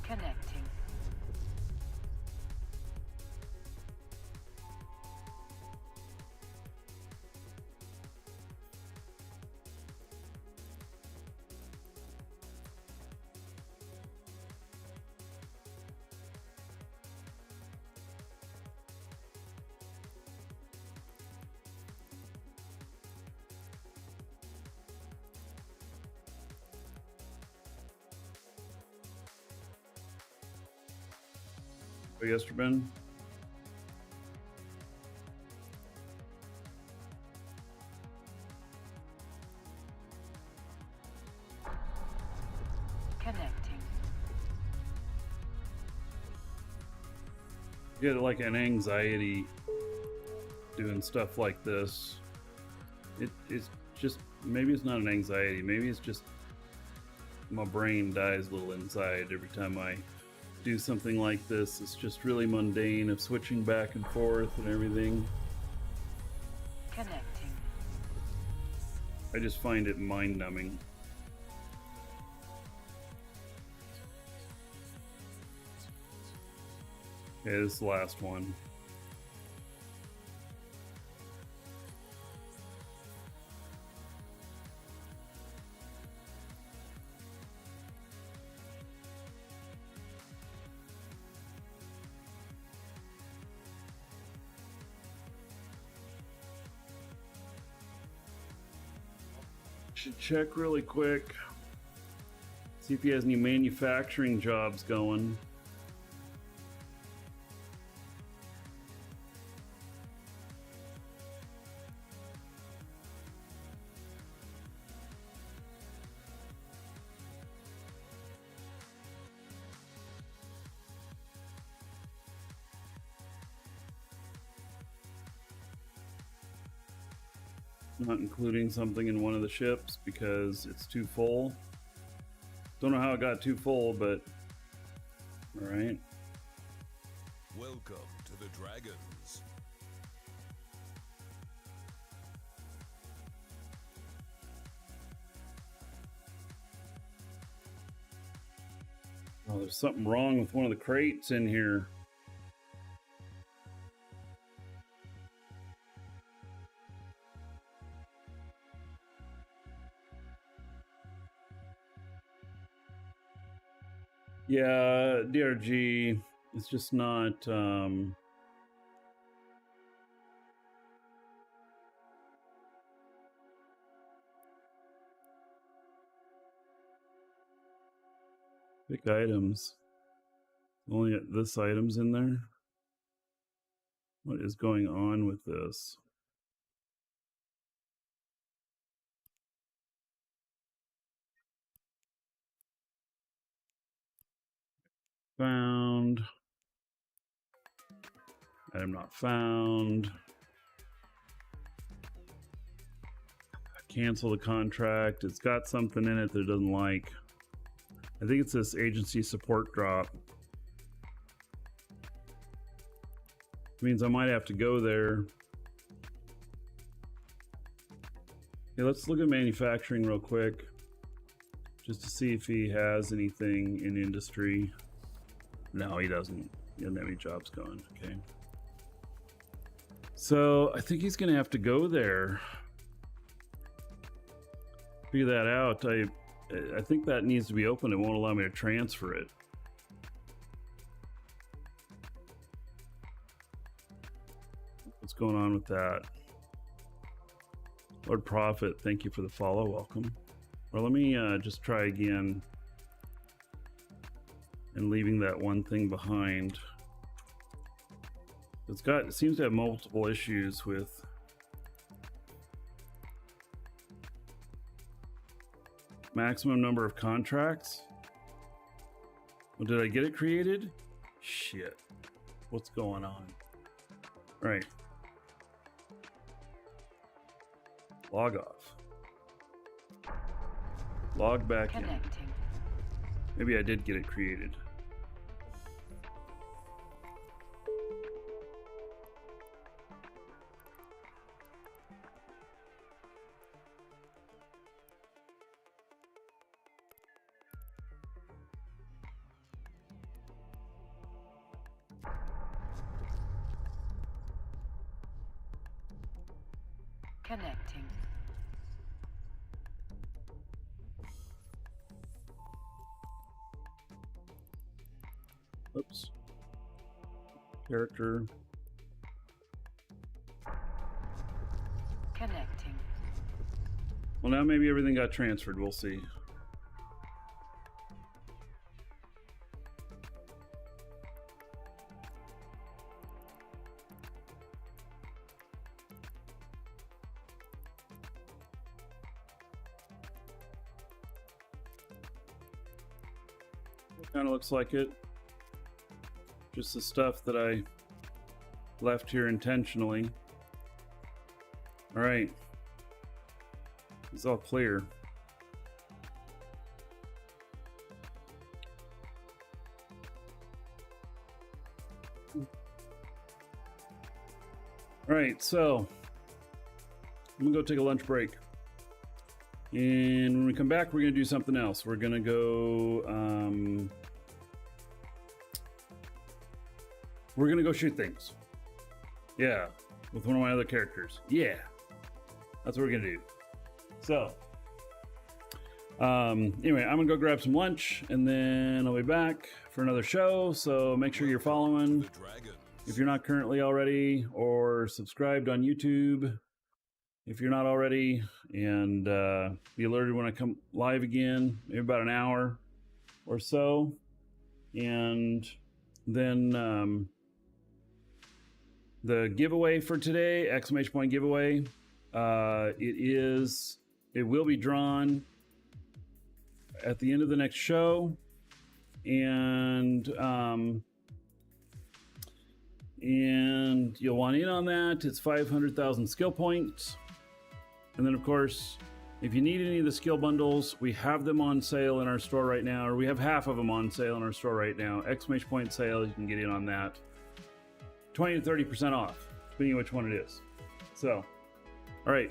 Connecting. Yesterday. Connecting. Get like an anxiety doing stuff like this. It's just, maybe it's not an anxiety, maybe it's just my brain dies a little inside every time I do something like this. It's just really mundane of switching back and forth and everything. Connecting. I just find it mind-numbing. Okay, this is the last one. Should check really quick. See if he has any manufacturing jobs going. Not including something in one of the ships because it's too full. Don't know how it got too full, but all right. Welcome to the Dragons. Oh, there's something wrong with one of the crates in here. Yeah, DRG, it's just not, pick items. Only this item's in there. What is going on with this? Found. Item not found. Cancel the contract. It's got something in it that it doesn't like. I think it's this agency support drop. Means I might have to go there. Okay, let's look at manufacturing real quick. Just to see if he has anything in industry. No, he doesn't. He doesn't have any jobs going. Okay. So I think he's gonna have to go there. Figure that out. I think that needs to be open. It won't allow me to transfer it. What's going on with that? Lord Prophet, thank you for the follow. Welcome. Well, let me just try again. And leaving that one thing behind. It seems to have multiple issues with maximum number of contracts. Well, did I get it created? Shit. What's going on? Right. Log off. Log back in. Connecting. Maybe I did get it created. Connecting. Oops. Character. Connecting. Well, now maybe everything got transferred. We'll see. Kind of looks like it. Just the stuff that I left here intentionally. All right. It's all clear. All right, so I'm gonna go take a lunch break. And when we come back, we're gonna do something else. We're gonna go we're gonna go shoot things. Yeah, with one of my other characters. Yeah, that's what we're gonna do. So, anyway, I'm gonna go grab some lunch, and then I'll be back for another show. So make sure you're following The dragons. if you're not currently already, or subscribed on YouTube if you're not already, and be alerted when I come live again, maybe about an hour or so. And then the giveaway for today, exclamation point giveaway, it will be drawn at the end of the next show, and you'll want in on that. It's 500,000 skill points. And then, of course, if you need any of the skill bundles, we have them on sale in our store right now, or we have half of them on sale in our store right now. Exclamation point sale, you can get in on that. 20 to 30% off, depending on which one it is. So, all right,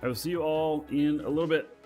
I will see you all in a little bit.